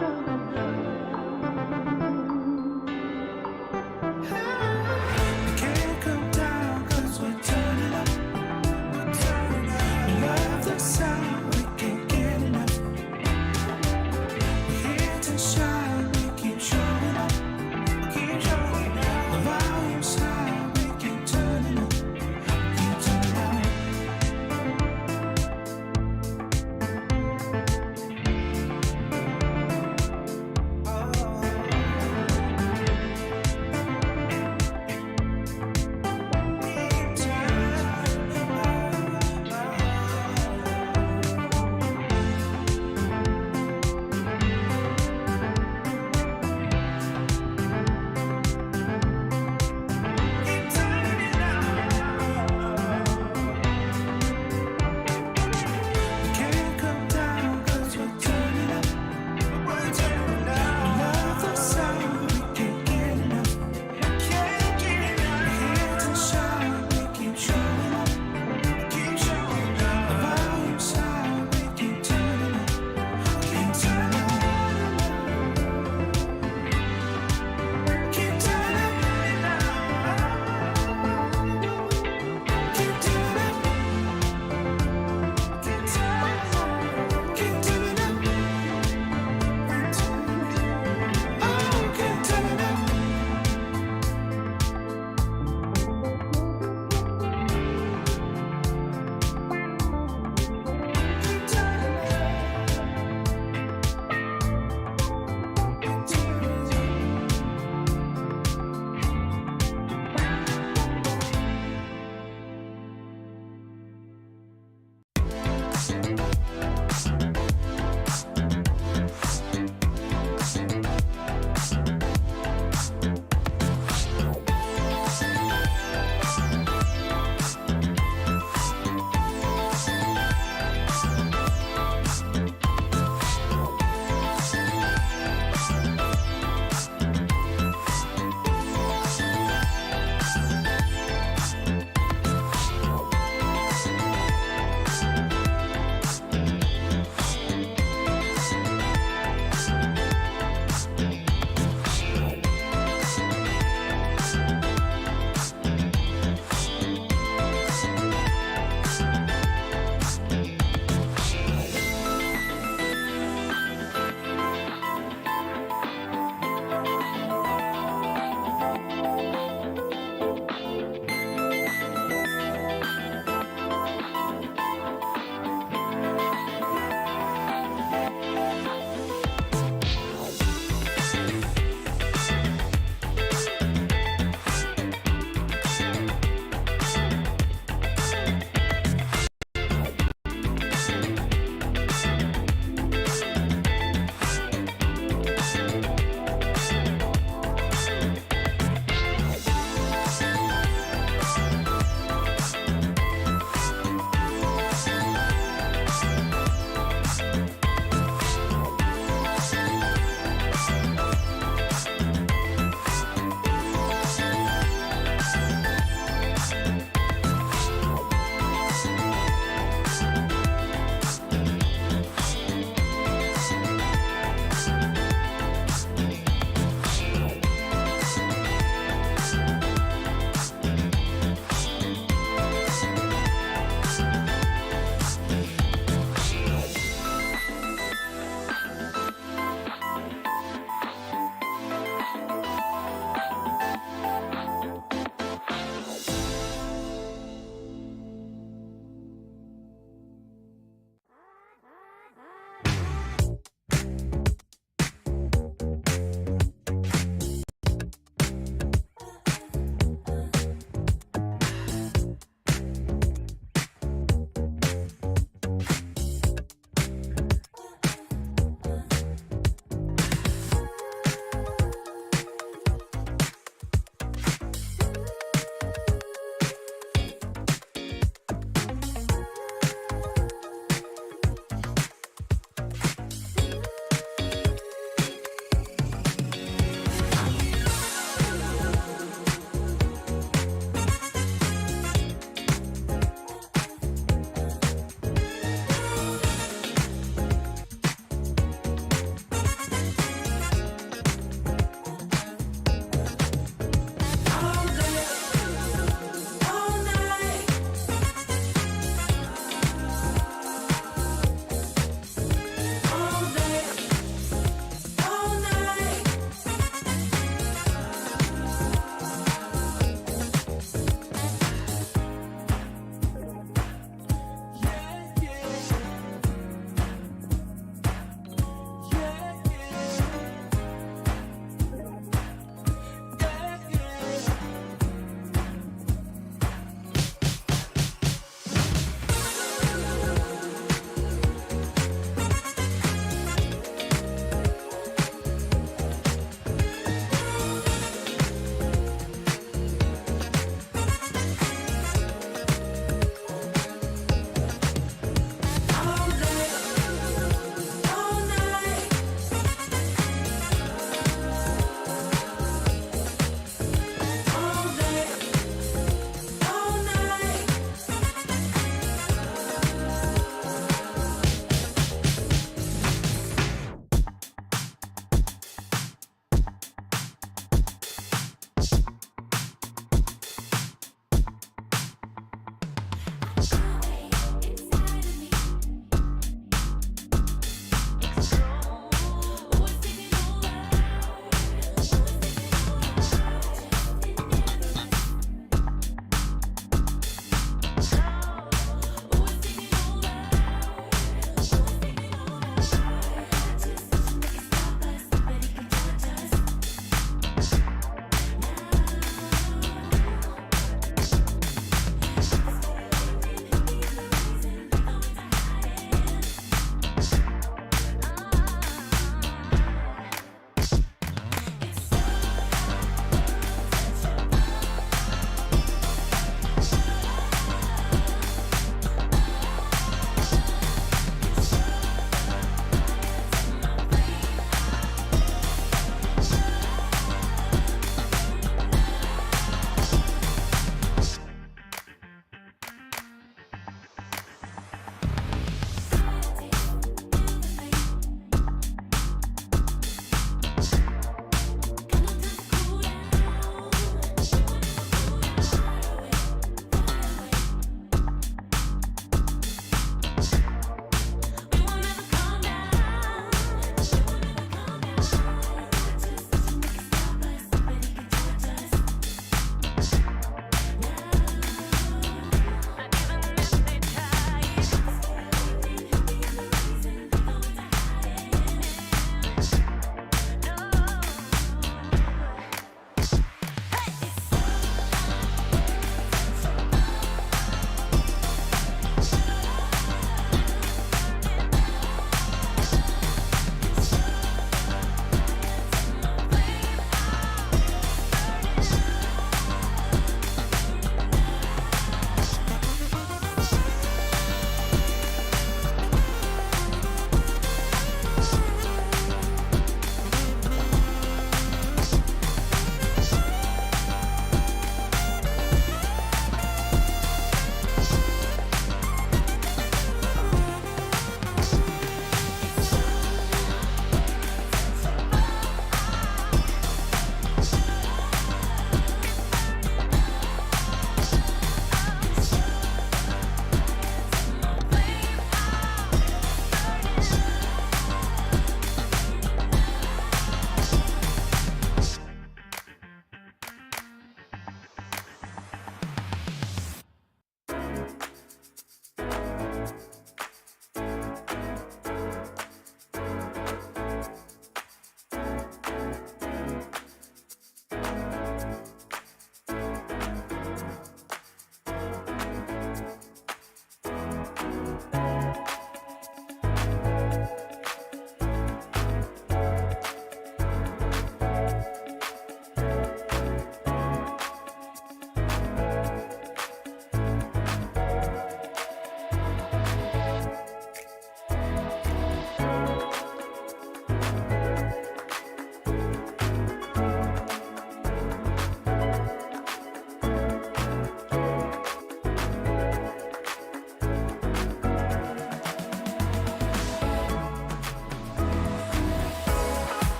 Can't come down 'cause we're turning up. We love the sound, we can't get enough. We're here to shine, we keep showing up. Keep showing up. The volume's high, we keep turning up. Keep turning up.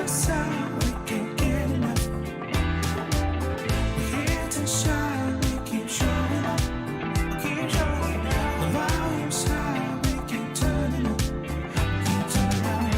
side, we can't get enough. We're here to shine, we keep showing up. Keep showing up. The volume's high, we keep turning up. Keep turning up.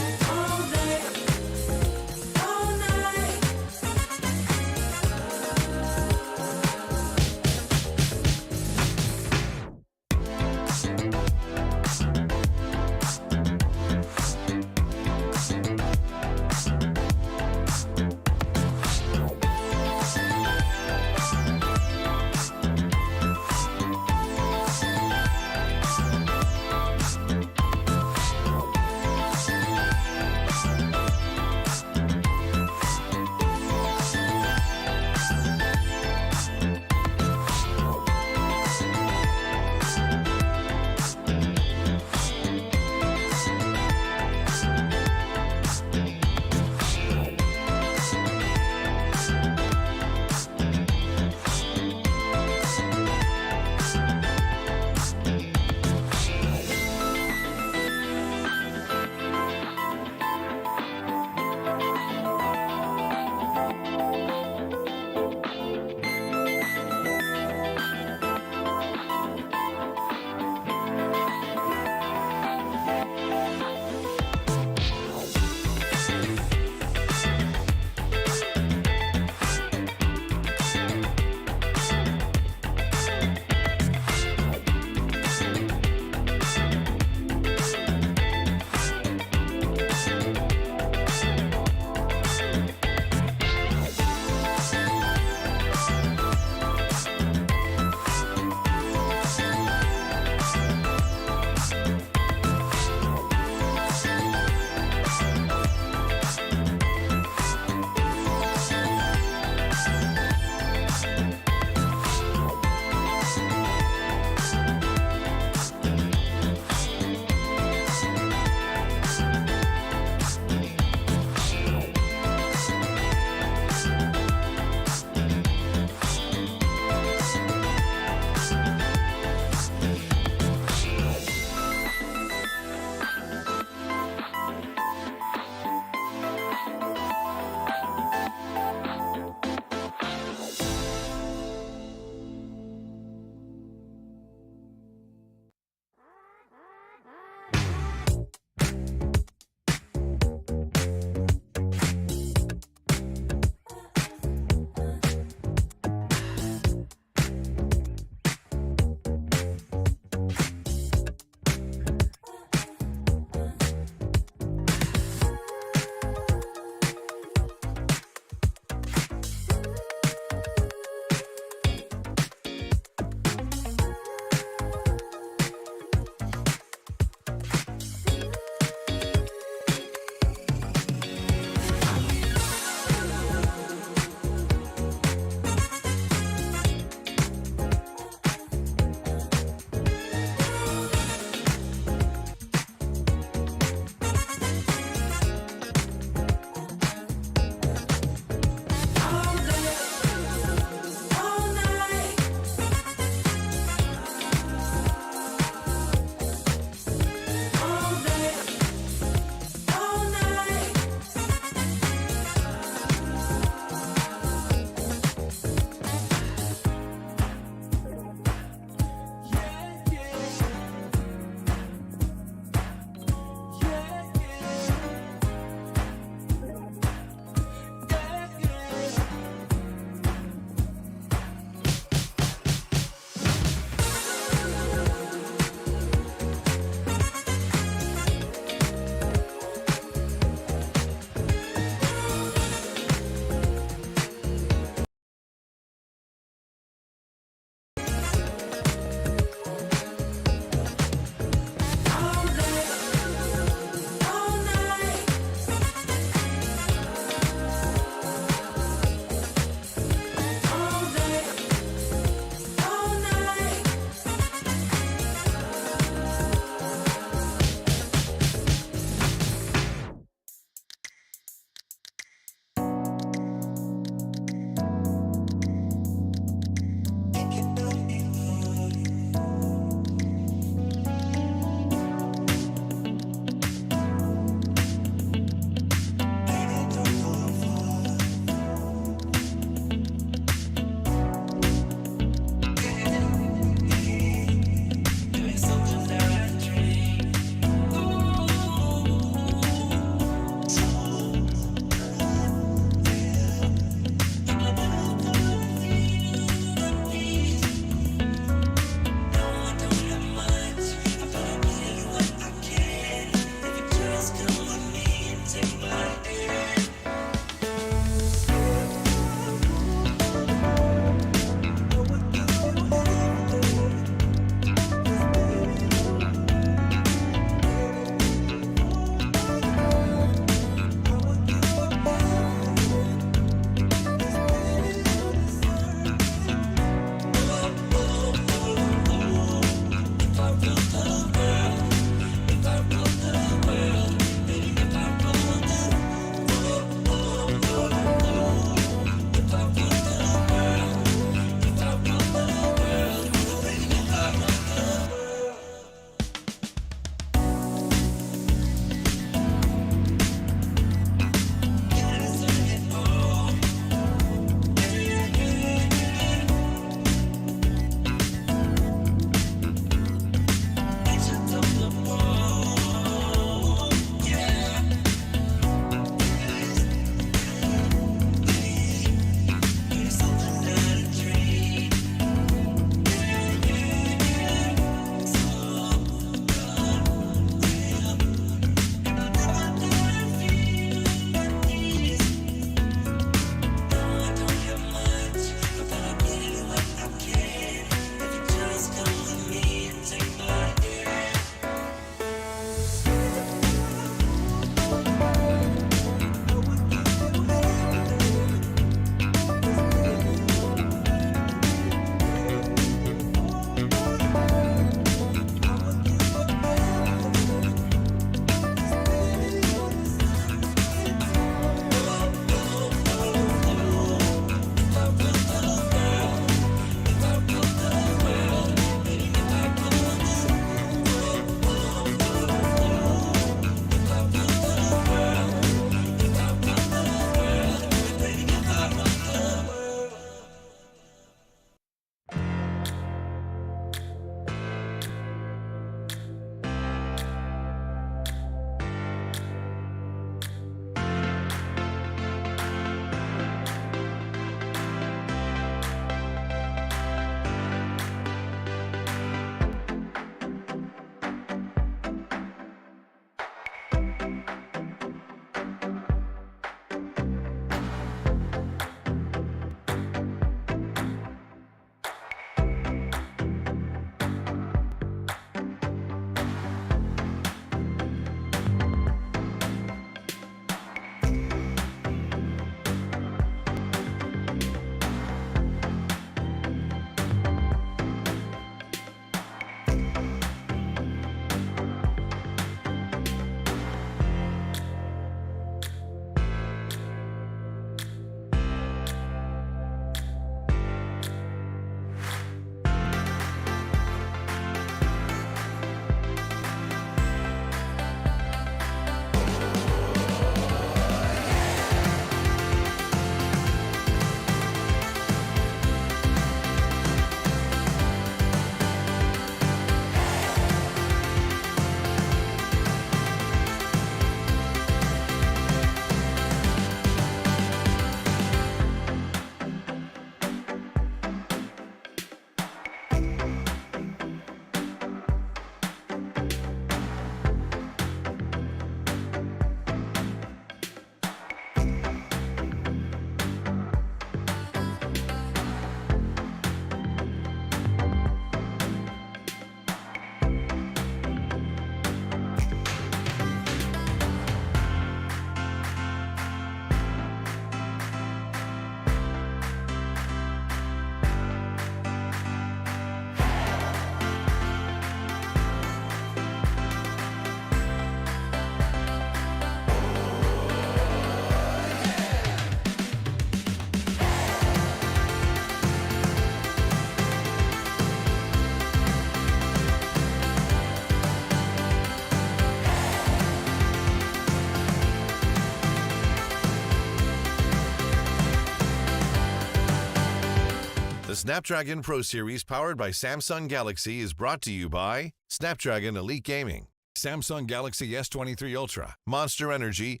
The Snapdragon Pro Series powered by Samsung Galaxy is brought to you by Snapdragon Elite Gaming, Samsung Galaxy S23 Ultra, Monster Energy,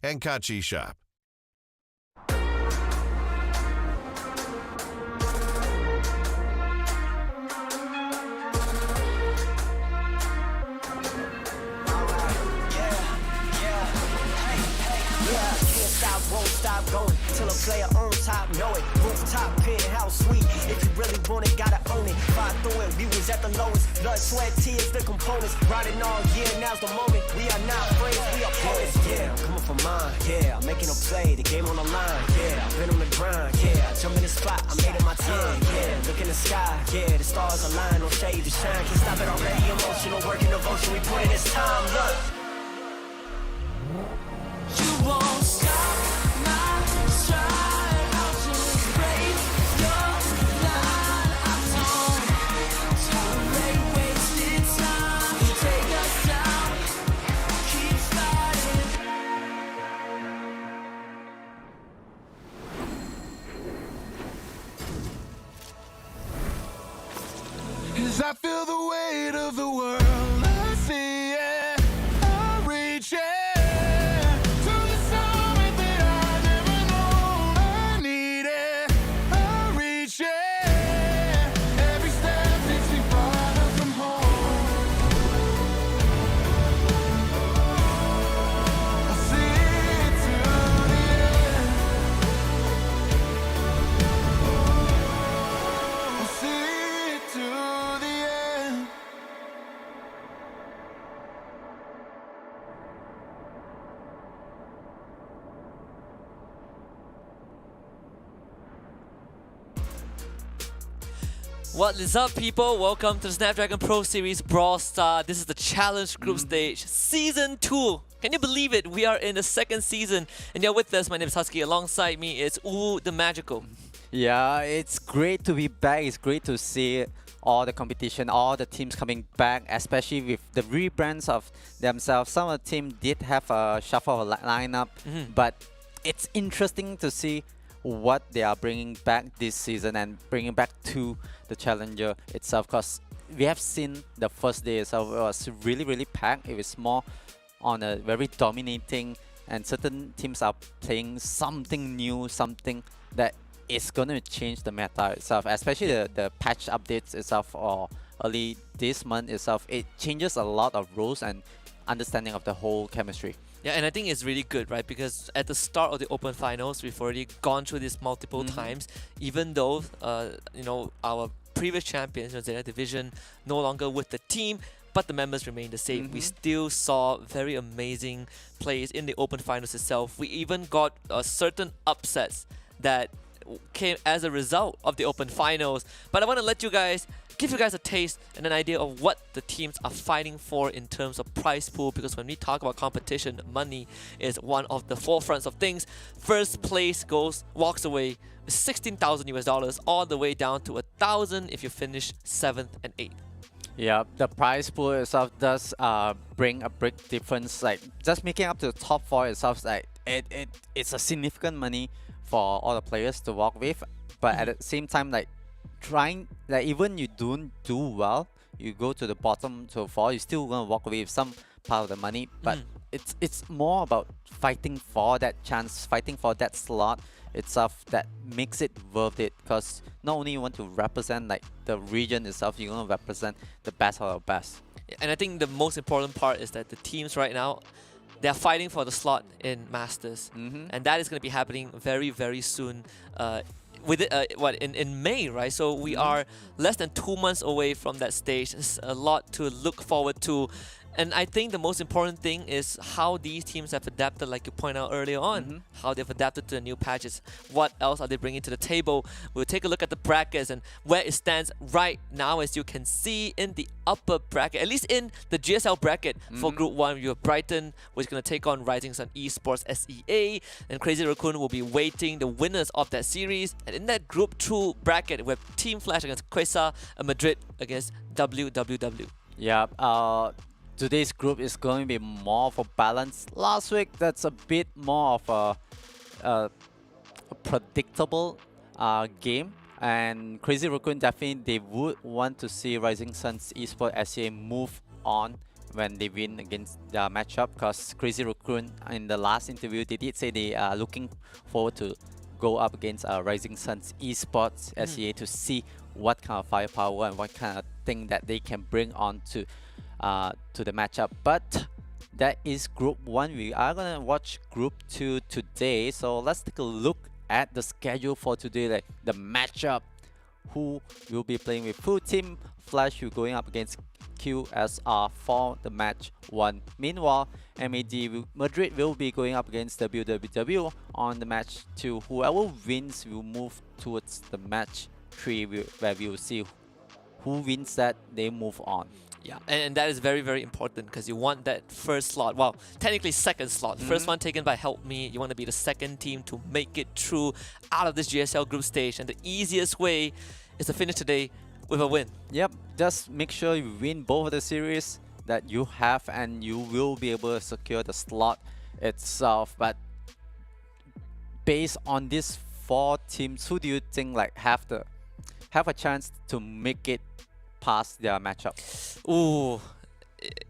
and Kachi Shop. Won't stop going till a player on top know it. Rooftop, penthouse suite. If you really want it, gotta own it. Fly through it, we was at the lowest. Blood, sweat, tears, the components. Riding all year, now's the moment. We are not friends, we are opponents. Yeah, I'm coming for mine. Yeah, I'm making a play, the game on the line. Yeah, I've been on the grind. Yeah, I jump in the spot, I made it my time. Yeah, look in the sky. Yeah, the stars align, no shade to shine. Can't stop it already. Emotional work and devotion. We put in this time. Look. You won't stop. As I feel the weight of the world, I see it, I reach it, to the summit that I never known I need it, I reach it, every step takes me farther from home, I see it to the end, I see it to the end. What is up, people? Welcome to the Snapdragon Pro Series Brawl Stars. This is the Challenge Group Stage, Season 2. Can you believe it? We are in the second season, and you're with us. My name is Husky. Alongside me is Uwu the Magical. Yeah, it's great to be back. It's great to see all the competition, all the teams coming back, especially with the rebrands of themselves. Some of the teams did have a shuffle of a lineup, but it's interesting to see what they are bringing back this season and bringing back to the Challenger itself. Because we have seen the first day itself was really packed. It was more on a very dominating, and certain teams are playing something new, something that is going to change the meta itself, especially the patch updates itself or early this month itself. It changes a lot of roles and understanding of the whole chemistry. Yeah, and I think it's really good, right? Because at the start of the Open Finals, we've already gone through this multiple times. Even though, you know, our previous champions, Zeta Division, no longer with the team, but the members remain the same. We still saw very amazing plays in the Open Finals itself. We even got certain upsets that came as a result of the Open Finals. But I want to give you guys a taste and an idea of what the teams are fighting for in terms of prize pool, because when we talk about competition, money is one of the forefronts of things. First place walks away with $16,000 all the way down to $1,000 if you finish 7th and 8th. Yeah, the prize pool itself does bring a big difference. Like just making up to the top 4 itself, like it's a significant money for all the players to walk with. But at the same time, like trying, like even you don't do well, you go to the bottom to 4, you still gonna walk away with some part of the money. But it's more about fighting for that chance, fighting for that slot itself that makes it worth it. Because not only you want to represent like the region itself, you're gonna represent the best of the best. And I think the most important part is that the teams right now, they're fighting for the slot in Masters, and that is going to be happening very soon. With it, in May, right? So we are less than 2 months away from that stage. It's a lot to look forward to. And I think the most important thing is how these teams have adapted, like you pointed out earlier on, how they've adapted to the new patches. What else are they bringing to the table? We'll take a look at the brackets and where it stands right now. As you can see in the upper bracket, at least in the GSL bracket for Group 1, you have Brighton, which is going to take on Rising Sun Esports SEA, and Crazy Raccoon will be waiting the winners of that series. And in that Group 2 bracket, we have Team Flash against Quesa and Madrid against WWW. Yeah, today's group is going to be more of a balance. Last week, that's a bit more of a predictable game. And Crazy Raccoon definitely they would want to see Rising Suns Esports SEA move on when they win against their matchup, because Crazy Raccoon in the last interview they did say they are looking forward to go up against Rising Suns Esports SEA to see what kind of firepower and what kind of thing that they can bring on to the matchup. But that is Group 1. We are gonna watch Group 2 today, so let's take a look at the schedule for today, like the matchup. Who will be playing with who? Team Flash will going up against QSR for the match 1. Meanwhile, Madrid will be going up against WWW on the match 2. Whoever wins will move towards the match 3, where we will see who wins that, they move on. Yeah, and that is very, very important because you want that first slot. Well, technically second slot. First one taken by Help Me. You want to be the second team to make it through out of this GSL group stage. And the easiest way is to finish today with a win. Yep, just make sure you win both of the series that you have, and you will be able to secure the slot itself. But based on these 4 teams, who do you think like have a chance to make it past their matchup? Ooh,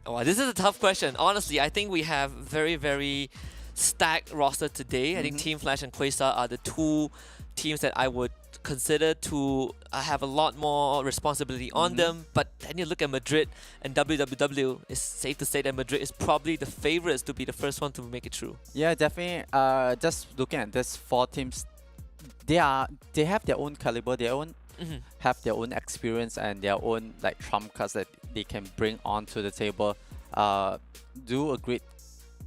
well, this is a tough question. Honestly, I think we have very, very stacked roster today. I think Team Flash and Quasar are the 2 teams that I would consider to have a lot more responsibility on them. But then you look at Madrid and WWW, it's safe to say that Madrid is probably the favorites to be the first one to make it through. Yeah, definitely. Just looking at these 4 teams, they have their own caliber, their own have their own experience and their own like trump cards that they can bring onto the table. Do agree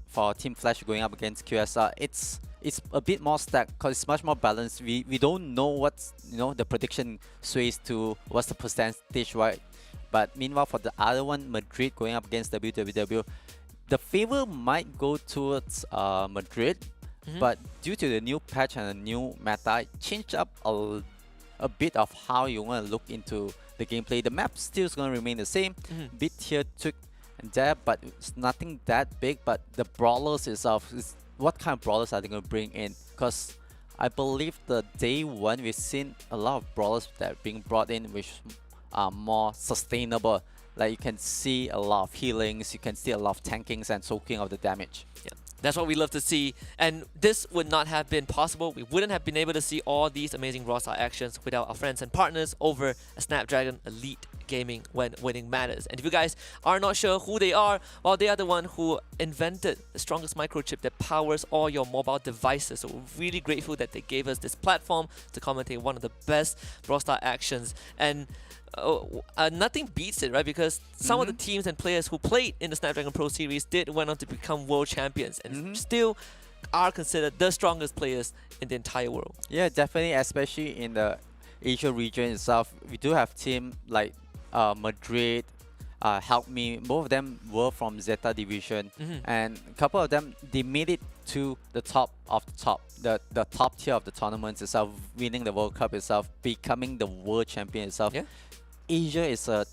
for Team Flash going up against QSR. It's a bit more stacked because it's much more balanced. We don't know what's the prediction sways to what's the percentage, right? But meanwhile for the other one, Madrid going up against WWW, the favor might go towards Madrid, but due to the new patch and the new meta, it changed up a bit of how you want to look into the gameplay. The map still is going to remain the same, bit here, took and there, but it's nothing that big. But the brawlers itself, what kind of brawlers are they going to bring in? Because I believe the day 1 we've seen a lot of brawlers that are being brought in which are more sustainable. Like you can see a lot of healings, you can see a lot of tankings and soaking of the damage. Yeah. That's what we love to see, and this would not have been possible. We wouldn't have been able to see all these amazing Brawl Stars actions without our friends and partners over at Snapdragon Elite Gaming, when winning matters. And if you guys are not sure who they are, well, they are the one who invented the strongest microchip that powers all your mobile devices. So we're really grateful that they gave us this platform to commentate one of the best Brawl Stars actions. And nothing beats it, right? Because some of the teams and players who played in the Snapdragon Pro Series went on to become world champions and still are considered the strongest players in the entire world. Yeah, definitely, especially in the Asia region itself. We do have teams like Madrid, Help Me. Both of them were from Zeta Division, and a couple of them, they made it to the top of the top, the top tier of the tournaments itself, winning the World Cup itself, becoming the world champion itself. Yeah. Asia is a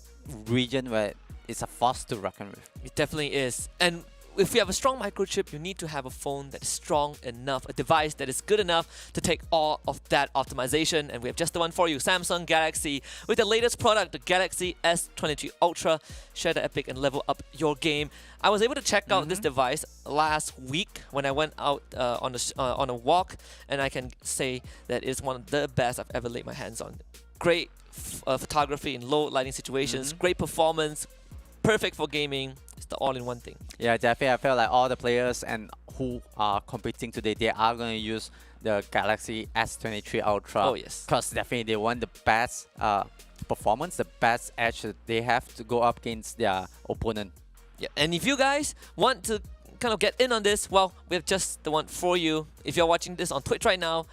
region where it's a force to reckon with. It definitely is. And if you have a strong microchip, you need to have a phone that is strong enough, a device that is good enough to take all of that optimization. And we have just the one for you, Samsung Galaxy. With the latest product, the Galaxy S23 Ultra. Share the epic and level up your game. I was able to check out this device last week when I went out on a walk, and I can say that it's one of the best I've ever laid my hands on. Great photography in low lighting situations, great performance, perfect for gaming. It's the all-in-one thing. Yeah, definitely. I felt like all the players and who are competing today, they are going to use the Galaxy S23 Ultra. Oh, yes. Because definitely they want the best performance, the best edge that they have to go up against their opponent. Yeah, and if you guys want to kind of get in on this, well, we have just the one for you. If you're watching this on Twitch right now,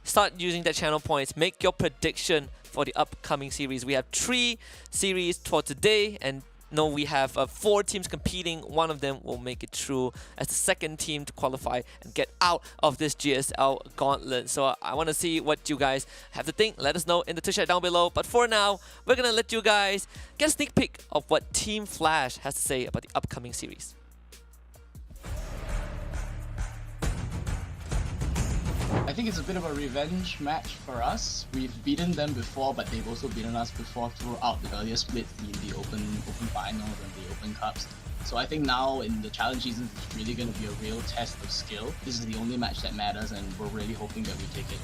start using that channel points. Make your prediction for the upcoming series. We have 3 series for today, and no, we have 4 teams competing. One of them will make it through as the second team to qualify and get out of this GSL gauntlet. So I want to see what you guys have to think. Let us know in the Twitch chat down below. But for now, we're going to let you guys get a sneak peek of what Team Flash has to say about the upcoming series. I think it's a bit of a revenge match for us. We've beaten them before, but they've also beaten us before throughout the earlier splits, the open finals and the open cups. So I think now in the challenge season, it's really going to be a real test of skill. This is the only match that matters, and we're really hoping that we take it.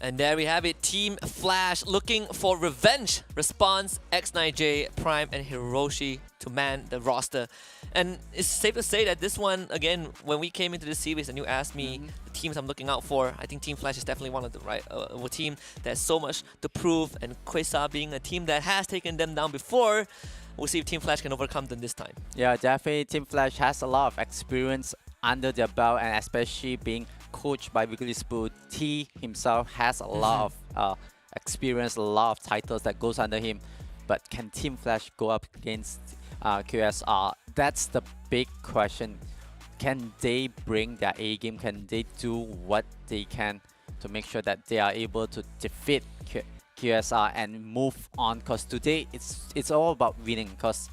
And there we have it, Team Flash looking for revenge. Response, X9J, Prime, and Hiroshi to man the roster. And it's safe to say that this one, again, when we came into the series and you asked me the teams I'm looking out for, I think Team Flash is definitely one of them, right? A team that has so much to prove, and Quasar being a team that has taken them down before, we'll see if Team Flash can overcome them this time. Yeah, definitely Team Flash has a lot of experience under their belt, and especially being coached by Wiggly T himself has a lot of experience, a lot of titles that goes under him. But can Team Flash go up against QSR? That's the big question. Can they bring their A game? Can they do what they can to make sure that they are able to defeat QSR and move on? Because today it's all about winning. Because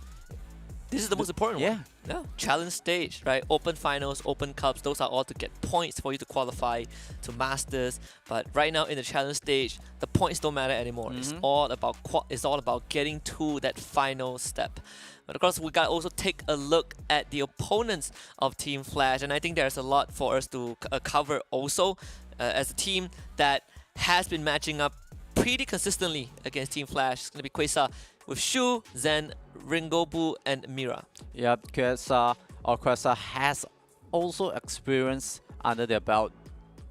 this is the most important one. Yeah. Challenge stage, right? Open finals, open cups, those are all to get points for you to qualify to Masters. But right now in the challenge stage, the points don't matter anymore. It's all about getting to that final step. But of course, we got to also take a look at the opponents of Team Flash, and I think there's a lot for us to cover also as a team that has been matching up pretty consistently against Team Flash. It's going to be Quasar with Shu, Zen, Ringobu, and Mira. Yep, QSR has also experience under their belt.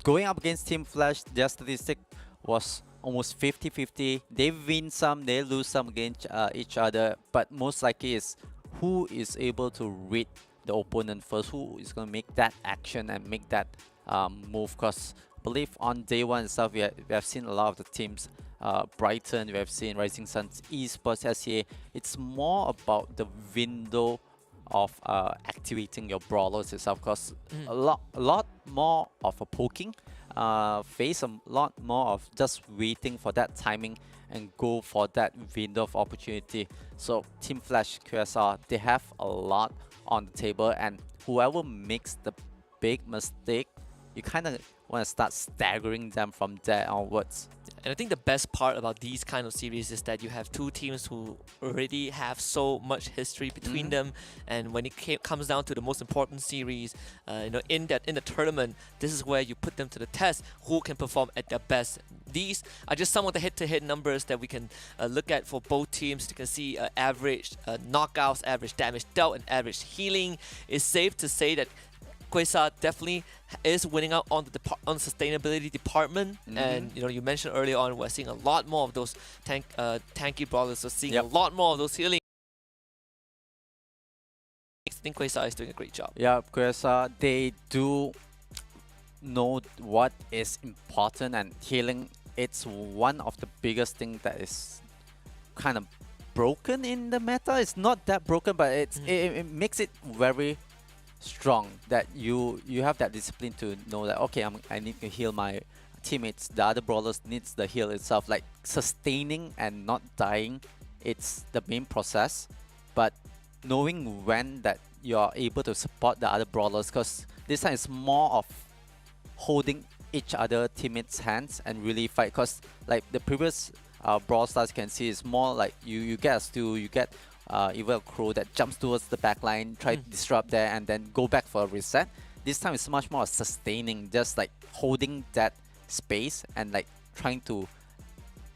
Going up against Team Flash, their statistic was almost 50-50. They win some, they lose some against each other, but most likely is who is able to read the opponent first, who is going to make that action and make that move. Because I believe on day one itself, we have seen a lot of the teams, Brighton, we have seen Rising Suns, esports, SCA. It's more about the window of activating your brawlers itself, because a lot more of a poking phase, a lot more of just waiting for that timing and go for that window of opportunity. So Team Flash, QSR, they have a lot on the table, and whoever makes the big mistake, you kind of want to start staggering them from there onwards. And I think the best part about these kind of series is that you have two teams who already have so much history between them, and when it comes down to the most important series, in the tournament, this is where you put them to the test. Who can perform at their best? These are just some of the head-to-head numbers that we can look at for both teams. You can see average knockouts, average damage dealt, and average healing. It's safe to say that Quasar definitely is winning out on the sustainability department, and you mentioned earlier on we're seeing a lot more of those tanky brawlers, so seeing a lot more of those healing. I think Quasar is doing a great job. Yeah, Quasar, they do know what is important, and healing, it's one of the biggest things that is kind of broken in the meta. It's not that broken, but it makes it very strong, that you have that discipline to know that, okay, I need to heal my teammates. The other brawlers needs the heal itself. Like sustaining and not dying, it's the main process, but knowing when that you're able to support the other brawlers, because this time it's more of holding each other teammates' hands and really fight. Because like the previous Brawl Stars, you can see it's more like you get a steal, you get even a crow that jumps towards the back line, try to disrupt there, and then go back for a reset. This time it's much more sustaining, just like holding that space and like trying to,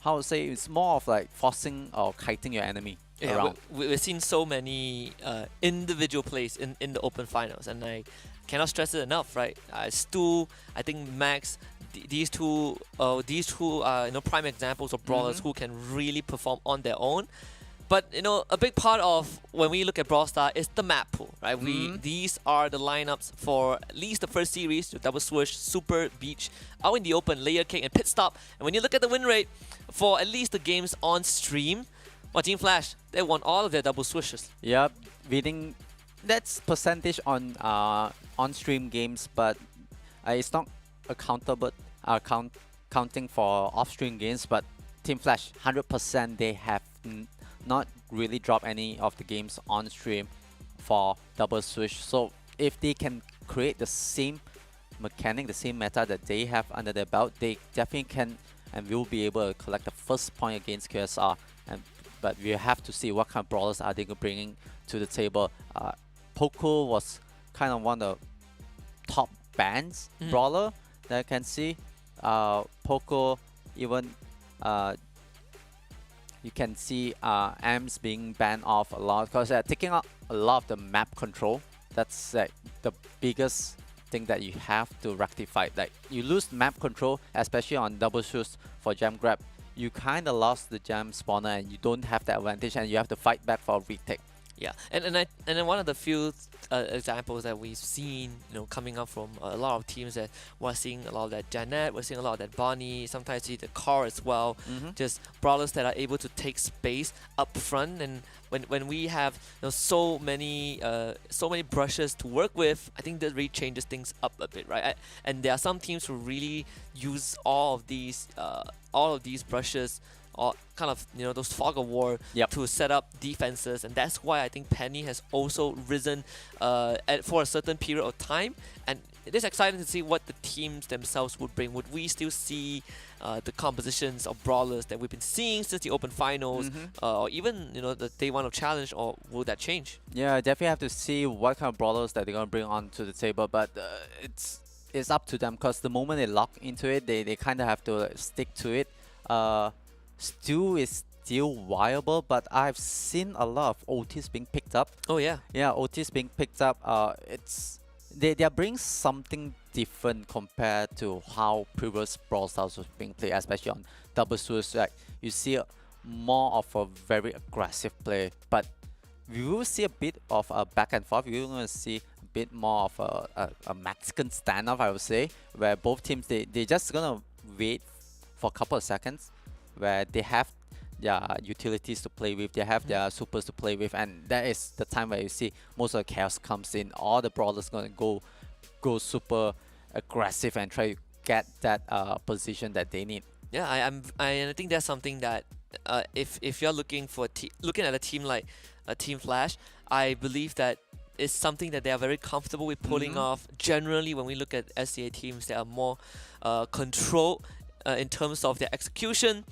how to say, it's more of like forcing or kiting your enemy around. We've seen so many individual plays in the open finals, and I cannot stress it enough, right? Stu, I think Max, these two are prime examples of brawlers who can really perform on their own. But a big part of when we look at Brawl Stars is the map pool, right? These are the lineups for at least the first series: Double Swoosh, Super, Beach, Out in the Open, Layer Cake, and Pit Stop. And when you look at the win rate for at least the games on stream, Team Flash, they won all of their Double Swooshes. Yep, winning. That's percentage on on-stream games, but it's not accountable counting for off-stream games. But Team Flash, 100%, they have not really drop any of the games on stream for Double Swoosh. So if they can create the same mechanic, the same meta that they have under their belt, they definitely can and will be able to collect the first point against QSR. But we have to see what kind of brawlers are they bringing to the table. Poco was kind of one of the top bans brawler that I can see. Poco, even you can see AMS being banned off a lot because they're taking out a lot of the map control. That's like the biggest thing that you have to rectify. Like you lose map control, especially on double shoots for gem grab. You kind of lost the gem spawner and you don't have that advantage, and you have to fight back for a retake. Yeah, and then one of the few examples that we've seen, coming up from a lot of teams, that we're seeing a lot of that Janet, we're seeing a lot of that Bonnie, sometimes see the car as well. Just brawlers that are able to take space up front, and when we have so many brushes to work with, I think that really changes things up a bit, right? And there are some teams who really use all of these brushes, or kind of those fog of war to set up defenses, and that's why I think Penny has also risen for a certain period of time, and it is exciting to see what the teams themselves would bring. Would we still see the compositions of brawlers that we've been seeing since the Open Finals, or even the day one of Challenge, or will that change? Yeah, I definitely have to see what kind of brawlers that they're gonna bring onto the table, but it's up to them, because the moment they lock into it, they kind of have to stick to it. Stu is still viable, but I've seen a lot of OTs being picked up. Oh yeah. Yeah, OTs being picked up. They are bringing something different compared to how previous Brawl Stars was being played, especially on double shoots. Like you see more of a very aggressive play, but we will see a bit of a back and forth. We're going to see a bit more of a Mexican standoff, I would say, where both teams they just gonna wait for a couple of seconds, where they have their utilities to play with, they have their supers to play with, and that is the time where you see most of the chaos comes in. All the brawlers gonna go super aggressive and try to get that position that they need. Yeah, I think that's something that if you're looking at a team like Team Flash, I believe that it's something that they are very comfortable with pulling off. Generally, when we look at SCA teams, they are more controlled in terms of their execution.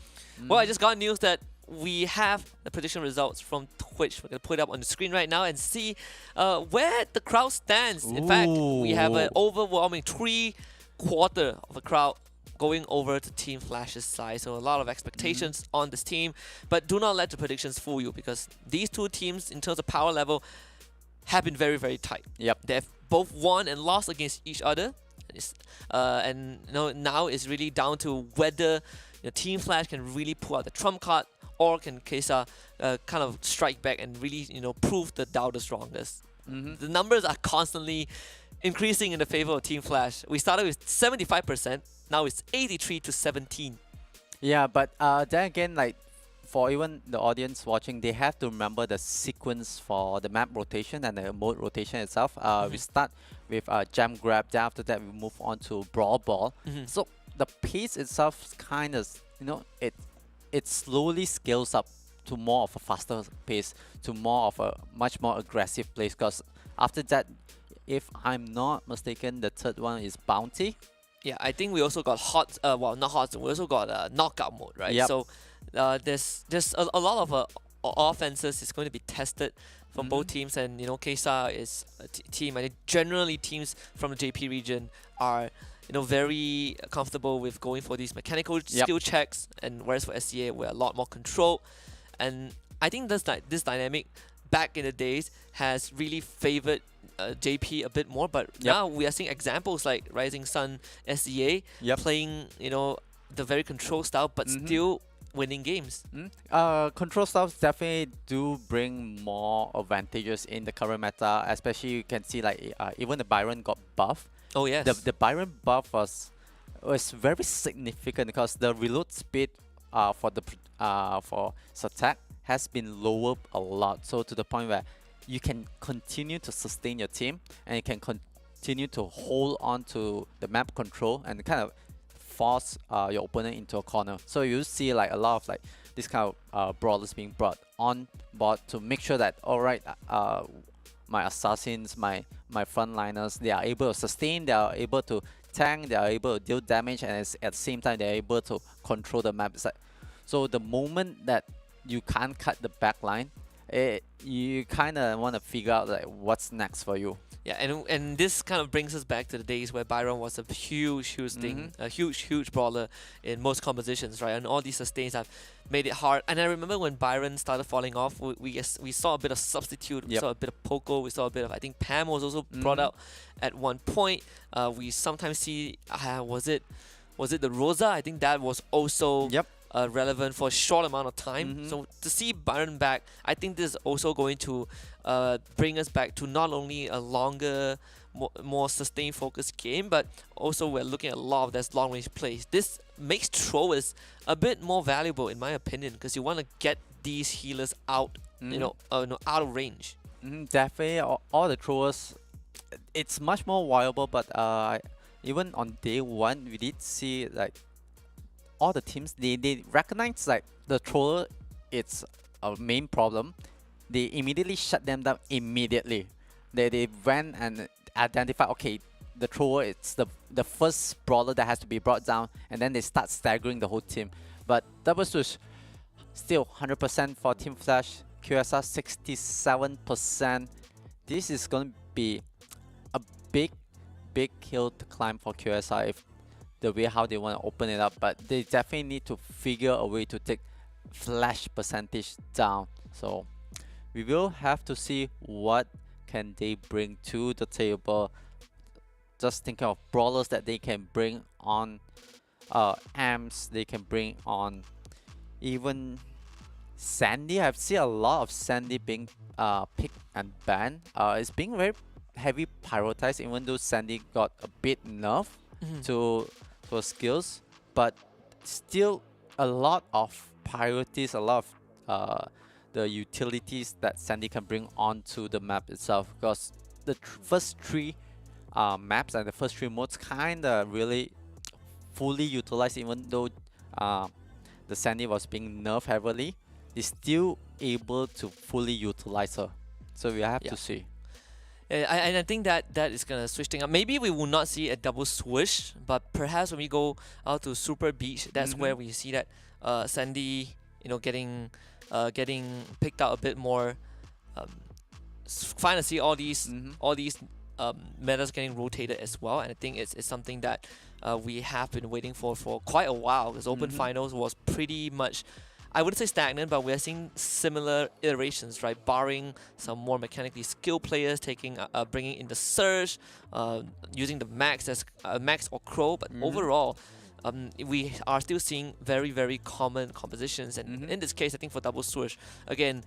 Well, I just got news that we have the prediction results from Twitch. We're going to put it up on the screen right now and see where the crowd stands. In fact, we have an overwhelming 3/4 of a crowd going over to Team Flash's side. So a lot of expectations on this team. But do not let the predictions fool you, because these two teams, in terms of power level, have been very, very tight. Yep. They've both won and lost against each other. And now it's really down to whether Team Flash can really pull out the trump card, or can Kesa kind of strike back and really prove the Dow the strongest. The numbers are constantly increasing in the favor of Team Flash. We started with 75%, now it's 83 to 17. Yeah, but then again, like for even the audience watching, they have to remember the sequence for the map rotation and the mode rotation itself. We start with Gem Grab, then after that we move on to Brawl Ball. So the pace itself kind of, it slowly scales up to more of a faster pace, to more of a much more aggressive place, because after that, if I'm not mistaken, the third one is Bounty. Yeah, I think we also got hot, well, not hot, we also got knockout mode, right? Yep. So there's just a lot of offenses is going to be tested from both teams, and Kesa is a team, and generally teams from the JP region are very comfortable with going for these mechanical skill checks, and whereas for SCA we're a lot more controlled. And I think this dynamic back in the days has really favored JP a bit more, but now we are seeing examples like Rising Sun SCA playing the very control style, but still winning games. Control styles definitely do bring more advantages in the current meta, especially you can see like even the Byron got buff. Oh yes. The Byron buff was very significant, because the reload speed for attack has been lowered a lot, so to the point where you can continue to sustain your team, and you can continue to hold on to the map control and kind of force your opponent into a corner. So you see like a lot of like this kind of brawlers being brought on board to make sure that, alright, my assassins, my frontliners, they are able to sustain, they are able to tank, they are able to deal damage, and at the same time they are able to control the map. So the moment that you can't cut the back line, you kind of want to figure out like what's next for you. Yeah, and this kind of brings us back to the days where Byron was a huge thing, a huge brawler in most compositions, right? And all these sustains have made it hard. And I remember when Byron started falling off, we saw a bit of substitute, we saw a bit of Poco, we saw a bit of, I think Pam was also brought out at one point. We sometimes see, was it the Rosa? I think that was also relevant for a short amount of time. So to see Byron back, I think this is also going to bring us back to not only a longer, more sustained focused game, but also we're looking at a lot of that's long range plays. This makes throwers a bit more valuable in my opinion, because you want to get these healers out, out of range. Definitely, all the throwers, it's much more viable. But even on day one, we did see like all the teams, they recognize like the thrower, it's a main problem. They immediately shut them down immediately. They went and identified, okay, the thrower, it's the first brawler that has to be brought down, and then they start staggering the whole team. But Double Switch, still 100% for Team Flash, QSR 67%. This is going to be a big hill to climb for QSR if the way how they want to open it up, but they definitely need to figure a way to take Flash percentage down. So we will have to see what can they bring to the table. Just thinking of brawlers that they can bring on, amps they can bring on, even Sandy. I've seen a lot of Sandy being picked and banned. It's being very heavy prioritized, even though Sandy got a bit nerfed to her skills, but still a lot of priorities, a lot of the utilities that Sandy can bring onto the map itself, because the first three maps and the first three modes kinda really fully utilized. Even though the Sandy was being nerfed heavily, he's still able to fully utilize her. So we have to see. And I think that is gonna switch things up. Maybe we will not see a double switch, but perhaps when we go out to Super Beach, that's where we see that Sandy, getting picked out a bit more. Fine to see all these metas getting rotated as well, and I think it's something that we have been waiting for quite a while. Because Open Finals was pretty much, I wouldn't say stagnant, but we're seeing similar iterations, right? Barring some more mechanically skilled players bringing in the Surge, using the Max as Max or Crow, but overall, we are still seeing very, very common compositions. And in this case, I think for Double Switch, again,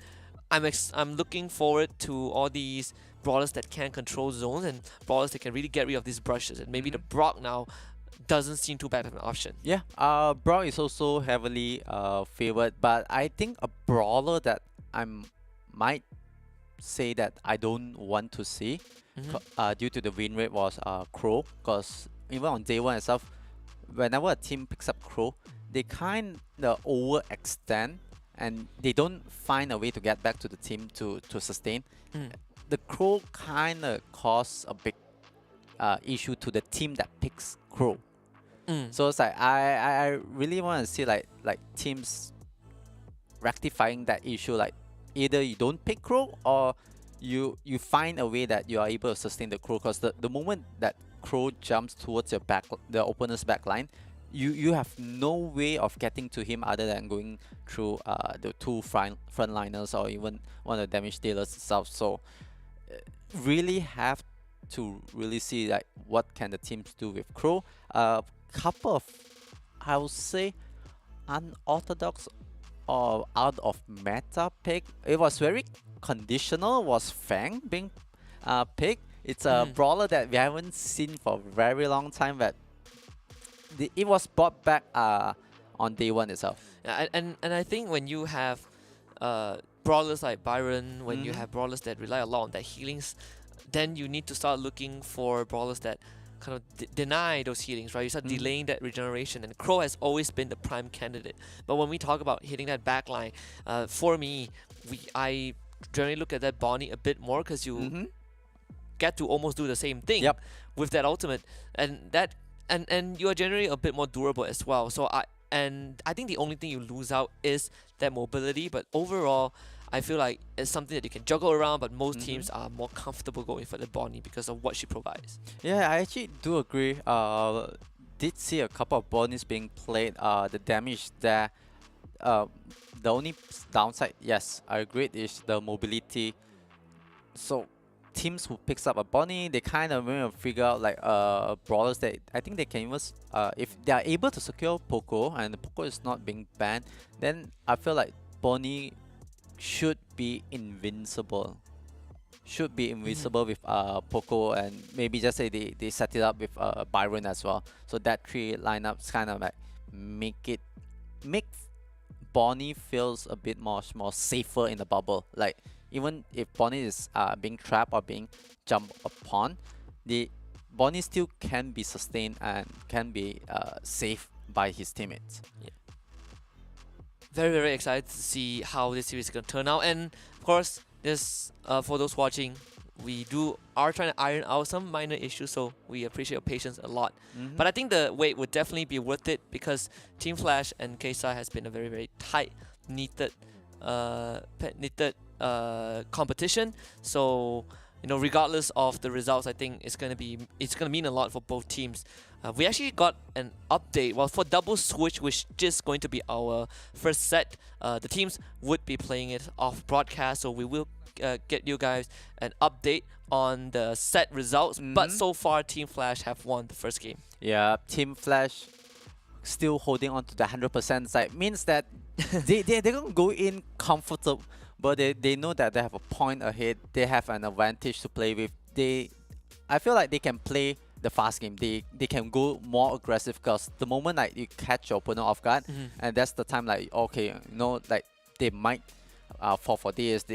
I'm looking forward to all these brawlers that can control zones and brawlers that can really get rid of these brushes. And maybe the Brock now doesn't seem too bad of an option. Yeah, Brock is also heavily favored, but I think a brawler that I might say that I don't want to see due to the win rate was Crow, because even on day one itself, whenever a team picks up Crow, they kind of overextend and they don't find a way to get back to the team to sustain. The Crow kind of cause a big issue to the team that picks Crow. So it's like I really want to see like teams rectifying that issue. Like either you don't pick Crow or you find a way that you are able to sustain the Crow. Because the moment that Crow jumps towards your the opponent's back line, you have no way of getting to him other than going through the two frontliners or even one of the damage dealers itself. So really have to really see like what can the teams do with Crow. Couple of, I would say, unorthodox or out of meta pick. It was very conditional. Was Fang being picked? It's a brawler that we haven't seen for a very long time, but it was brought back on day one itself. And I think when you have brawlers like Byron, when you have brawlers that rely a lot on their healings, then you need to start looking for brawlers that kind of deny those healings, right? You start delaying that regeneration, and Crow has always been the prime candidate. But when we talk about hitting that backline, for me, I generally look at that Bonnie a bit more because you get to almost do the same thing Yep. with that ultimate, and that and you are generally a bit more durable as well. So I think the only thing you lose out is that mobility, but overall I feel like it's something that you can juggle around, but most teams are more comfortable going for the Bonnie because of what she provides. Yeah, I actually do agree. Did see a couple of Bonnies being played. The damage there. The only downside, yes, I agree, is the mobility. So teams who picks up a Bonnie, they kind of figure out like brawlers that I think they can even if they are able to secure Poco and the Poco is not being banned, then I feel like Bonnie should be invincible. Should be invincible with Poco, and maybe just say they set it up with Byron as well. So that three lineups kind of like make Bonnie feels a bit more safer in the bubble. Like even if Bonnie is being trapped or being jumped upon, the Bonnie still can be sustained and can be saved by his teammates. Yeah. Very, very excited to see how this series is going to turn out. And of course, this for those watching, we are trying to iron out some minor issues, so we appreciate your patience a lot. But I think the wait would definitely be worth it because Team Flash and KSI has been a very, very tight, knitted competition. So regardless of the results, I think it's gonna mean a lot for both teams. We actually got an update. Well, for Double Switch, which is going to be our first set, the teams would be playing it off broadcast, so we will get you guys an update on the set results. But so far, Team Flash have won the first game. Yeah, Team Flash still holding on to the 100% side means that they're gonna go in comfortable, but they know that they have a point ahead. They have an advantage to play with. I feel like they can play the fast game. They can go more aggressive because the moment like you catch your opponent off guard, and that's the time like okay, like they might fall for this.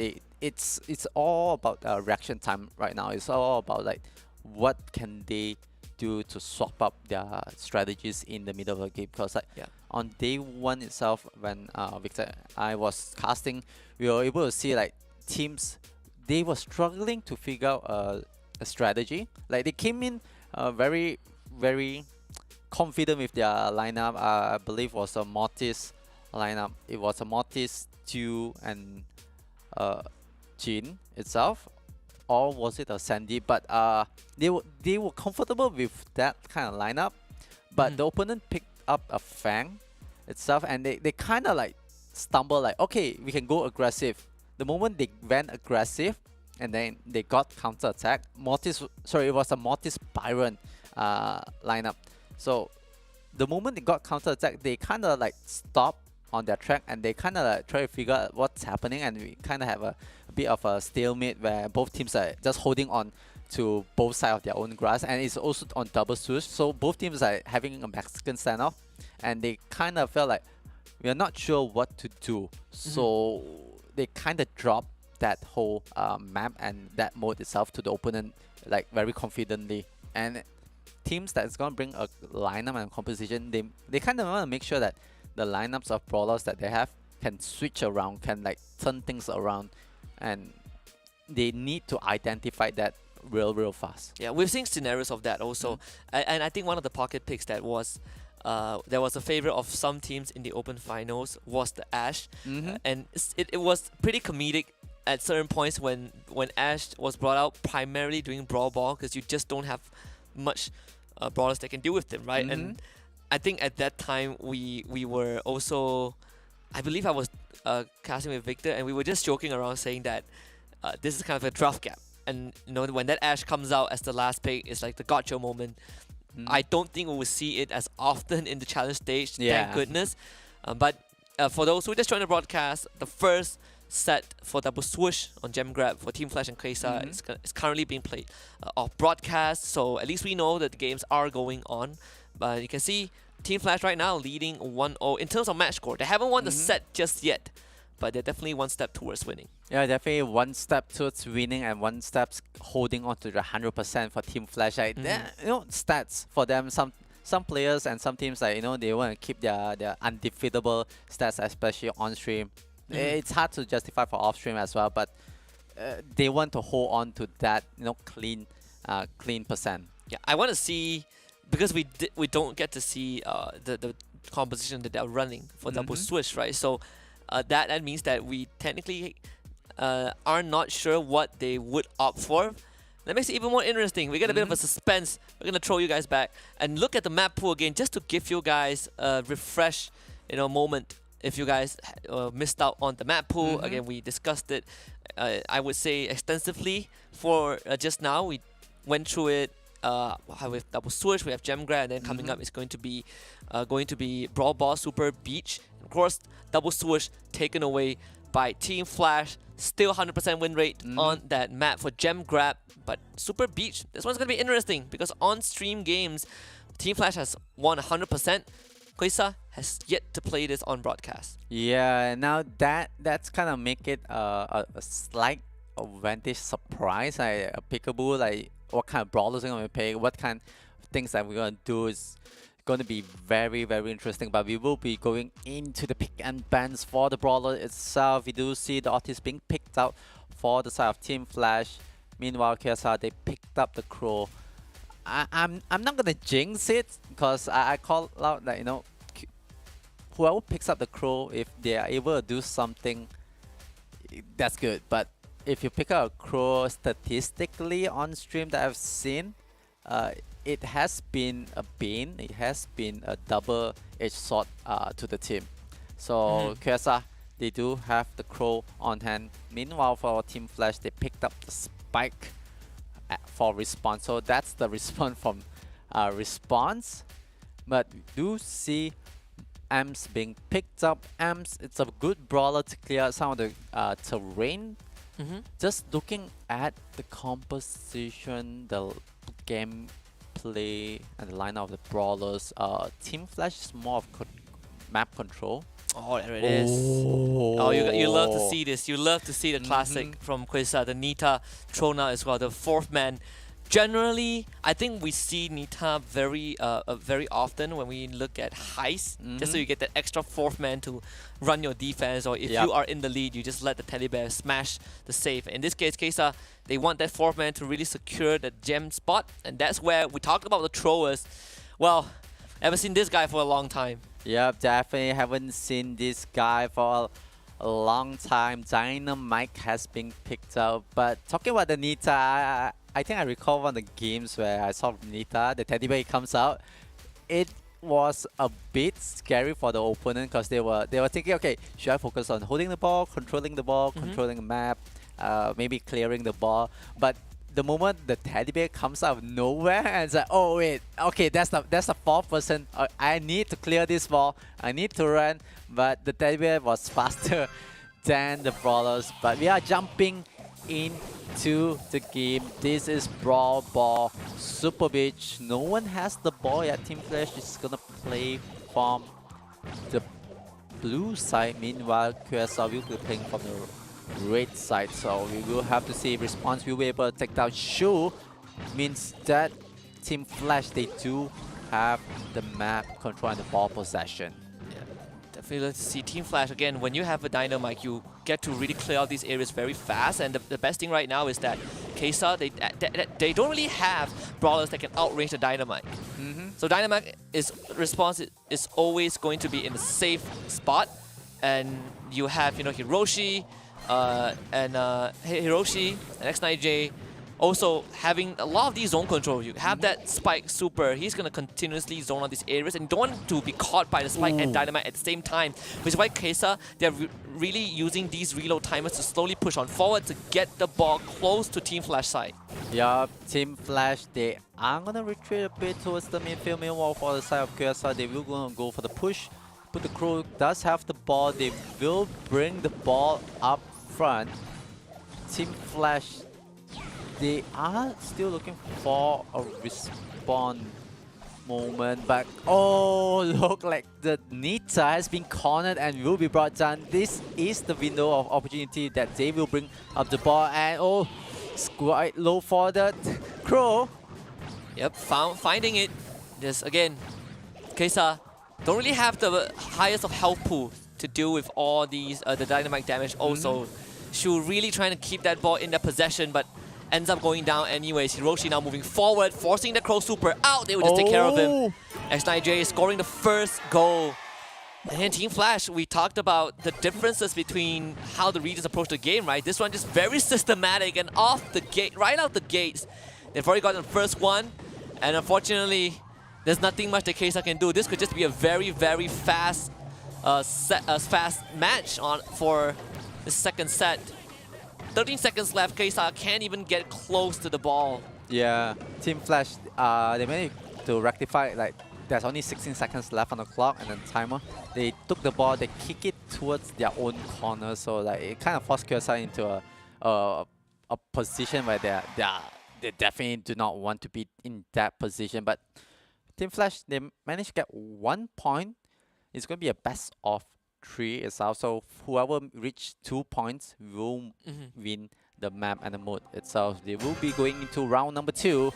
It's all about reaction time right now. It's all about like what can they do to swap up their strategies in the middle of the game. Because like on day one itself, when Victor I was casting, we were able to see like teams, they were struggling to figure out a strategy. Like they came in very, very confident with their lineup. I believe was a Mortis lineup. It was a Mortis, Stu, and Jin itself, or was it a Sandy? But they were comfortable with that kind of lineup. But the opponent picked up a Fang itself, and they kind of like stumbled. Like okay, we can go aggressive. The moment they went aggressive, and then they got counter attack. It was a Mortis Byron lineup. So the moment they got counter attack, they kind of like stopped on their track, and they kind of like try to figure out what's happening, and we kind of have a bit of a stalemate where both teams are just holding on to both sides of their own grass, and it's also on double switch. So both teams are having a Mexican standoff, and they kind of felt like we are not sure what to do. So they kind of dropped that whole map and that mode itself to the opponent like very confidently. And teams that's gonna bring a lineup and composition, they kind of want to make sure that the lineups of brawlers that they have can switch around, can like turn things around, and they need to identify that real fast. Yeah, we've seen scenarios of that also. And I think one of the pocket picks that was there was a favorite of some teams in the open finals was the Ashe, and it was pretty comedic at certain points when Ashe was brought out, primarily doing Brawl Ball, because you just don't have much brawlers that can deal with them, right? And I think at that time we were also, I believe I was casting with Victor, and we were just joking around saying that this is kind of a draft gap, and when that Ashe comes out as the last pick, it's like the gotcha moment. I don't think we will see it as often in the challenge stage, thank goodness. But for those who are just trying to broadcast, the first set for Double Swoosh on Gem Grab for Team Flash and Kresa is currently being played off broadcast, so at least we know that the games are going on. But you can see Team Flash right now leading 1-0 in terms of match score. They haven't won the set just yet, but they're definitely one step towards winning. Yeah, definitely one step towards winning and one step holding on to the 100% for Team Flash. Like, stats for them, some players and some teams, like they want to keep their undefeatable stats, especially on stream. It's hard to justify for off stream as well, but they want to hold on to that, clean percent. Yeah, I want to see, because we don't get to see the composition that they're running for double switch, right? So that means that we technically are not sure what they would opt for. That makes it even more interesting. We get a bit of a suspense. We're gonna throw you guys back and look at the map pool again, just to give you guys a refresh, moment. If you guys missed out on the map pool, again, we discussed it, I would say, extensively for just now. We went through it with double switch. We have gem grab, and then coming up is going to be Brawl Ball Super Beach. Of course, double switch taken away by Team Flash. Still 100% win rate on that map for gem grab, but Super Beach, this one's gonna be interesting because on stream games, Team Flash has won 100%. Quasar has yet to play this on broadcast. Yeah, now that's kind of make it a slight advantage surprise. A peekaboo, like what kind of brawlers we're going to pick, what kind of things that we're going to do is going to be very, very interesting. But we will be going into the pick and bans for the brawler itself. We do see the Otis being picked out for the side of Team Flash. Meanwhile, KSR, they picked up the Crow. I'm not gonna jinx it because I call out that whoever picks up the Crow, if they are able to do something, that's good. But if you pick up a Crow statistically on stream that I've seen, it has been a bane. It has been a double-edged sword to the team. So KSR, they do have the Crow on hand. Meanwhile, for our Team Flash, they picked up the Spike for response. So that's the response from response. But we do see Amps being picked up. Amps, it's a good brawler to clear out some of the terrain. Just looking at the composition, the gameplay, and the lineup of the brawlers, Team Flash is more of map control. Oh, there it is. Oh, you love to see this. You love to see the classic from Quasar, the Nita Trona as well, the fourth man. Generally, I think we see Nita very often when we look at heist, just so you get that extra fourth man to run your defense, or if you are in the lead, you just let the teddy bear smash the safe. In this case, Quasar, they want that fourth man to really secure the gem spot, and that's where we talked about the throwers. Well, haven't seen this guy for a long time. Yep, definitely haven't seen this guy for a long time. Dynamite has been picked up. But talking about the Nita, I think I recall one of the games where I saw Nita, the teddy bear comes out. It was a bit scary for the opponent because they were thinking, okay, should I focus on holding the ball, controlling the map, maybe clearing the ball? But the moment the teddy bear comes out of nowhere and it's like, oh wait, okay, that's the fourth person. I need to clear this ball. I need to run. But the teddy bear was faster than the brawlers. But we are jumping into the game. This is Brawl Ball Super Beach. No one has the ball yet. Team Flash is gonna play from the blue side. Meanwhile, QSR will be playing from the red side, so we will have to see if response will be able to take down Shu. Means that Team Flash, they do have the map control and the ball possession. Yeah, definitely let's see Team Flash again. When you have a Dynamite, you get to really clear out these areas very fast, and the best thing right now is that KSR, they don't really have brawlers that can outrange the Dynamite. So Dynamite response is always going to be in a safe spot, and you have Hiroshi, and Hiroshi and X9J also having a lot of these zone control. You have that Spike super. He's going to continuously zone on these areas and don't want to be caught by the Spike and Dynamite at the same time. Which is why KSR, they're really using these reload timers to slowly push on forward to get the ball close to Team Flash side. Yeah, Team Flash, they are going to retreat a bit towards the midfield. Meanwhile, for the side of KSR, they will going to go for the push. But the Crow does have the ball. They will bring the ball up front. Team Flash, they are still looking for a respawn moment, but oh, look like the Nita has been cornered and will be brought down. This is the window of opportunity that they will bring up the ball, and oh, it's quite low for the Crow. Yep, finding it. Just again, KSR don't really have the highest of health pool to deal with all these the Dynamite damage. Also, Shu really trying to keep that ball in their possession, but ends up going down anyways. Hiroshi now moving forward, forcing the Crow Super out. They would just take care of him. X9J is scoring the first goal. And in Team Flash, we talked about the differences between how the regions approach the game, right? This one just very systematic and off the gate, right out the gates. They've already gotten the first one, and unfortunately, there's nothing much that Kesa can do. This could just be a very, very fast fast match for the second set. 13 seconds left. Kesa can't even get close to the ball. Yeah, Team Flash, they managed to rectify, like, there's only 16 seconds left on the clock and then timer. They took the ball, they kick it towards their own corner, so like it kind of forced Kyosa into a position where they definitely do not want to be in that position. But Team Flash, they managed to get 1 point. It's going to be a best of 3 itself, so whoever reach 2 points will win the map and the mode itself. They will be going into round number 2.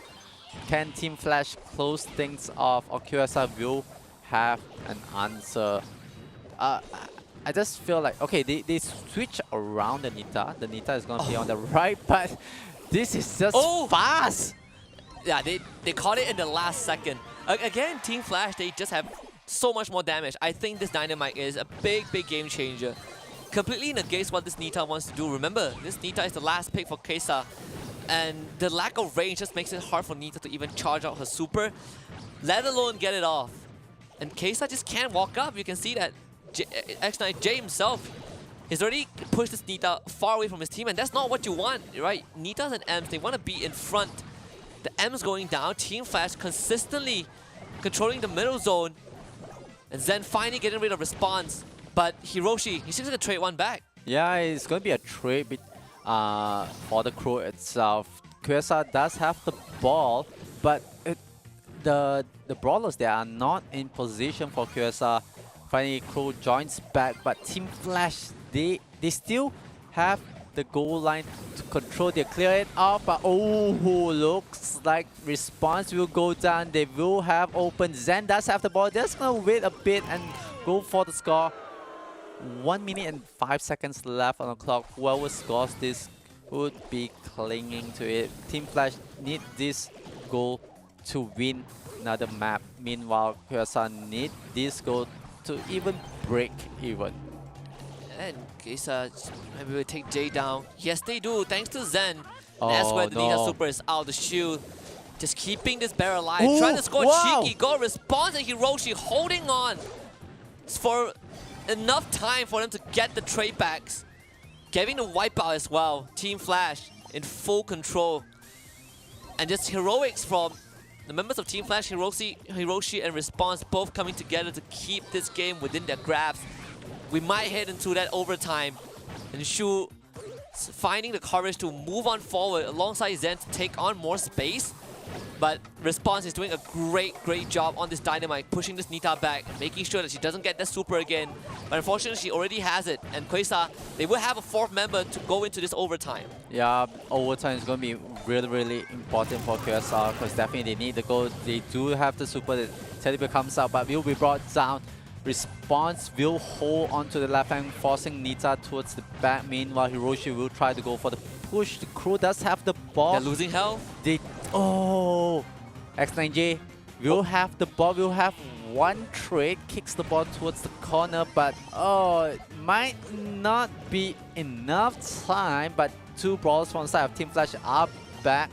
Can Team Flash close things off, or QSR will have an answer? I just feel like, okay, they switch around the Nita. The Nita is going to be on the right, but this is just fast. Yeah, they caught it in the last second. Again, Team Flash, they just have so much more damage. I think this Dynamite is a big game changer. Completely negates what this Nita wants to do. Remember, this Nita is the last pick for Kesa, and the lack of range just makes it hard for Nita to even charge out her super, let alone get it off. And Kesa just can't walk up. You can see that X9J himself has already pushed this Nita far away from his team, and that's not what you want, right? Nitas and Ms, they want to be in front. The M's going down, Team Flash consistently controlling the middle zone, and Zen finally getting rid of response. But Hiroshi, he's just going to trade one back. Yeah, it's going to be a trade for the crew itself. QSR does have the ball, but the brawlers, they are not in position for QSR. Finally, crew joins back, but Team Flash, they still have the goal line to control. They clear it off, but looks like response will go down. They will have open. Zen does have the ball. Just gonna wait a bit and go for the score. 1 minute and 5 seconds left on the clock. Whoever scores this would be clinging to it. Team Flash need this goal to win another map. Meanwhile, Kyosa need this goal to even break even. And Kesa maybe will take Jay down. Yes, they do, thanks to Zen. And that's where the Nita Super is out. The shield just keeping this bear alive. Trying to score cheeky. Go response, and Hiroshi holding on for enough time for them to get the trade backs. Getting the wipeout as well. Team Flash in full control. And just heroics from the members of Team Flash, Hiroshi and Response both coming together to keep this game within their grasp. We might head into that overtime, and Shu finding the courage to move on forward alongside Zen to take on more space. But Response is doing a great job on this Dynamite, pushing this Nita back, making sure that she doesn't get that super again. But unfortunately, she already has it, and Quesa, they will have a 4th member to go into this overtime. Yeah, overtime is going to be really important for QSR, because definitely they need the goal. They do have the super. The Teddy comes out, but will be brought down. Response will hold onto the left hand, forcing Nita towards the back. Meanwhile, Hiroshi will try to go for the push. The crew does have the ball. They're losing health. X9J will have the ball, will have one trade, kicks the ball towards the corner, but it might not be enough time. But 2 brawlers from the side of Team Flash are back.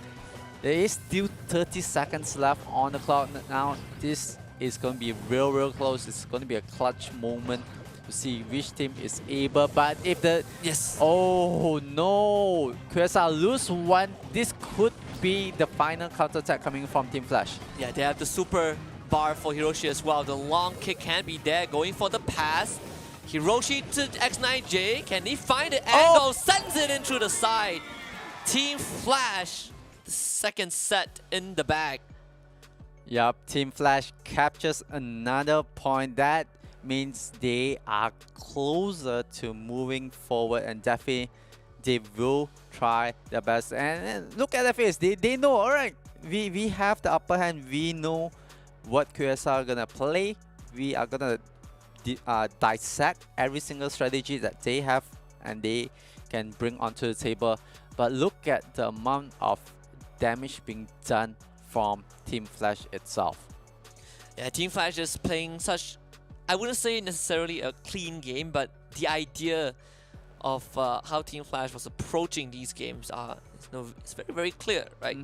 There is still 30 seconds left on the clock. Now this is going to be real close. It's going to be a clutch moment to see which team is able. But if the... Yes. Oh no! QSR lose 1. This could be the final counter-attack coming from Team Flash. Yeah, they have the super bar for Hiroshi as well. The long kick can be there, going for the pass. Hiroshi to X9J. Can he find the angle? Sends it in through the side. Team Flash, the 2nd set in the bag. Yup, Team Flash captures another point. That means they are closer to moving forward, and definitely they will try their best. And look at their face, they know, alright, we have the upper hand, we know what QSR are gonna play. We are gonna dissect every single strategy that they have, and they can bring onto the table. But look at the amount of damage being done from Team Flash itself. Yeah, Team Flash is playing such, I wouldn't say necessarily a clean game, but the idea of how Team Flash was approaching these games it's very, very clear, right?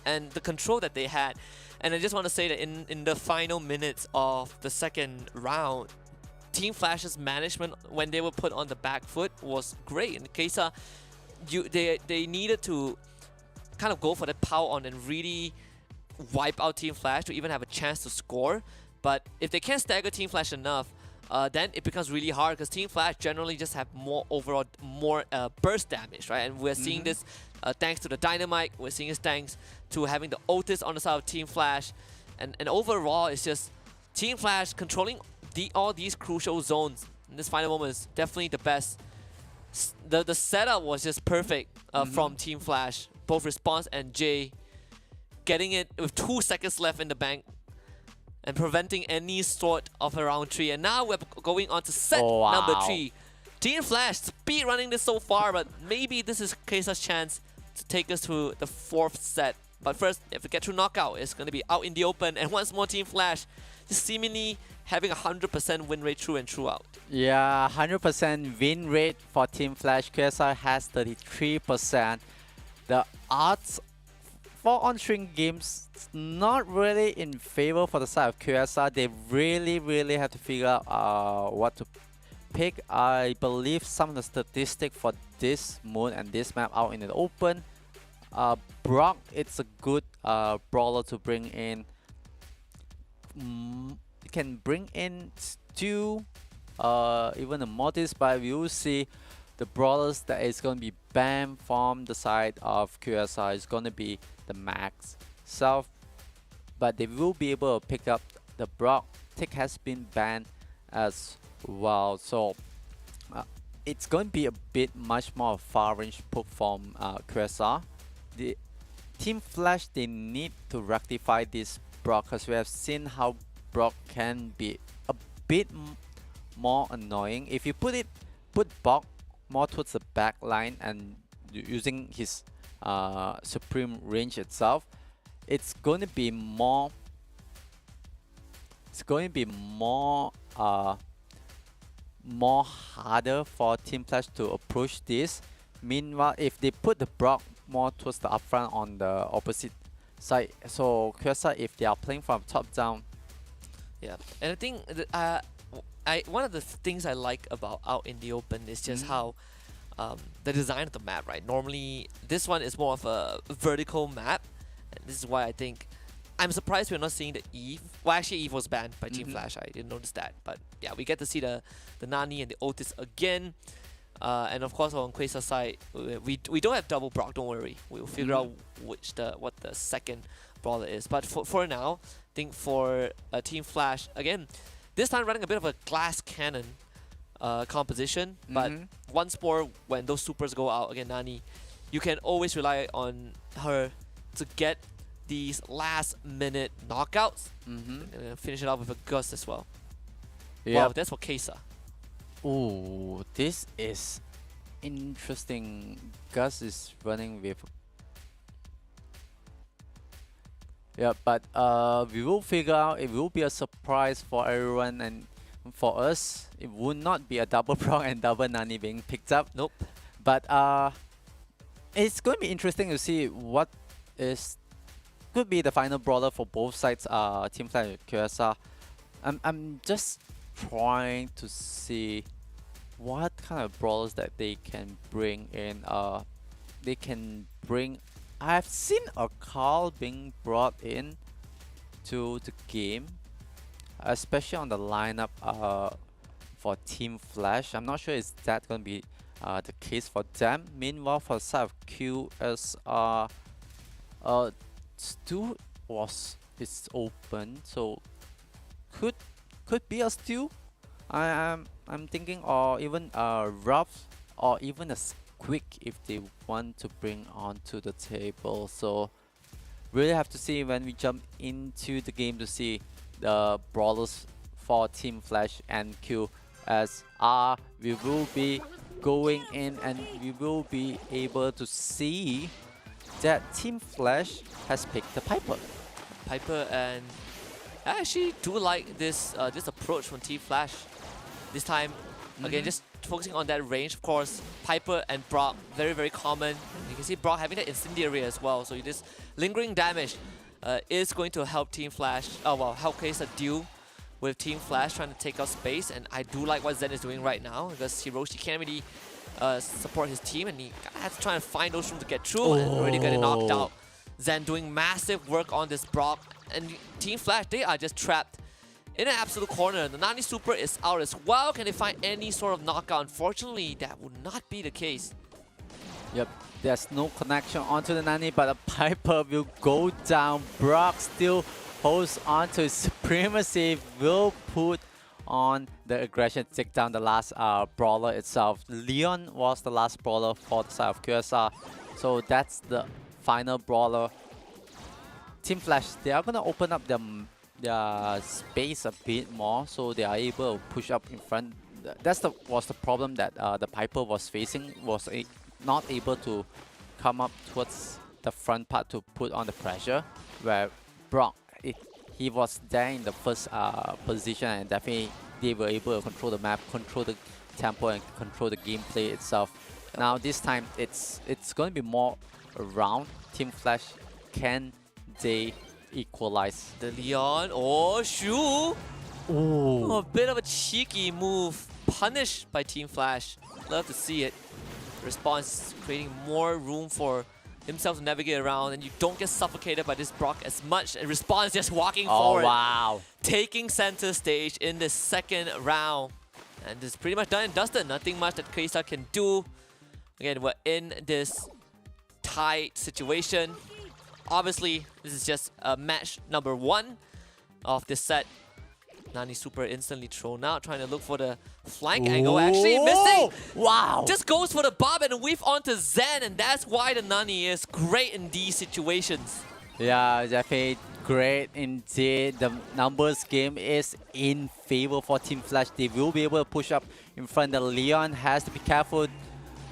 And the control that they had. And I just want to say that in the final minutes of the second round, Team Flash's management, when they were put on the back foot, was great. In case they needed to kind of go for that power on and really wipe out Team Flash to even have a chance to score. But if they can't stagger Team Flash enough, then it becomes really hard because Team Flash generally just have more burst damage, right? And we're seeing this thanks to the Dynamite. We're seeing this thanks to having the Otis on the side of Team Flash. And overall, it's just Team Flash controlling all these crucial zones in this final moment is definitely the best. The setup was just perfect from Team Flash. Both Response and Jay getting it with 2 seconds left in the bank and preventing any sort of a round 3. And now we're going on to set number 3. Team Flash speed running this so far, but maybe this is Kesa's chance to take us to the 4th set. But first, if we get through knockout, it's going to be out in the open. And once more, Team Flash just seemingly having a 100% win rate through and throughout. Yeah, 100% win rate for Team Flash. QSR has 33%. The odds for on-string games not really in favor for the side of QSR. They really have to figure out what to pick. I believe some of the statistics for this moon and this map out in the open. Brock, it's a good brawler to bring in. You can bring in Stu, even a Mortis, but we will see the brawlers that is going to be banned from the side of QSR is going to be the Max Self, but they will be able to pick up the Brock. Tick has been banned as well, so it's going to be a bit much more far range poke from QSR. The Team Flash, they need to rectify this Brock because we have seen how Brock can be a bit more annoying. If you put Brock more towards the back line and using his supreme range itself, it's going to be more harder for Team Flash to approach this. Meanwhile, if they put the Brock more towards the upfront on the opposite side, so QSR, if they are playing from top down. Yeah, and I think one of the things I like about out in the open is just how the design of the map, right? Normally, this one is more of a vertical map, and this is why I think I'm surprised we're not seeing the Eve. Well, actually, Eve was banned by Team Flash. I didn't notice that, but yeah, we get to see the Nani and the Otis again. And of course, on Quasar's side, we don't have double Brock. Don't worry, we'll figure out what the second brawler is. But for now, I think for Team Flash again, this time running a bit of a glass cannon composition. But once more, when those supers go out again, Nani, you can always rely on her to get these last-minute knockouts and finish it off with a Gust as well. Wow, that's for Kesa. Oh, this is interesting. Gus is running with. Yeah, but we will figure out. It will be a surprise for everyone, and for us, it would not be a double Brock and double Nani being picked up. Nope. But it's going to be interesting to see what could be the final brawler for both sides. Team Flash and QSR. I'm just trying to see what kind of brawlers that they can bring in. They can bring. I've seen a Carl being brought in to the game, especially on the lineup for Team Flash. I'm not sure is that going to be the case for them. Meanwhile, for the side of QSR, Stu is open, so could be a Stu. I'm thinking, or even a Ruff, or even a Squeak if they want to bring onto the table. So really have to see when we jump into the game to see the brawlers for Team Flash and QSR. We will be going in, and we will be able to see that Team Flash has picked the Piper. Piper, and I actually do like this this approach from Team Flash. This time, again, just focusing on that range, of course. Piper and Brock, very, very common. You can see Brock having that incendiary as well. So this lingering damage is going to help Team Flash, help Kesa deal with Team Flash trying to take out space. And I do like what Zen is doing right now, because Hiroshi can't really support his team, and he has to try and find those rooms to get through and already getting knocked out. Zen doing massive work on this Brock, and Team Flash, they are just trapped in an absolute corner. The Nani Super is out as well. Can they find any sort of knockout? Unfortunately, that would not be the case. Yep, there's no connection onto the Nani, but the Piper will go down. Brock still holds on to his supremacy, will put on the aggression to take down the last brawler itself. Leon was the last brawler for the side of QSR, so that's the final brawler. Team Flash, they are going to open up their space a bit more, so they are able to push up in front. Was the problem that the Piper was facing, was not able to come up towards the front part to put on the pressure, where Brock, he was there in the first position, and definitely they were able to control the map, control the tempo, and control the gameplay itself. Now this time, it's going to be more around Team Flash. Can they equalize? The Leon, oh, Shu! Ooh. Oh, a bit of a cheeky move, punished by Team Flash. Love to see it. Response creating more room for himself to navigate around, and you don't get suffocated by this Brock as much. And Response just walking forward, Wow. taking center stage in the second round. And this is pretty much done and dusted. Nothing much that Kesa can do. Again, we're in this tight situation. Obviously, this is just match number 1 of this set. Nani Super instantly thrown out, trying to look for the flank angle. Actually missing! Wow! Just goes for the bob and weave onto Zen, and that's why the Nani is great in these situations. Yeah, definitely great indeed. The numbers game is in favor for Team Flash. They will be able to push up in front. The Leon has to be careful,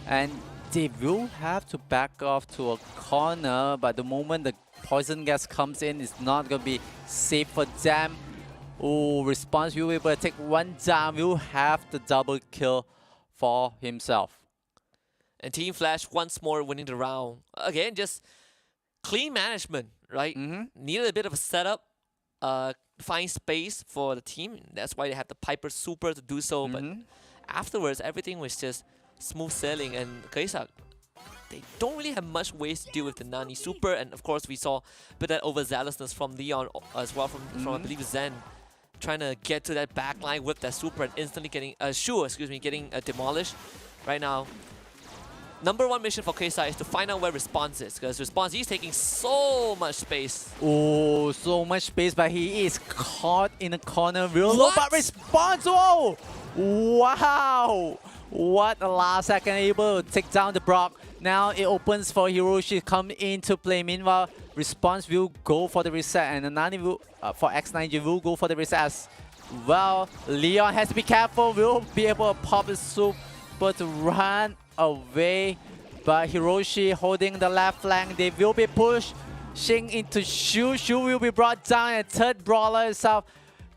and they will have to back off to a corner. But the moment the poison gas comes in, it's not going to be safe for them. Oh, Response will be able to take one down. Will have the double kill for himself. And Team Flash once more winning the round. Again, just clean management, right? Needed a bit of a setup, find space for the team. That's why they have the Piper Super to do so. But afterwards, everything was just smooth sailing. And Kaisak, they don't really have much ways to deal with the Nani Super. And of course, we saw a bit of that overzealousness from Leon as well, from I believe Zen, trying to get to that backline with that Super and instantly getting getting demolished. Right now, number 1 mission for Kesa is to find out where Response is, because Response, he's taking so much space. Oh, so much space, but he is caught in a corner real low. But Response, whoa! Wow! What a last second able to take down the Brock. Now it opens for Hiroshi to come into play. Meanwhile, Response will go for the reset, and Nani will, for X9G will go for the reset as well. Leon has to be careful, will be able to pop the Super to run away. But Hiroshi holding the left flank, they will be pushing into Shu. Shu will be brought down, and third brawler itself,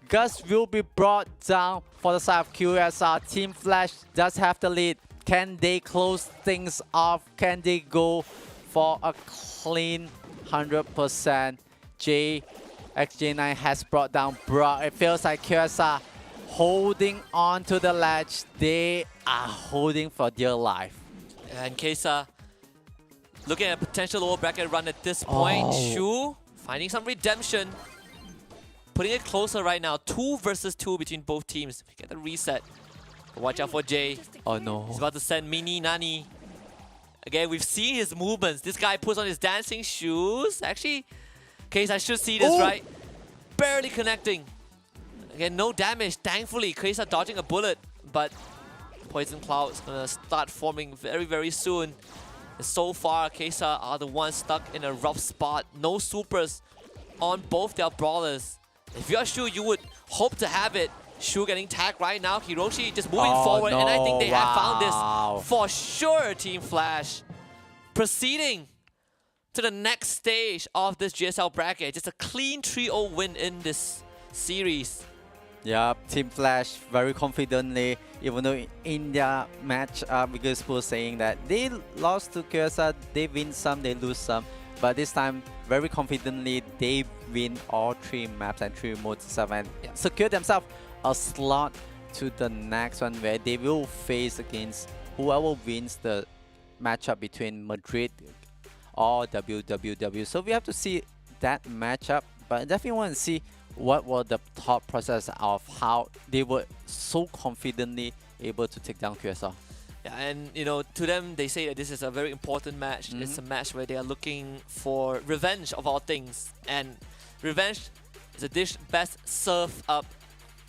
Gus, will be brought down for the side of QSR. Team Flash does have the lead. Can they close things off? Can they go for a clean 100%? XJ9 has brought down Brock. It feels like QSR holding on to the ledge. They are holding for dear life. And Kesa looking at a potential lower bracket run at this point. Shu finding some redemption. Putting it closer right now. 2 versus 2 between both teams. We get the reset. Watch out for Jay. Oh no. He's about to send Mini Nani. Again, we've seen his movements. This guy puts on his dancing shoes. Actually, Kesa should see this, right? Barely connecting. Again, no damage. Thankfully, Kesa dodging a bullet. But Poison Cloud is going to start forming very, very soon. And so far, Kesa are the ones stuck in a rough spot. No supers on both their brawlers. If you're Shu, you would hope to have it. Shu getting tagged right now. Hiroshi just moving forward, and I think they have found this for sure. Team Flash proceeding to the next stage of this GSL bracket. Just a clean 3-0 win in this series. Yeah, Team Flash very confidently, even though in their match, because people saying that they lost to QSR, they win some, they lose some. But this time, very confidently, they win all 3 maps and 3 modes itself and secure themselves a slot to the next one where they will face against whoever wins the matchup between Madrid or WWW. So we have to see that matchup, but I definitely want to see what was the thought process of how they were so confidently able to take down QSR. Yeah, and you know, to them, they say that this is a very important match. It's a match where they are looking for revenge of all things, and revenge is a dish best served up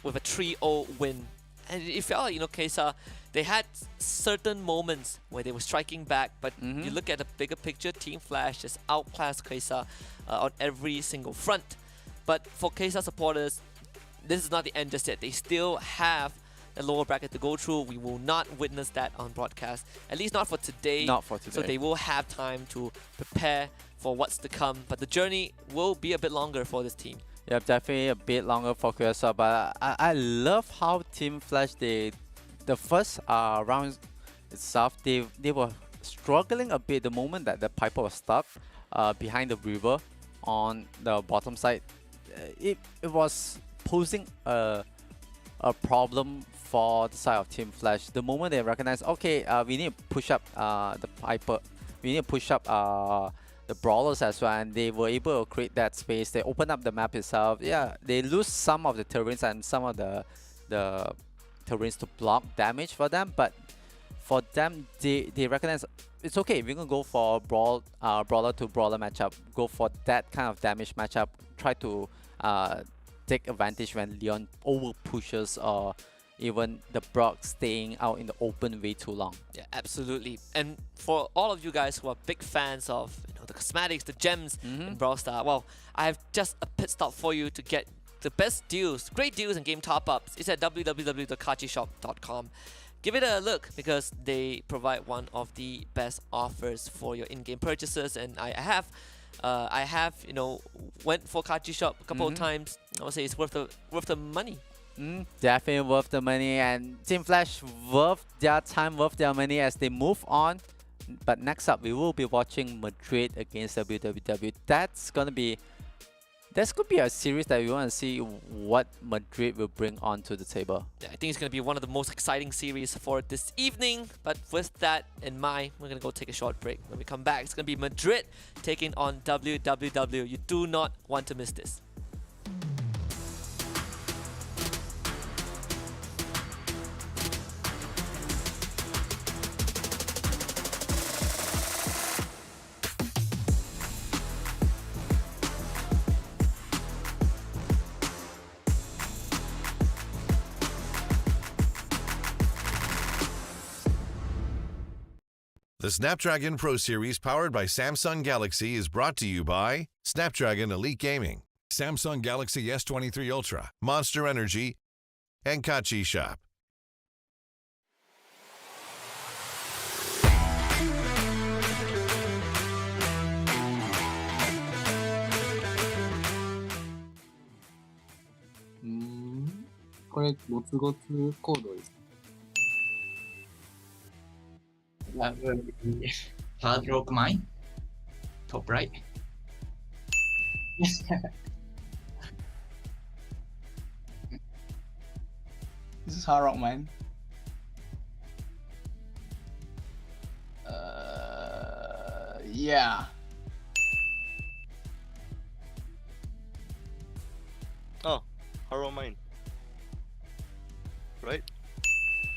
with a 3-0 win. And it felt like, you know, KSR, they had certain moments where they were striking back, but you look at the bigger picture, Team Flash just outclassed KSR on every single front. But for KSR supporters, this is not the end just yet. They still have the lower bracket to go through. We will not witness that on broadcast, at least not for today. Not for today. So they will have time to prepare for what's to come. But the journey will be a bit longer for this team. Yeah, definitely a bit longer for QSR, but I love how Team Flash, the first round itself, they were struggling a bit the moment that the Piper was stuck behind the river on the bottom side. It was posing a problem for the side of Team Flash. The moment they recognize, okay, we need to push up the Piper, we need to push up the brawlers as well, and they were able to create that space. They open up the map itself. Yeah, they lose some of the terrains and some of the terrains to block damage for them, but for them, they recognize it's okay. We're gonna go for brawler to brawler matchup. Go for that kind of damage matchup. Try to take advantage when Leon over pushes or even the Brock staying out in the open way too long. Yeah, absolutely. And for all of you guys who are big fans of, you know, the cosmetics, the gems in Brawl Stars, well, I have just a pit stop for you to get the best deals, great deals and game top-ups. It's at www.kachishop.com. Give it a look because they provide one of the best offers for your in-game purchases, and I have, you know, went for Kachi Shop a couple of times. I would say it's worth the money. Definitely worth the money, and Team Flash worth their time, worth their money as they move on. But next up, we will be watching Madrid against WWW. That's could be a series that we want to see what Madrid will bring onto the table. Yeah, I think it's going to be one of the most exciting series for this evening. But with that in mind, we're going to go take a short break. When we come back, it's going to be Madrid taking on WWW. You do not want to miss this. The Snapdragon Pro Series powered by Samsung Galaxy is brought to you by Snapdragon Elite Gaming, Samsung Galaxy S23 Ultra, Monster Energy, and Kachi Shop. Mm, これゴツゴツコードです。That will be Hard Rock Mine, top right. This is Hard Rock Mine. Yeah. Oh, Haro Mine. Right?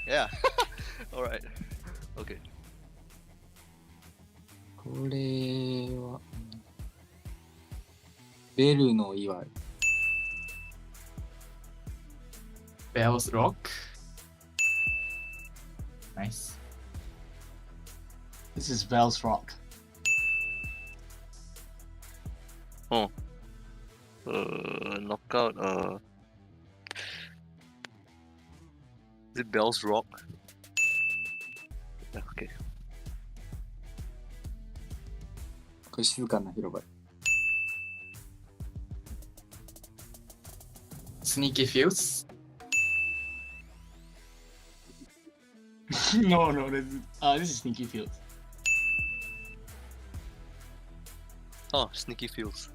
Yeah. Alright. Okay. これはベルの祝い。Bells Rock. Nice. This is Bells Rock. Oh. Knockout. Is it Bell's Rock? Yeah, okay. これ静かな広場。Sneaky Fields? No, this is Sneaky Fields. Oh, Sneaky Fields.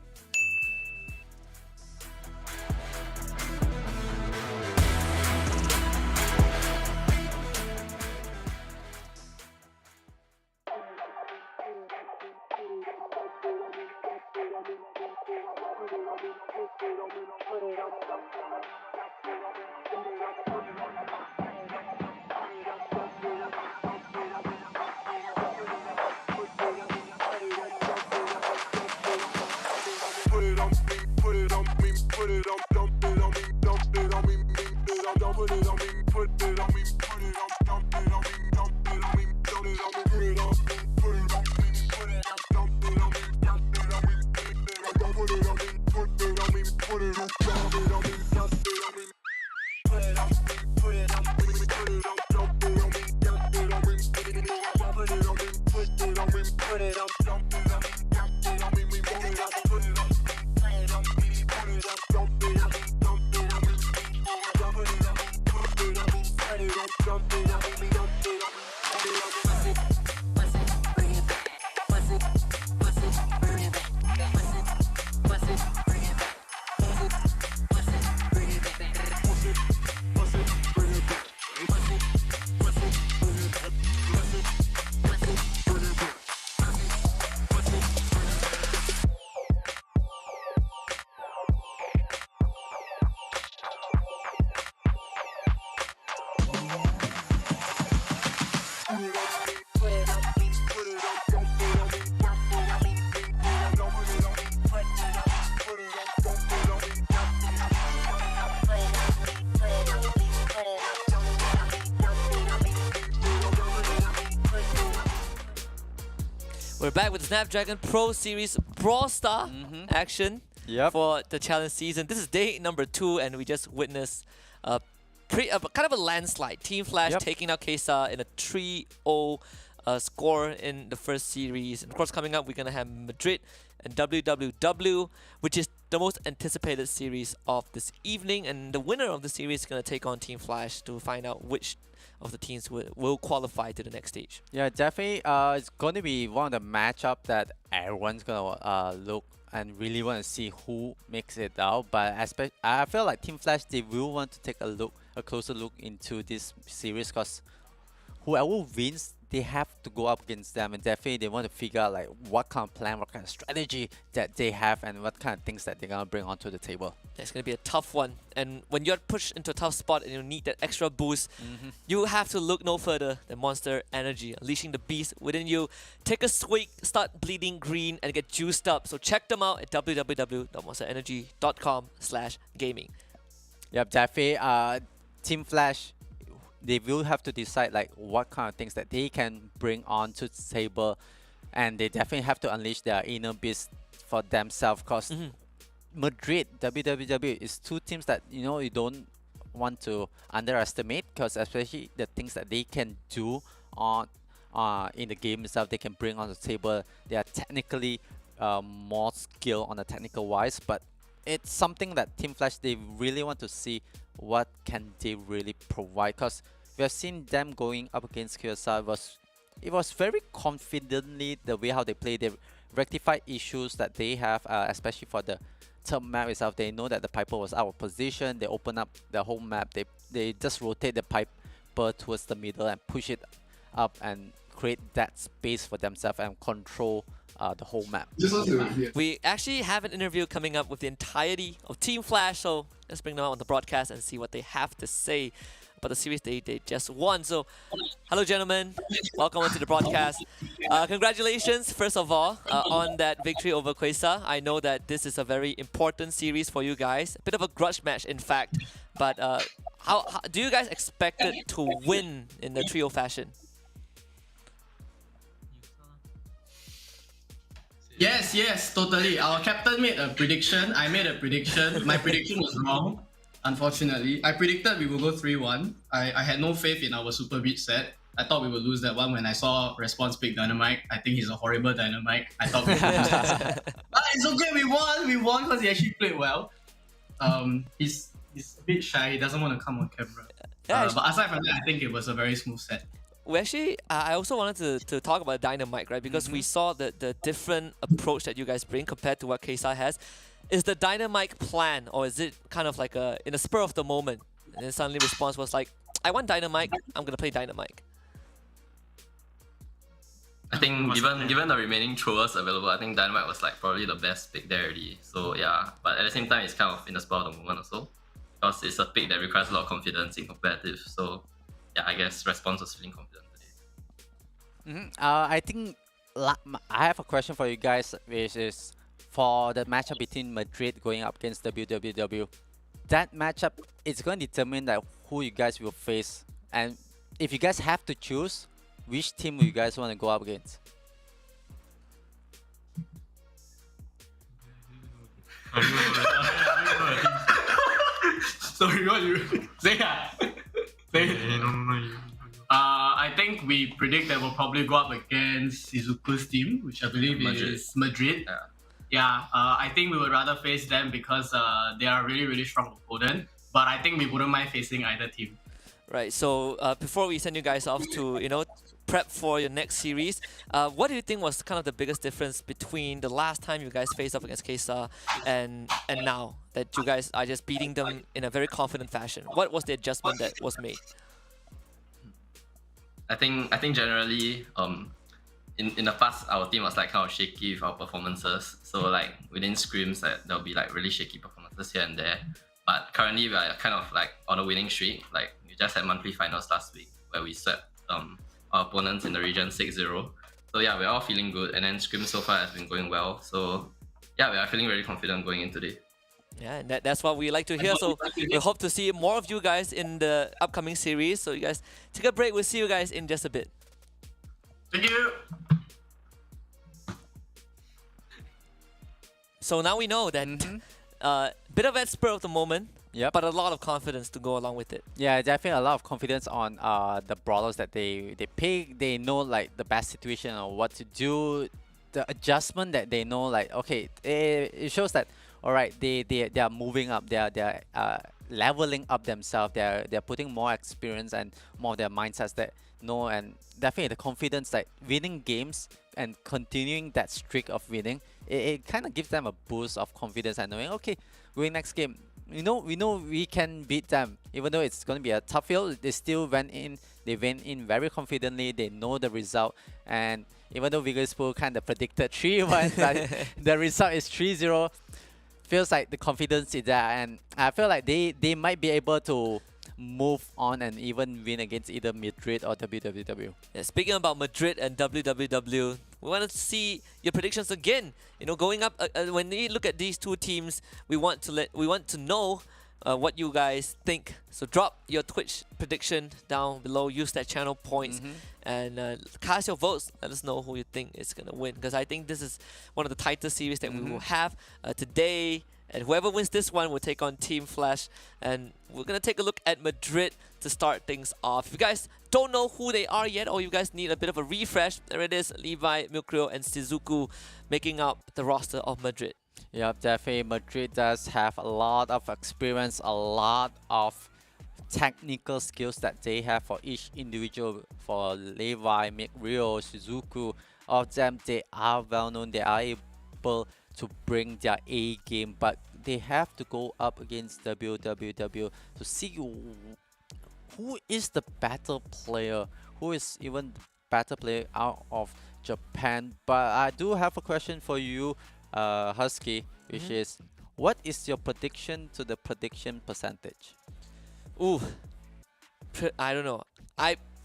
Put it on me, put it on me, put it on, dump it on me, dump it on me, dump it on me, put it on me, put it on, dump it on me, dump it on me, dump it on me, put it on me, put it on me, put it on, dump it on me, dump it on me, put it on me, put it on me, put it on, dump it on me, dump it on me, put it on me, put it on me, put it on, dump it on me, dump it on me, put it on me, put it on me, put it on, dump it on me, dump it on me, we want it up, put it on. We're back with the Snapdragon Pro Series Brawl Star action for the challenge season. This is day number 2, and we just witnessed kind of a landslide. Team Flash taking out Kesa in a 3-0 score in the first series. And of course, coming up, we're going to have Madrid and WWW, which is the most anticipated series of this evening. And the winner of the series is going to take on Team Flash to find out which of the teams will qualify to the next stage. Yeah, definitely. It's going to be one of the matchup that everyone's going to look and really want to see who makes it out. But I feel like Team Flash, they will want to take a closer look into this series, because whoever wins, they have to go up against them, and definitely they want to figure out like what kind of plan, what kind of strategy that they have, and what kind of things that they're gonna bring onto the table. It's gonna be a tough one, and when you're pushed into a tough spot and you need that extra boost, you have to look no further than Monster Energy, unleashing the beast within you. Take a swig, start bleeding green, and get juiced up. So check them out at www.monsterenergy.com/gaming. Yep, definitely. Team Flash, they will have to decide like what kind of things that they can bring onto the table, and they definitely have to unleash their inner beast for themselves, because Madrid, WWW is two teams that you don't want to underestimate, because especially the things that they can do on in the game itself, they can bring on the table. They are technically more skilled on the technical wise, but it's something that Team Flash, they really want to see what can they really provide, because we have seen them going up against QSR. It was very confidently the way how they play. They rectified issues that they have, especially for the third map itself. They know that the Piper was out of position. They open up the whole map. They just rotate the Piper towards the middle and push it up and create that space for themselves and control the whole map. We actually have an interview coming up with the entirety of Team Flash, so let's bring them out on the broadcast and see what they have to say about the series they just won. So, hello gentlemen, welcome onto the broadcast. Congratulations, first of all, on that victory over Quesa. I know that this is a very important series for you guys, a bit of a grudge match in fact, but how do you guys expect it to win in the trio fashion? Yes, totally. Our captain made a prediction. I made a prediction. My prediction was wrong. Unfortunately, I predicted we will go 3-1. I had no faith in our Super Beach set. I thought we would lose that one when I saw Response pick Dynamite. I think he's a horrible Dynamite. I thought we would lose that set. But it's okay, we won. We won because he actually played well. He's a bit shy. He doesn't want to come on camera. Yeah, But aside from that, I think it was a very smooth set. we actually, I also wanted to talk about Dynamite, right? Because we saw the different approach that you guys bring compared to what KSA has. Is the Dynamite plan, or is it kind of like in a spur of the moment? And then suddenly Response was like, I want Dynamite, I'm gonna play Dynamite. I think given the remaining throwers available, I think Dynamite was like probably the best pick there already. So yeah, but at the same time, it's kind of in the spur of the moment also, because it's a pick that requires a lot of confidence in competitive. So yeah, I guess Response was feeling confident today. I think I have a question for you guys, which is for the matchup between Madrid going up against WWW. That matchup is going to determine like who you guys will face, and if you guys have to choose, which team will you guys want to go up against? Sorry, what you say? I think we predict that we'll probably go up against Shizuku's team, which I believe is Madrid. Yeah, I think we would rather face them because they are a really, really strong opponent. But I think we wouldn't mind facing either team. Right, so before we send you guys off to, prep for your next series, what do you think was kind of the biggest difference between the last time you guys faced up against KSA and now that you guys are just beating them in a very confident fashion? What was the adjustment that was made? I think generally, in the past, our team was like kind of shaky with our performances. So like within scrims, there'll be like really shaky performances here and there. But currently, we are kind of like on a winning streak. Like we just had monthly finals last week where we swept our opponents in the region 6-0. So yeah, we're all feeling good. And then scrim so far has been going well. So yeah, we are feeling very confident going into today. Yeah, and that's what we like to hear. So we hope to see more of you guys in the upcoming series. So you guys take a break. We'll see you guys in just a bit. Thank you. So now we know that bit of a spur of the moment, but a lot of confidence to go along with it. Yeah, definitely a lot of confidence on the brawlers that they pick. They know like the best situation or what to do. The adjustment that they know, like okay, it shows that alright, they are moving up. They are leveling up themselves. They're putting more experience and more of their mindsets that know, and definitely the confidence that winning games and continuing that streak of winning, it kind of gives them a boost of confidence and knowing, okay, going next game, we know we can beat them. Even though it's going to be a tough field, they still went in. They went in very confidently. They know the result, and even though Vigaspool kind of predicted 3-1, but the result is 3-0. Feels like the confidence is there, and I feel like they might be able to move on and even win against either Madrid or WWW. Yeah, speaking about Madrid and WWW, we want to see your predictions again. Going up when we look at these two teams, we want to know what you guys think. So drop your Twitch prediction down below. Use that channel points and cast your votes. Let us know who you think is gonna win, because I think this is one of the tightest series that we will have today. And whoever wins this one will take on Team Flash. And we're going to take a look at Madrid to start things off. If you guys don't know who they are yet, or you guys need a bit of a refresh, there it is. Levi, Milkrio, and Shizuku making up the roster of Madrid. Yep, definitely. Madrid does have a lot of experience, a lot of technical skills that they have for each individual. For Levi, Milkrio, Shizuku, all of them, they are well known. They are able to bring their A game, but they have to go up against WWW to see who is the better player, who is even the better player out of Japan. But I do have a question for you, Husky, which is, what is your prediction to the prediction percentage? Ooh, I don't know.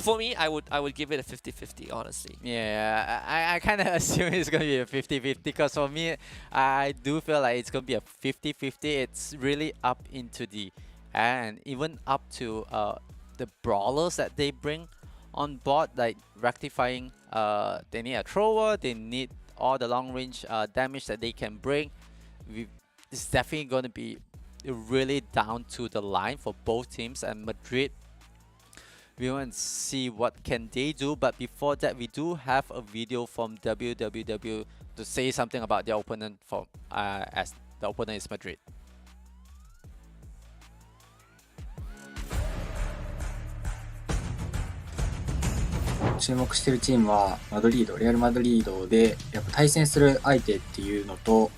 For me, I would give it a 50-50, honestly. Yeah, I kind of assume it's going to be a 50-50, because for me, I do feel like it's going to be a 50-50. It's really up into the and even up to the brawlers that they bring on board, like rectifying. They need a thrower, they need all the long range damage that they can bring. It's definitely going to be really down to the line for both teams, and Madrid, we want to see what can they do. But before that, we do have a video from WWW to say something about their opponent, for as the opponent is Madrid. 注目しているチームはレアル・マドリードで、やっぱ対戦する相手っていうのと、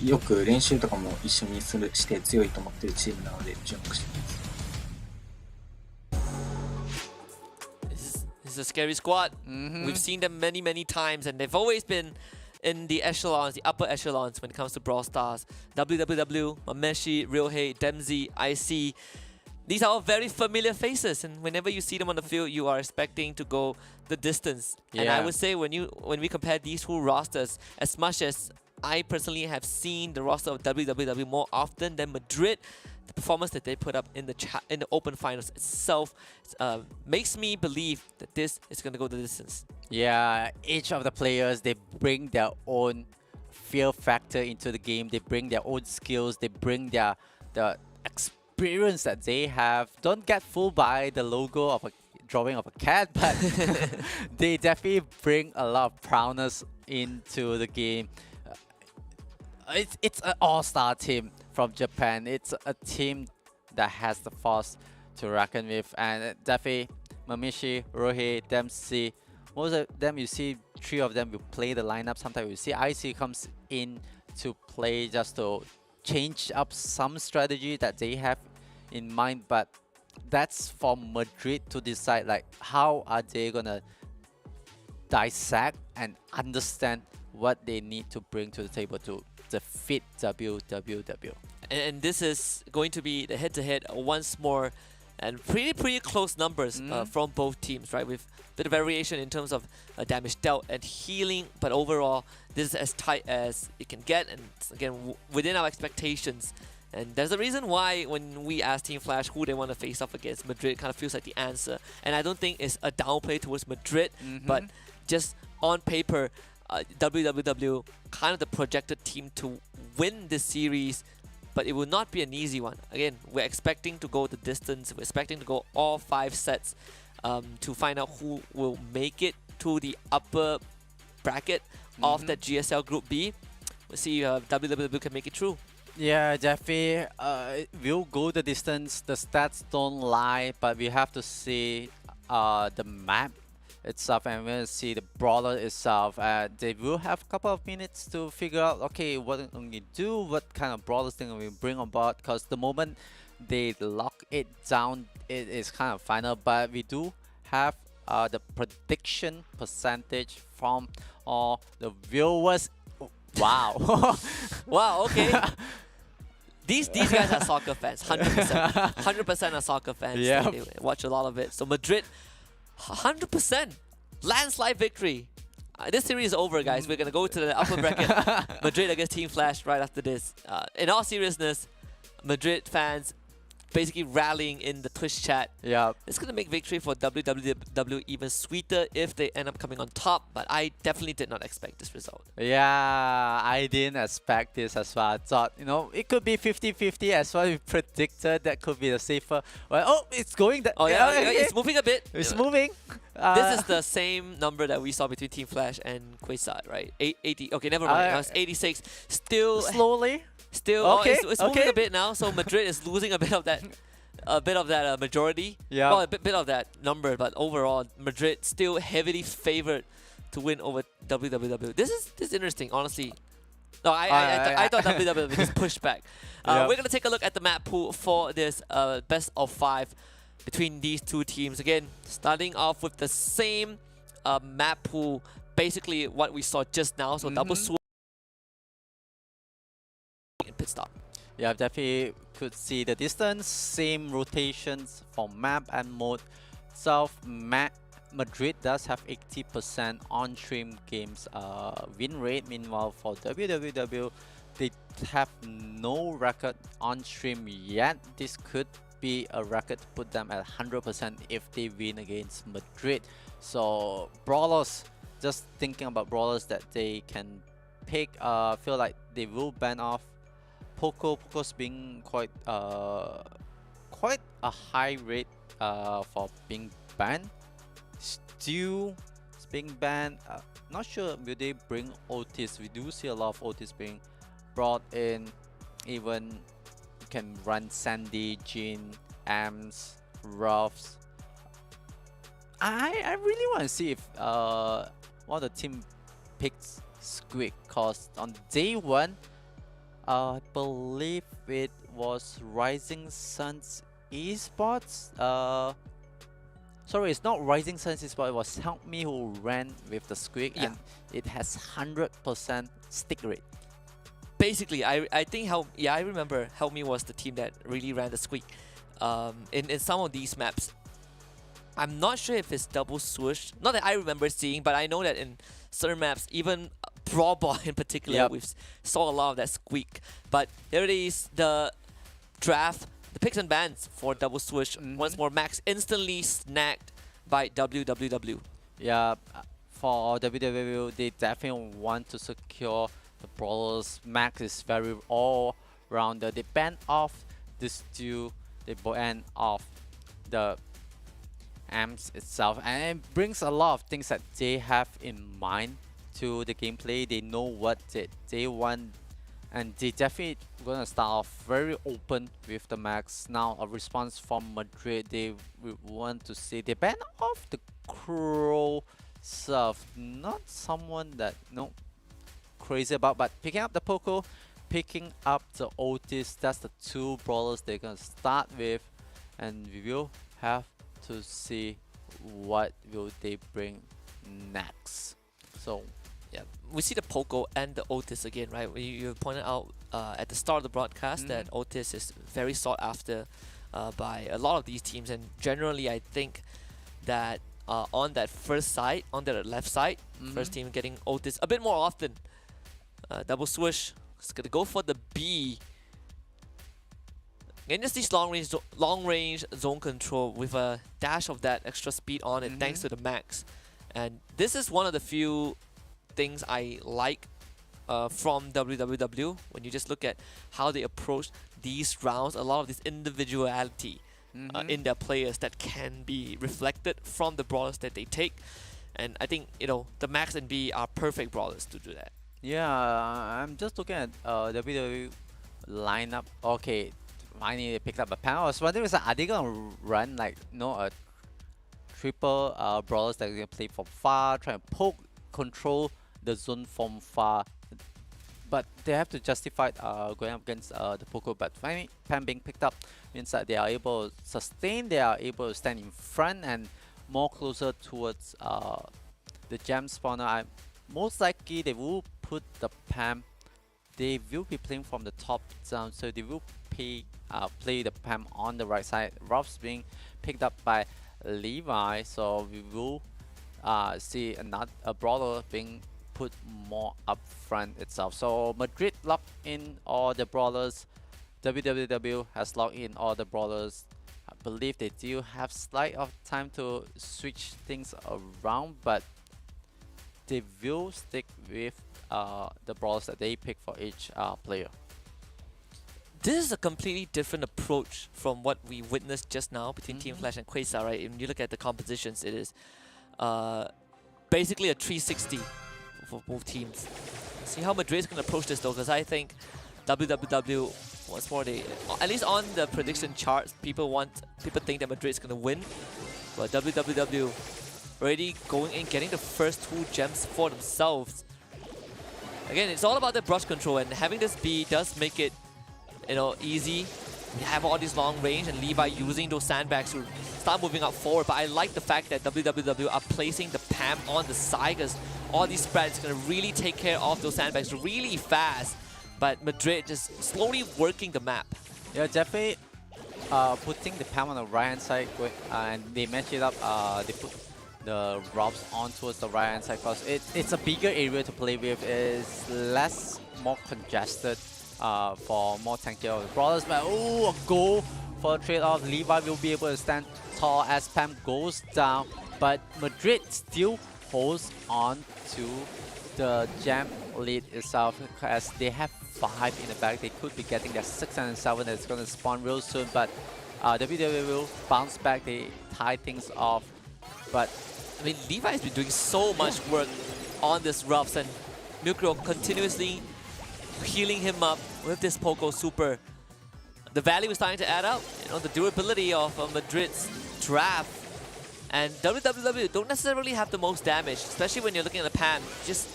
よく練習とかも一緒にして強いと思っているチームなので注目しています。This is a scary squad. We've seen them many, many times, and they've always been in the echelons, the upper echelons when it comes to Brawl Stars. WWW, Mameshi, Ryohei, Dempsey, IC. These are all very familiar faces, and whenever you see them on the field, you are expecting to go the distance. And I would say when we compare these two rosters, as much as I personally have seen the roster of WWW more often than Madrid, the performance that they put up in the Open Finals itself makes me believe that this is going to go the distance. Yeah, each of the players, they bring their own fear factor into the game. They bring their own skills. They bring the experience that they have. Don't get fooled by the logo of a drawing of a cat, but they definitely bring a lot of proudness into the game. It's an all-star team from Japan. It's a team that has the force to reckon with, and definitely Mameshi, Ryohei, Dempsey. Most of them, you see 3 of them will play the lineup. Sometimes you see IC comes in to play just to change up some strategy that they have in mind, but that's for Madrid to decide, like how are they gonna dissect and understand what they need to bring to the table to defeat WWW. And this is going to be the head-to-head once more, and pretty close numbers from both teams, right? With a bit of variation in terms of damage dealt and healing, but overall this is as tight as it can get, and again within our expectations. And there's a reason why when we ask Team Flash who they want to face off against, Madrid, it kind of feels like the answer. And I don't think it's a downplay towards Madrid, but just on paper, WWW kind of the projected team to win this series, but it will not be an easy one. Again, we're expecting to go the distance. We're expecting to go all 5 sets to find out who will make it to the upper bracket of that GSL Group B. We'll see if WWW can make it through. Yeah, definitely. We'll go the distance. The stats don't lie, but we have to see the map itself, and we'll see the brawler itself. They will have a couple of minutes to figure out, okay, what are we do, what kind of brawlers thing we bring on board, because the moment they lock it down, it is kind of final. But we do have the prediction percentage from all the viewers. Wow. Wow, okay. These guys are soccer fans, 100%. 100% are soccer fans. Yeah. They watch a lot of it. So Madrid, 100% landslide victory. This series is over, guys. We're going to go to the upper bracket. Madrid against Team Flash right after this. In all seriousness, Madrid fans basically rallying in the Twitch chat. Yeah. It's going to make victory for WWW even sweeter if they end up coming on top, but I definitely did not expect this result. Yeah, I didn't expect this as well. I thought, it could be 50-50 as well. We predicted that could be the safer. Well, oh, it's going that. Oh yeah, okay. it's moving a bit. It's moving. This is the same number that we saw between Team Flash and Quasar, right? 80. Okay, never mind. Now it's 86. Still slowly. Still, okay. It's moving a bit now. So Madrid is losing a bit of that, majority. Yeah. Well, a bit of that number, but overall, Madrid still heavily favored to win over WWW. This is interesting, honestly. No, I thought WWW just pushed back. Yep. We're gonna take a look at the map pool for this best of 5 between these two teams. Again, starting off with the same map pool, basically what we saw just now. So double swoop and pit stop. Yeah, definitely could see the distance, same rotations for map and mode. Madrid does have 80% on-stream games win rate. Meanwhile, for WWW, they have no record on-stream yet. This could be a record to put them at 100% if they win against Madrid. So brawlers, just thinking about brawlers that they can pick, feel like they will ban off Poco's being quite a high rate for being banned. Still being banned. Not sure will they bring Otis. We do see a lot of Otis being brought in. Even you can run Sandy, Jin, Ams, Ruffs. I really want to see if one of the team picks Squeak, cause on day one, I believe it was Rising Suns esports. Sorry, it's not Rising Suns esports. It was Help Me who ran with the Squeak, and it has 100% stick rate. Basically, I think I remember Help Me was the team that really ran the Squeak. In some of these maps, I'm not sure if it's double swoosh. Not that I remember seeing, but I know that in certain maps, even Brawl Ball in particular, we've saw a lot of that Squeak. But there it is, the draft, the picks and bans for double swoosh. Once more, Max instantly snagged by WWW. Yeah, for WWW, they definitely want to secure the brawlers. Max is very all-rounder. They ban off the stew, they ban off the amps itself, and it brings a lot of things that they have in mind to the gameplay. They know what they want, and they definitely gonna start off very open with the Max. Now a response from Madrid, they want to say they ban off the Crow Surf, not someone that crazy about, but picking up the Poco, picking up the Otis, that's the two brawlers they're gonna start with, and we will have to see what will they bring next. So yeah, we see the Poco and the Otis again, right? You pointed out at the start of the broadcast that Otis is very sought after by a lot of these teams, and generally I think that on that first side, on the left side, first team getting Otis a bit more often. Double swoosh, it's gonna go for the B. Again, just this long range zone control with a dash of that extra speed on it, thanks to the Max. And this is one of the few things I like from WWW. When you just look at how they approach these rounds, a lot of this individuality in their players that can be reflected from the brawlers that they take. And I think, the Max and B are perfect brawlers to do that. yeah, I'm just looking at WWW lineup. Okay, finally they picked up a panel. I was wondering, are they gonna run like a triple brawlers that are gonna play from far, try and poke, control the zone from far, but they have to justify going up against the Poco. But finally, Pam being picked up means that they are able to sustain, they are able to stand in front and more closer towards the gem spawner. Most likely they will put the Pam, they will be playing from the top down, so they will play the Pam on the right side. Ruff's being picked up by Levi, so we will see a brawler being put more up front itself. So Madrid locked in all the brawlers, WWW has locked in all the brawlers. I believe they do have slight of time to switch things around, but they will stick with the brawlers that they pick for each player. This is a completely different approach from what we witnessed just now between Team Flash and Quasar, right? When you look at the compositions, it is basically a 360 for both teams. See how Madrid's going to approach this though, because I think WWW once more, at least on the prediction charts, people think that Madrid's going to win, but WWW already going in, getting the first 2 gems for themselves. Again, it's all about the brush control, and having this B does make it easy. You have all this long range, and Levi using those sandbags to start moving up forward. But I like the fact that WWW are placing the Pam on the side, because all these spreads are going to really take care of those sandbags really fast. But Madrid just slowly working the map. Yeah, definitely putting the Pam on the right hand side, and they match it up. They put the Robs on towards the right hand side, because it's a bigger area to play with. It's more congested for more tankier of the brawlers. But a goal for a trade-off. Levi will be able to stand tall as Pam goes down, but Madrid still holds on to the gem lead itself, as they have 5 in the back. They could be getting their 6 and 7 that's going to spawn real soon, but WW will bounce back. They tie things off, but I mean, Levi's been doing so much work on this Ruffs, and Milkro continuously healing him up with this Poco Super. The value is starting to add up. You know, the durability of Madrid's draft. And WWW don't necessarily have the most damage, especially when you're looking at the PAM. Just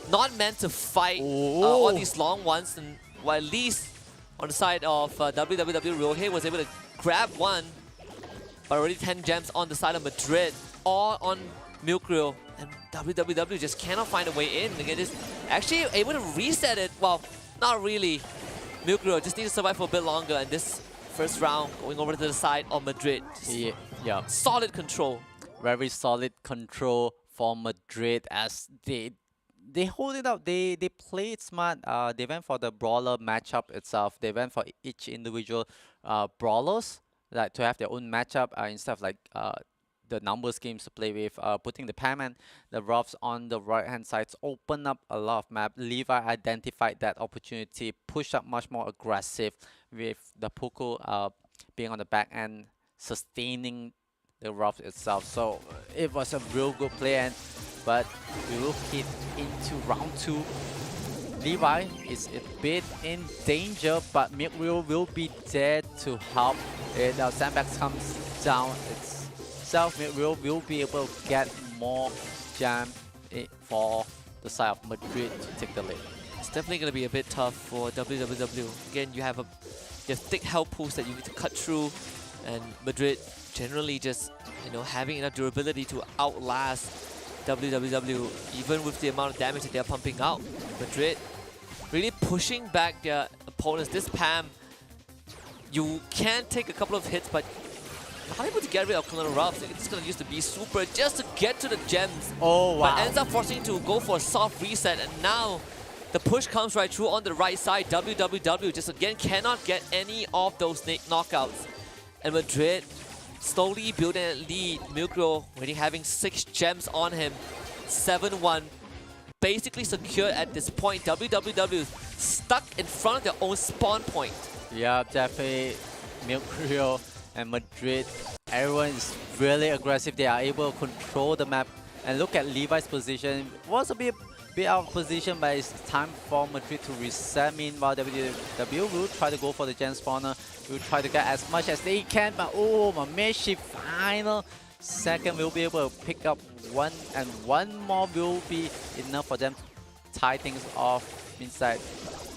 not meant to fight all these long ones. And well, at least on the side of WWW, Ryohei was able to grab one, but already 10 gems on the side of Madrid, all on Milkro. And WWW just cannot find a way in. Again, just actually able to reset it. Well, not really. Milkro just needs to survive for a bit longer, and this first round going over to the side of Madrid. Yeah. Solid control. Very solid control for Madrid as they hold it up. They played smart. They went for the brawler matchup itself. They went for each individual brawlers, like to have their own matchup instead of like the numbers games to play with. Putting the Pam and the Ruffs on the right hand sides open up a lot of map. Levi identified that opportunity, pushed up much more aggressive with the Poco being on the back end, sustaining the Ruffs itself. So it was a real good play, but we will hit into round 2. Levi is a bit in danger, but Milkro will be there to help. Sandbags comes down itself. Milkro will be able to get more jam for the side of Madrid to take the lead. It's definitely going to be a bit tough for WWW. Again, you have thick health pools that you need to cut through, and Madrid generally just, you know, having enough durability to outlast WWW, even with the amount of damage that they're pumping out. Madrid really pushing back their opponents. This Pam, you can take a couple of hits, but not able to get rid of Colonel Ruffs. It's going to use the B Super just to get to the gems. Oh, wow. But ends up forcing to go for a soft reset, and now the push comes right through on the right side. WWW just again cannot get any of those knockouts. And Madrid slowly building a lead. Milkro already having 6 gems on him. 7-1. Basically secured at this point. WWW stuck in front of their own spawn point. Yeah, definitely. Milkro and Madrid, everyone is really aggressive. They are able to control the map. And look at Levi's position. Was a bit out of position, but it's time for Madrid to reset. Meanwhile, WW will try to go for the gem spawner. Will try to get as much as they can, but oh, Mameshi final second will be able to pick up one, and one more will be enough for them to tie things off. Means that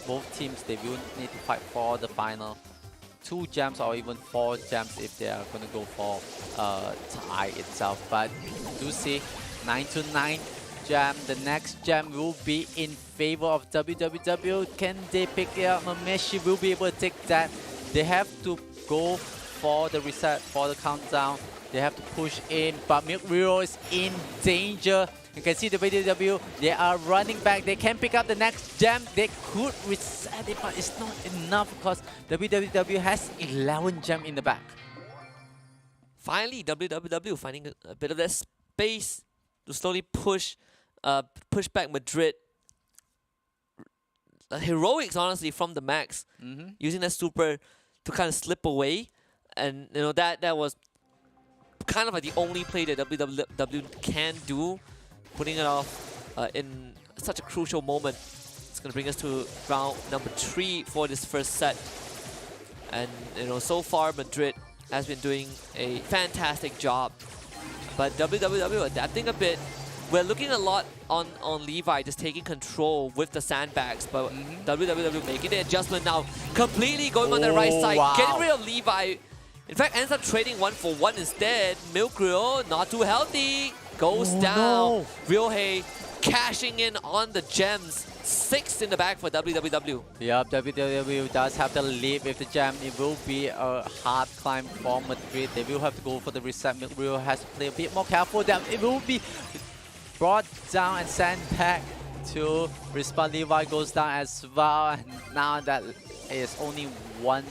both teams, they will need to fight for the final 2 gems or even 4 gems if they are going to go for tie itself. But do see 9-9 gem. The next gem will be in favor of WWW. Can they pick it up? Mameshi will be able to take that. They have to go for the reset, for the countdown. They have to push in, but Milkro is in danger. You can see the WW, they are running back. They can pick up the next gem. They could reset it, but it's not enough because WWW has 11 gem in the back. Finally, WWW finding a bit of that space to slowly push back Madrid. Heroics, honestly, from the Max, using that super to kind of slip away, and you know that was kind of like the only play that WWW can do, putting it off in such a crucial moment. It's going to bring us to round number 3 for this first set, and you know so far Madrid has been doing a fantastic job, but WWW adapting a bit. We're looking a lot on Levi just taking control with the sandbags, but WWW making the adjustment now, completely going on the right side, getting rid of Levi. In fact, ends up trading 1-for-1 instead. Milkro, not too healthy, goes down. No. Ryohei cashing in on the gems. 6 in the bag for WWW. Yep, WWW does have the lead with the gem. It will be a hard climb for Madrid. They will have to go for the reset. Milkro has to play a bit more careful. It will be brought down and sent back to respond. Levi goes down as well. And now that is only one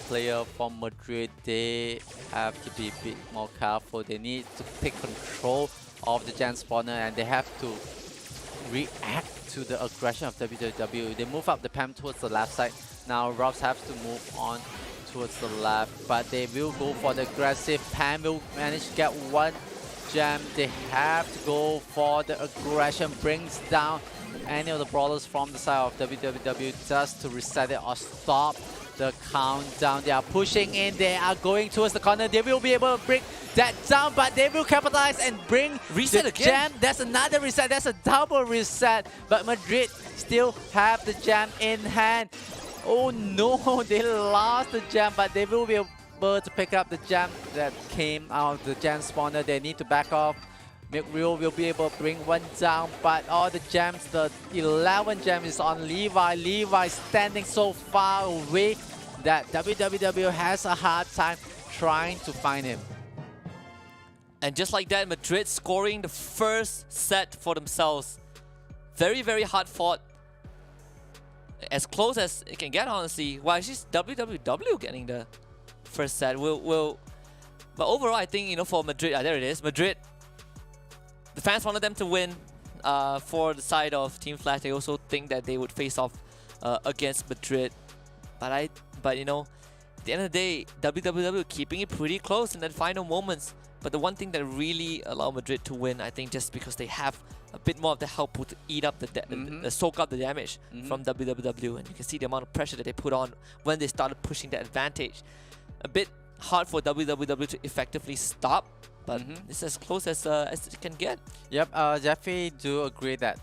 player from Madrid. They have to be a bit more careful. They need to take control of the gem spawner, and they have to react to the aggression of WWW. They move up the PAM towards the left side. Now Robs have to move on towards the left, but they will go for the aggressive. PAM will manage to get one gem. They have to go for the aggression, brings down any of the brawlers from the side of WWW just to reset it or stop the countdown. They are pushing in, they are going towards the corner. They will be able to break that down, but they will capitalize and bring Reset the again. gem. That's another reset, that's a double reset, but Madrid still have the gem in hand. Oh no, they lost the gem, but they will be able to pick up the gem that came out of the gem spawner. They need to back off. McReal will be able to bring one down, but all the gems, the 11 gem is on Levi. Levi standing so far away that WWW has a hard time trying to find him. And just like that, Madrid scoring the first set for themselves. Very, very hard fought. As close as it can get, honestly. Well, it's just WWW getting the first set. But overall, I think, you know, for Madrid, there it is. Madrid, the fans wanted them to win. For the side of Team Flash, they also think that they would face off against Madrid. But you know, at the end of the day, WWW keeping it pretty close in the final moments. But the one thing that really allowed Madrid to win, I think, just because they have a bit more of the help to eat up soak up the damage from WWW, and you can see the amount of pressure that they put on when they started pushing that advantage. A bit hard for WWW to effectively stop, but it's as close as it can get. Yep, definitely do agree that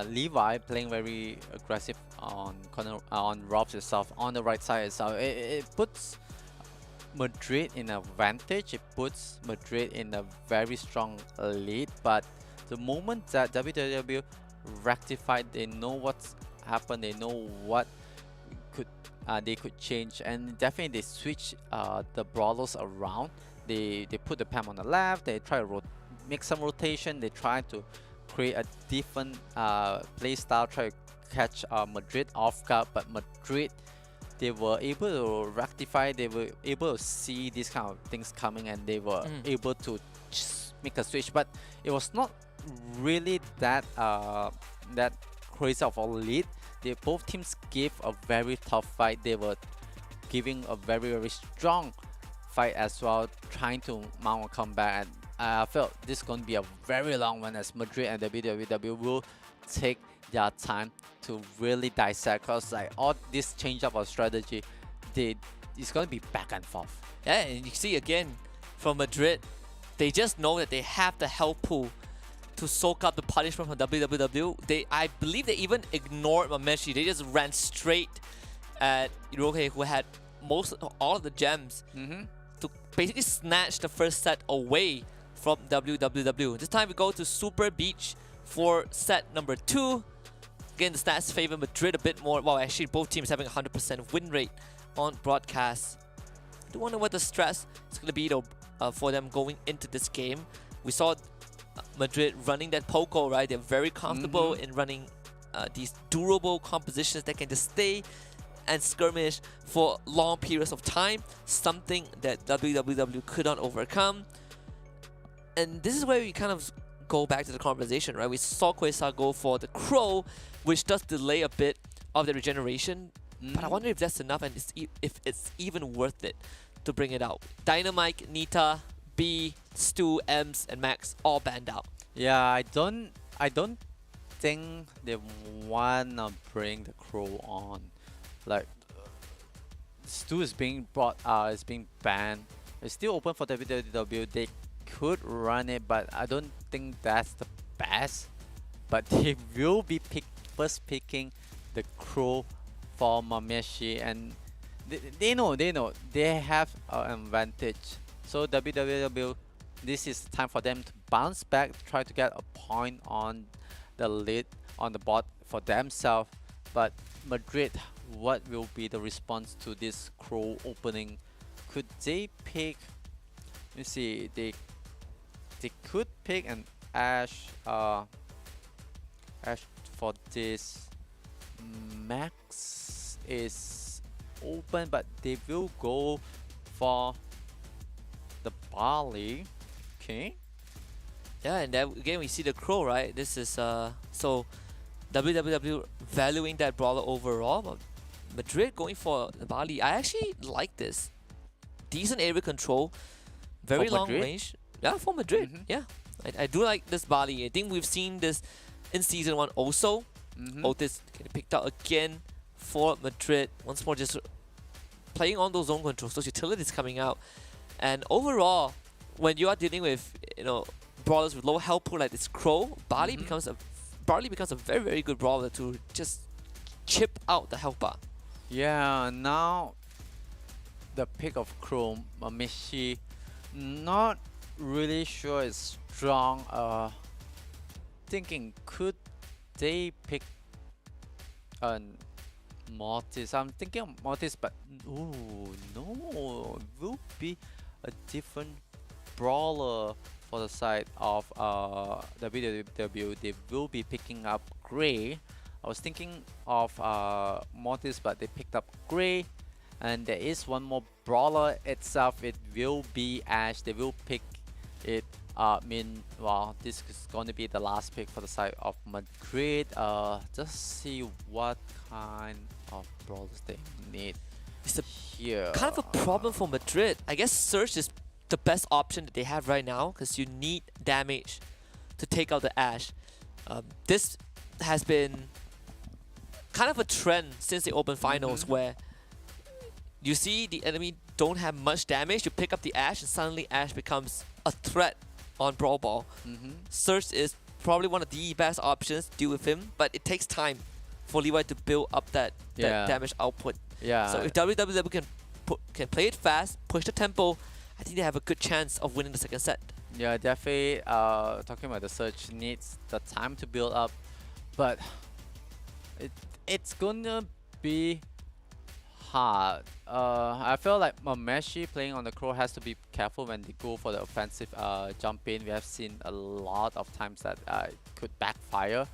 Levi playing very aggressive on Robs itself, on the right side itself. It puts Madrid in an advantage. It puts Madrid in a very strong lead, but the moment that WWW rectified, they know what's happened, they know what they could change, and definitely they switch the brawlers around. They put the PAM on the left, they try to make some rotation, they try to create a different play style, try to catch Madrid off guard, but Madrid, they were able to rectify, they were able to see these kind of things coming, and they were able to make a switch. But it was not really that crazy of a lead. Both teams gave a very tough fight. They were giving a very, very strong fight as well, trying to mount a comeback. And I felt this is going to be a very long one, as Madrid and WWW will take their time to really dissect, because like all this change up of strategy, it's going to be back and forth. Yeah, and you see again from Madrid, they just know that they have the health pool to soak up the punishment from WWW. I believe they even ignored Mameshi. They just ran straight at Irohe, who had all of the gems, to basically snatch the first set away from WWW. This time we go to Super Beach for set number 2. Again, the stats favor Madrid a bit more. Well, actually, both teams having 100% win rate on broadcast. I do wonder what the stress is going to be though, for them going into this game. We saw Madrid running that Poco, right? They're very comfortable in running these durable compositions that can just stay and skirmish for long periods of time, something that WWW could not overcome. And this is where we kind of go back to the conversation, right? We saw Quasar go for the Crow, which does delay a bit of the regeneration, but I wonder if that's enough and if it's even worth it to bring it out. Dynamite, Nita, B, Stu, Ems, and Max all banned out. Yeah, I don't think they wanna bring the Crow on. Like, Stu is being banned. It's still open for WWW. They could run it, but I don't think that's the best. But they will be first picking the Crow for Mameshi, and they know they have an advantage. So WWW, this is time for them to bounce back, try to get a point on the lead on the board for themselves. But Madrid, what will be the response to this Crow opening? Could they pick? Let me see. They could pick an Ashe for this. Max is open, but they will go for the Barley. Okay. Yeah, and then again we see the Crow, right? This is so WWW valuing that brawler overall, but Madrid going for the Bali. I actually like this. Decent area control, very For long Madrid? range. Yeah, for Madrid. Yeah, I do like this Bali. I think we've seen this in Season 1 also. Otis getting picked out again for Madrid. Once more, just playing on those zone controls, those utilities coming out. And overall, when you are dealing with brawlers with low health pool like this Crow, Barley becomes a very, very good brawler to just chip out the health bar. Yeah, now the pick of Chrome, Mamishi, not really sure it's strong. Thinking, could they pick Mortis? I'm thinking of Mortis, but ooh, no, it will be a different brawler for the side of WWW. They will be picking up Gray. I was thinking of Mortis, but they picked up Gray. And there is one more brawler itself. It will be Ash. They will pick it. Well, this is going to be the last pick for the side of Madrid. Just see what kind of brawlers they need. It's here. kind of a problem for Madrid. I guess Surge is the best option that they have right now because you need damage to take out the Ash. This has been kind of a trend since the Open Finals where you see the enemy don't have much damage, you pick up the Ash and suddenly Ash becomes a threat on Brawl Ball. Surge is probably one of the best options to deal with him, but it takes time for Levi to build up that damage output. Yeah. So if WWW can play it fast, push the tempo, I think they have a good chance of winning the second set. Yeah, definitely. Talking about the Surge needs the time to build up, but it's gonna be hard. I feel like Mameshi playing on the Crow has to be careful when they go for the offensive jump in. We have seen a lot of times that it could backfire.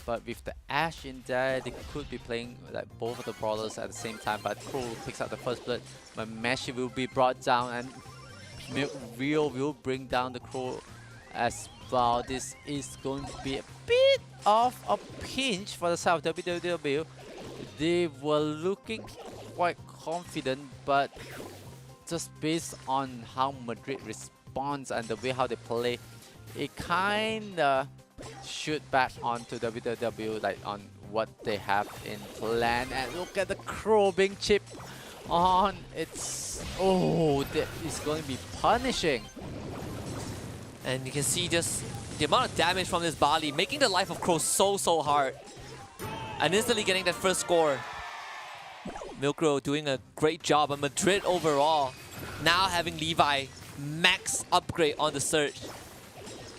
But with the Ash in there, they could be playing like both of the brawlers at the same time. But Crow picks up the first blood. Mameshi will be brought down, and Rio will bring down the Crow as well. This is going to be a bit of a pinch for the side of WWW. They were looking quite confident, but just based on how Madrid responds and the way how they play, it kinda shoot back onto WWW, like on what they have in plan. And look at the Crow being chipped on. That is going to be punishing. And you can see just the amount of damage from this Bali, making the life of Crow so hard. And instantly getting that first score. Milkro doing a great job, and Madrid overall now having Levi max upgrade on the Surge.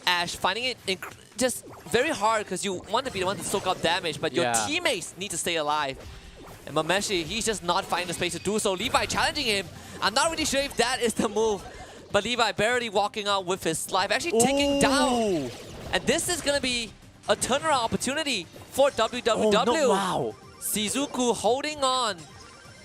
Ash finding it just very hard because you want to be the one to soak up damage, but your teammates need to stay alive. And Mameshi, he's just not finding the space to do so. Levi challenging him. I'm not really sure if that is the move, but Levi barely walking out with his life, actually taking down. And this is going to be a turnaround opportunity for WWW. No, wow. Shizuku holding on.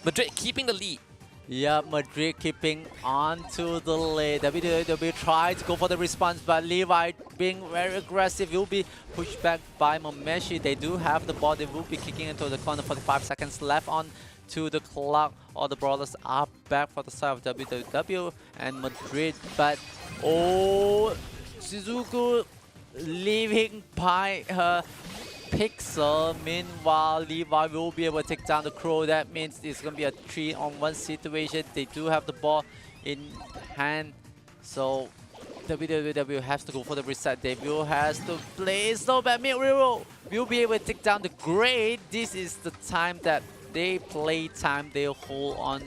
Madrid keeping the lead. Yeah, Madrid keeping on to the lead. WWW tried to go for the response, but Levi being very aggressive will be pushed back by Mameshi. They do have the ball. They will be kicking into the corner. 45 seconds left on to the clock. All the brawlers are back for the side of WWW and Madrid. But Shizuku leaving by her Pixel. Meanwhile, Levi will be able to take down the Crow. That means it's going to be a 3-on-1 situation. They do have the ball in hand. So WWW has to go for the reset. They will has to play so bad. Miro will be able to take down the Gray. This is the time that they play time. They hold on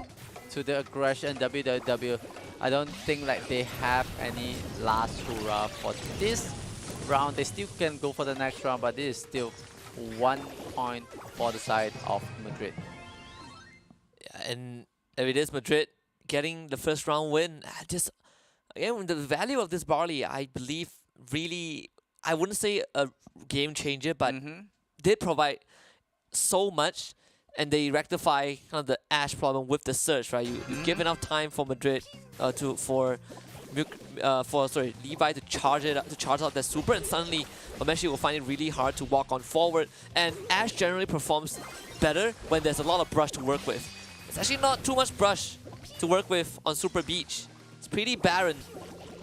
to the aggression. WWW, I don't think like they have any last hurrah for this round. They still can go for the next round, but this is still 1 point for the side of Madrid. Yeah, and it is Madrid getting the first round win. Just again, the value of this Barley, I believe, really, I wouldn't say a game changer, but did provide so much, and they rectify kind of the Ash problem with the Surge, right? You give enough time for Madrid for Levi to charge out their super, and suddenly Mameshi will find it really hard to walk on forward. And Ash generally performs better when there's a lot of brush to work with. It's actually not too much brush to work with on Super Beach. It's pretty barren.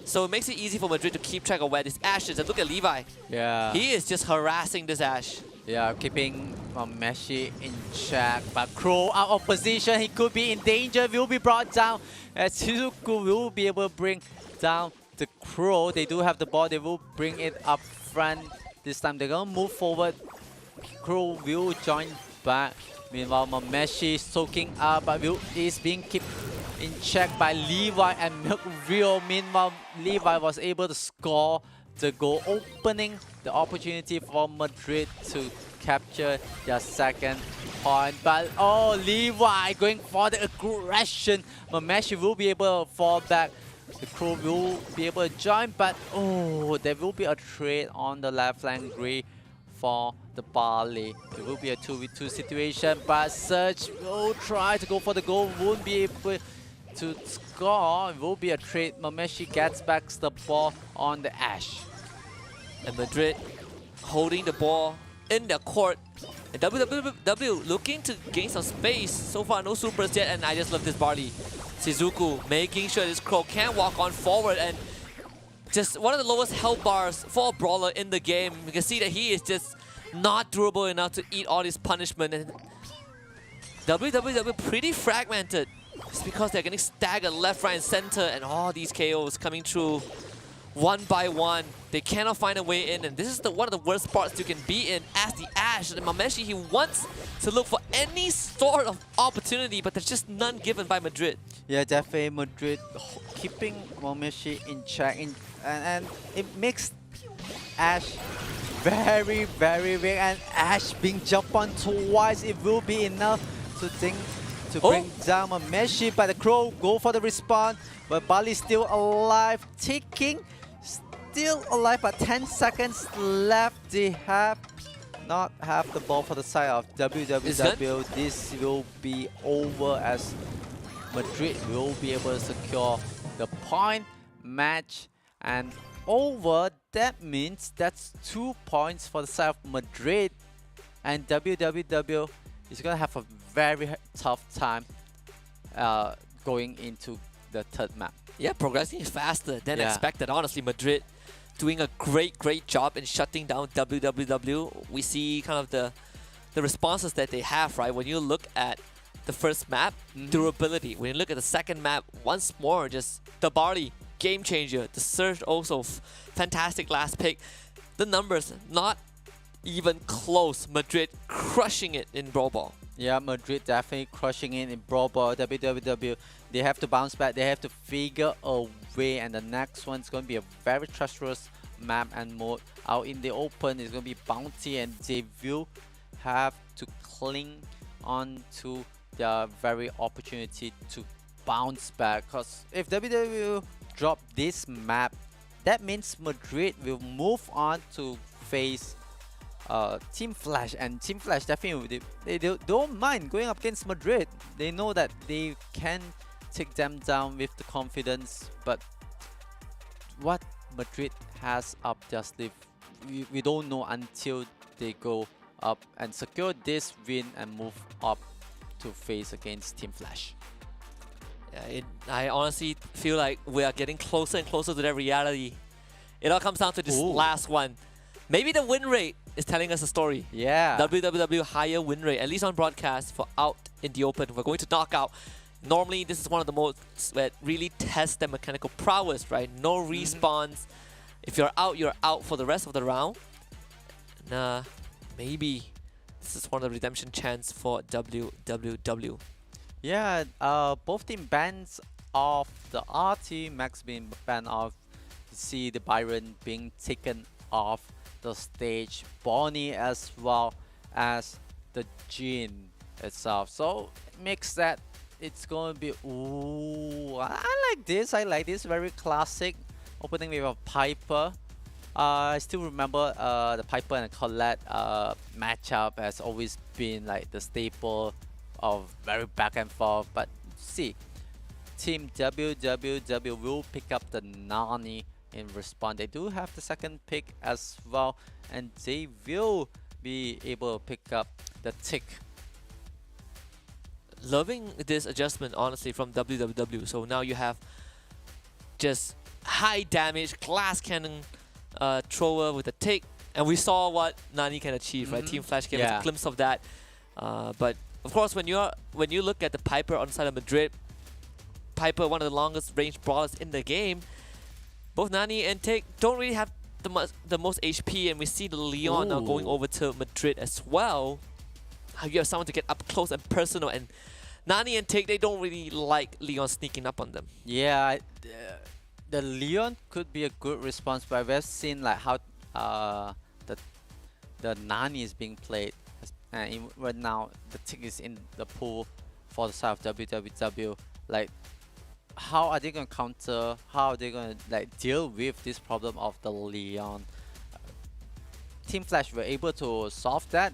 So it makes it easy for Madrid to keep track of where this Ash is. And look at Levi. Yeah. He is just harassing this Ash. Yeah, keeping Meshi in check, but Crow out of position. He could be in danger. Will be brought down as Shizuku will be able to bring down the Crow. They do have the ball. They will bring it up front. This time they're gonna move forward. Crow will join back. Meanwhile, Meshi soaking up, but Will is being kept in check by Levi and Milk Rio. Meanwhile, Levi was able to score the goal, opening the opportunity for Madrid to capture their second point. But oh, Levi going for the aggression. Mameshi will be able to fall back. The Crow will be able to join, but oh, there will be a trade on the left flank gray for the Barley. It will be a 2v2 situation, but Surge will try to go for the goal, won't be able to score. It will be a trade. Mameshi gets back the ball on the Ash. And Madrid holding the ball in their court. And WWW looking to gain some space. So far, no supers yet, and I just love this Barley. Shizuku making sure this Crow can walk on forward, and just one of the lowest health bars for a brawler in the game. You can see that he is just not durable enough to eat all this punishment. And WWW pretty fragmented. It's because they're getting staggered left, right, and center, and all these KOs coming through one by one. They cannot find a way in, and this is one of the worst spots you can be in as the Ash. And Mameshi, he wants to look for any sort of opportunity, but there's just none given by Madrid. Yeah, definitely Madrid keeping Mameshi in check, and it makes Ash very, very big, and Ash being jumped on twice. It will be enough to bring down Mameshi, but the Crow go for the respawn, but Bali still alive, ticking. Still alive, but 10 seconds left. They not have the ball for the side of WWW. This will be over as Madrid will be able to secure the point match and over. That means that's 2 points for the side of Madrid, and WWW is gonna have a very tough time going into the third map. Yeah, progressing faster than expected. Honestly, Madrid doing a great job in shutting down WWW. We see kind of the responses that they have, right? When you look at the first map, durability. When you look at the second map, once more, just the Barley, game changer. The Surge also, fantastic last pick. The numbers, not even close. Madrid crushing it in Brawl Ball. Yeah, Madrid definitely crushing it in Brawl Ball. WWW, they have to bounce back. They have to figure a way, and the next one's going to be a very treacherous map and mode. Out in the open, it's going to be Bounty, and they will have to cling on to their very opportunity to bounce back. Because if WWW drop this map, that means Madrid will move on to face Team Flash, and Team Flash definitely they don't mind going up against Madrid. They know that they can take them down with the confidence, but what Madrid has up their sleeve, we don't know until they go up and secure this win and move up to face against Team Flash. Yeah, I honestly feel like we are getting closer and closer to that reality. It all comes down to this last one. Maybe the win rate is telling us a story. Yeah. WWW higher win rate, at least on broadcast for out in the open. We're going to knockout. Normally, this is one of the most that really tests their mechanical prowess, right? No respawns. If you're out for the rest of the round. Nah, maybe this is one of the redemption chance for WWW. Yeah, both team bans off the RT, Max being banned off. You see the Byron being taken off the stage, Bonnie as well as the Jin itself. So it makes that it's going to be, ooh, I like this. Very classic. Opening with a Piper. I still remember the Piper and Colette matchup has always been like the staple of very back and forth. But see, Team WWW will pick up the Nani in response. They do have the second pick as well, and they will be able to pick up the Tick. Loving this adjustment, honestly, from WWW. So now you have just high damage glass cannon thrower with a Tick, and we saw what Nani can achieve, right? Team Flash gave us a glimpse of that. But of course, when you look at the Piper on the side of Madrid, Piper, one of the longest range brawlers in the game, both Nani and Tick don't really have the most HP, and we see the Leon now going over to Madrid as well. You have someone to get up close and personal, and Nani and Tick, they don't really like Leon sneaking up on them. Yeah, the Leon could be a good response, but we've seen like how the Nani is being played. Right now, the Tick is in the pool for the side of WWW. Like, how are they gonna counter? How are they gonna like deal with this problem of the Leon? Team Flash were able to solve that,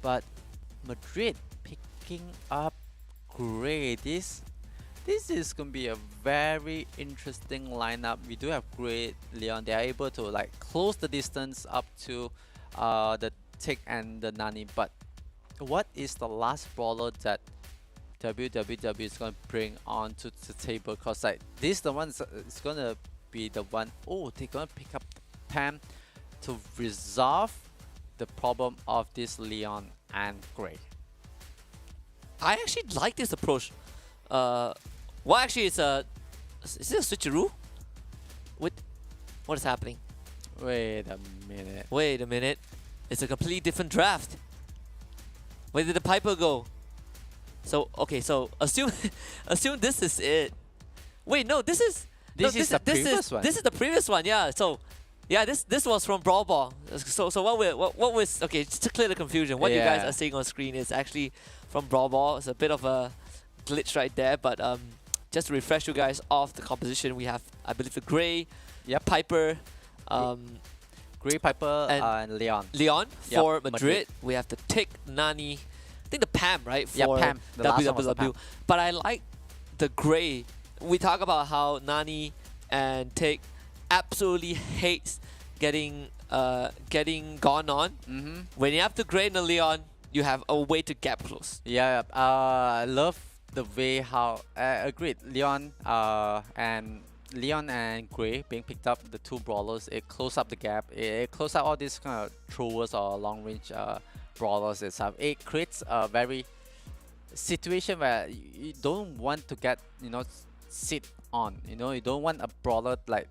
but Madrid picking up Gray. This is gonna be a very interesting lineup. We do have Gray, Leon. They are able to like close the distance up to the Tick and the Nani. But what is the last brawler that WWW is gonna bring onto the table? Cause like this, the one is gonna be the one. Oh, they're gonna pick up Pam to resolve the problem of this Leon and Gray. I actually like this approach. Well, actually, is it a switcheroo? What is happening? Wait a minute. Wait a minute. It's a completely different draft. Where did the Piper go? So okay, so assume this is it. Wait, no, this is the previous one. This is the previous one, yeah. So yeah, this was from Brawl Ball. So what was okay? Just to clear the confusion, what you guys are seeing on screen is actually from Brawl Ball. It's a bit of a glitch right there, but just to refresh you guys off the composition, we have, I believe, the Gray, Piper, Gray, Piper, and Leon. Leon for Madrid. We have the Tick, Nani, I think the Pam, right? For Pam. The last one was the Pam. But I like the Gray. We talk about how Nani and Tick absolutely hates getting gone on. When you have the Gray and the Leon, you have a way to gap close. Yeah, I love the way how agreed. Leon and Gray being picked up, the two brawlers, it closed up the gap. It closed out all these kind of throwers or long range brawlers itself. It creates a very situation where you don't want to get sit on. You don't want a brawler like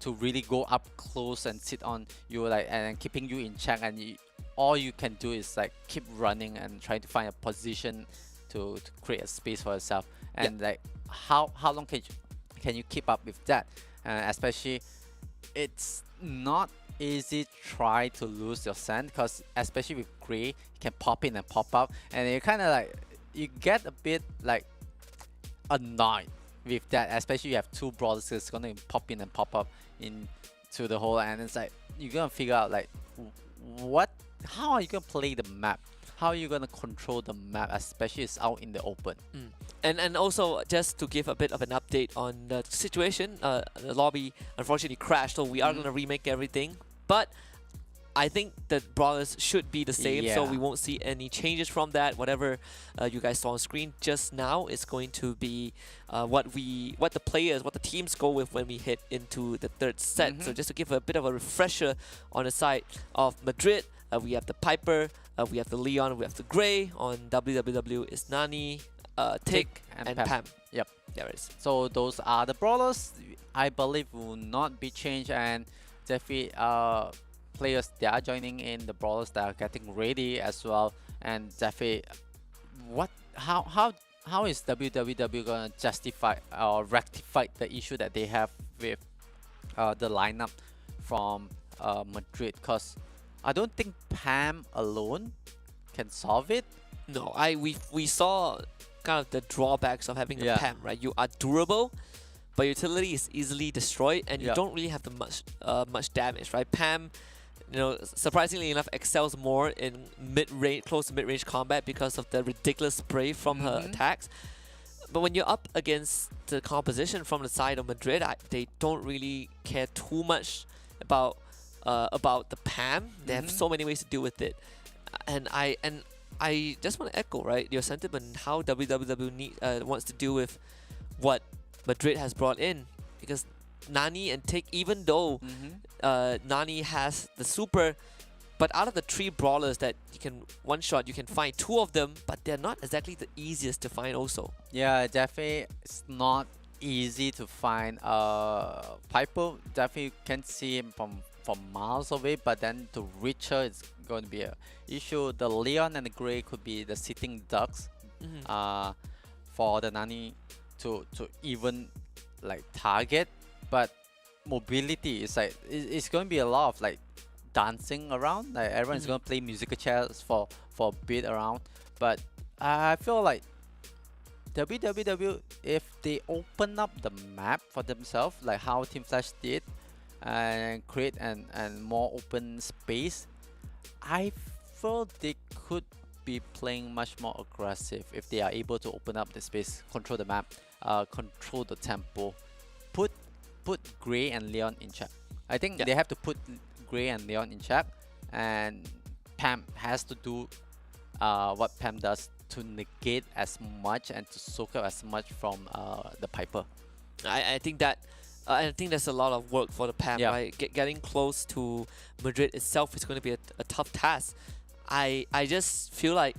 to really go up close and sit on you and keeping you in check, and all you can do is like keep running and trying to find a position to create a space for yourself. And like how long can you keep up with that? Especially, it's not easy try to lose your scent, because especially with Gray, you can pop in and pop out, and you kind of like you get a bit like annoyed with that. Especially you have two brawlers that's gonna pop in and pop up into the hole, and it's like you're gonna figure out like how are you gonna play the map? How are you gonna control the map, especially it's out in the open? And also, just to give a bit of an update on the situation, the lobby unfortunately crashed, so we are gonna remake everything. But I think the brawlers should be the same, so we won't see any changes from that. Whatever you guys saw on screen just now is going to be what the teams go with when we hit into the third set. So just to give a bit of a refresher on the side of Madrid, we have the Piper, we have the Leon, we have the Gray. On WWW is Nani, Tick, and Pam. Yep, there it is. So those are the brawlers. I believe will not be changed, and definitely players they are joining in, the brawlers that are getting ready as well. And definitely, how is WWW gonna justify or rectify the issue that they have with the lineup from Madrid? Because I don't think Pam alone can solve it. No, we saw kind of the drawbacks of having a Pam, right? You are durable, but utility is easily destroyed, and you don't really have the much damage, right? Pam, surprisingly enough, excels more in close to mid-range combat because of the ridiculous spray from her attacks. But when you're up against the composition from the side of Madrid, they don't really care too much about the PAM. They have so many ways to deal with it, and I just want to echo, right, your sentiment how WWE wants to deal with what Madrid has brought in, because Nani and Tick, even though Nani has the super, but out of the 3 brawlers that you can one shot, you can find 2 of them, but they're not exactly the easiest to find also. Yeah, definitely it's not easy to find. Piper definitely can see him from miles away, but then to reach her is going to be an issue. The Leon and the Grey could be the sitting ducks for the Nani to even like target, but mobility is like it's going to be a lot of like dancing around. Like everyone's going to play musical chairs for a bit around, but I feel like WWW, if they open up the map for themselves like how Team Flash did and create an more open space, I feel they could be playing much more aggressive if they are able to open up the space, control the map, control the tempo, put Grey and Leon in check. I think they have to put Grey and Leon in check, and Pam has to do what Pam does to negate as much and to soak up as much from the Piper. I think that I think there's a lot of work for the PAM, right? Getting close to Madrid itself is going to be a tough task. I just feel like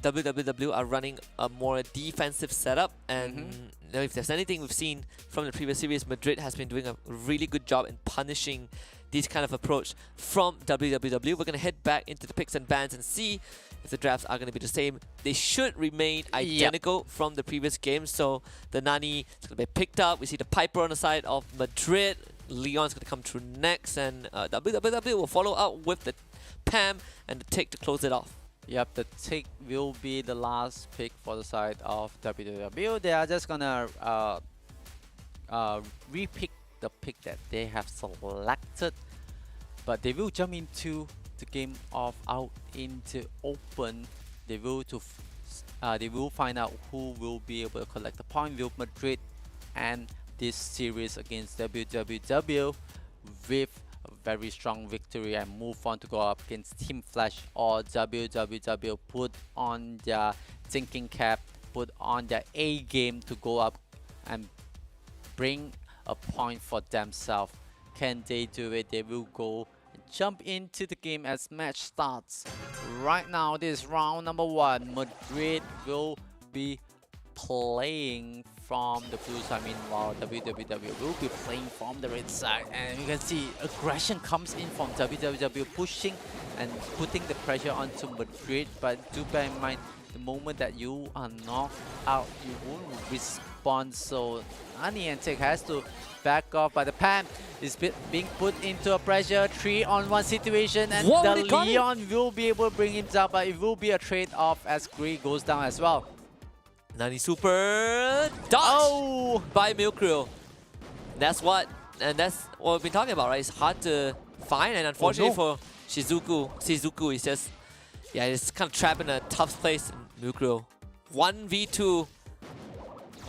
WWW are running a more defensive setup, and you know, if there's anything we've seen from the previous series, Madrid has been doing a really good job in punishing this kind of approach from WWW. We're going to head back into the picks and bans and see if the drafts are going to be the same. They should remain identical from the previous game. So the Nani is going to be picked up. We see the Piper on the side of Madrid. Leon's going to come through next, and WWW will follow up with the Pam and the Tick to close it off. Yep, the Tick will be the last pick for the side of WWW. They are just gonna re-pick the pick that they have selected, but they will jump into the game of out into open. They will find out who will be able to collect the point with Madrid and this series against WWW with a very strong victory and move on to go up against Team Flash or WWW. Put on their thinking cap, put on their A game to go up and bring a point for themselves. Can they do it? They will go and jump into the game as match starts. Right now, this is round number 1. Madrid will be playing from the blue side, meanwhile WWW will be playing from the red side, and you can see aggression comes in from WWW, pushing and putting the pressure onto Madrid. But do bear in mind, the moment that you are knocked out, you won't respond. So Nani and Tick has to back off, but the Pam is being put into a pressure 3-on-1 situation, and the Leon will be able to bring him down, but it will be a trade-off as Grey goes down as well. Nani super dodge by Milkrill. That's what we've been talking about, right? It's hard to find, and unfortunately for Shizuku is just it's kind of trapped in a tough place in Milkrill. 1v2.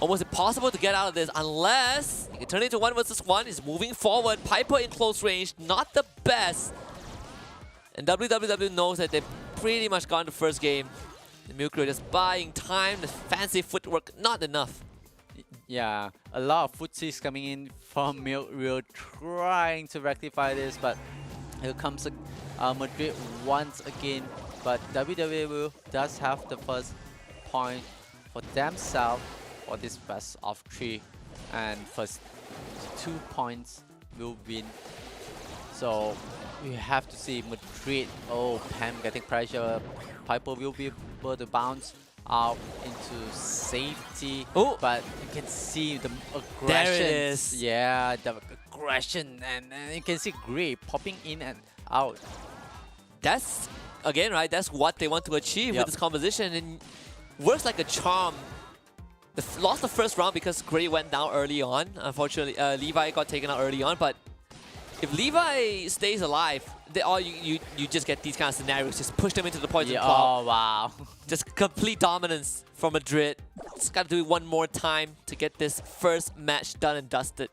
Almost impossible to get out of this unless you can turn it into 1 versus 1. He's moving forward. Piper in close range, not the best. And WWW knows that they've pretty much gone the first game. The Milkrill just buying time, the fancy footwork, not enough. Yeah, a lot of footsies coming in from Milkrill trying to rectify this, but here comes Madrid once again. But WWW does have the first point for themselves for this best of 3, and first 2 points will win. So we have to see Madrid. Pam getting pressure. Piper will be able to bounce out into safety. But you can see the aggression. There it is. Yeah, the aggression, and you can see Grey popping in and out. That's again, right? That's what they want to achieve with this composition, and works like a charm. Lost the first round because Grey went down early on. Unfortunately, Levi got taken out early on, but if Levi stays alive, you just get these kind of scenarios. Just push them into the poison cloud. Oh, wow. Just complete dominance from Madrid. Just gotta do it one more time to get this first match done and dusted.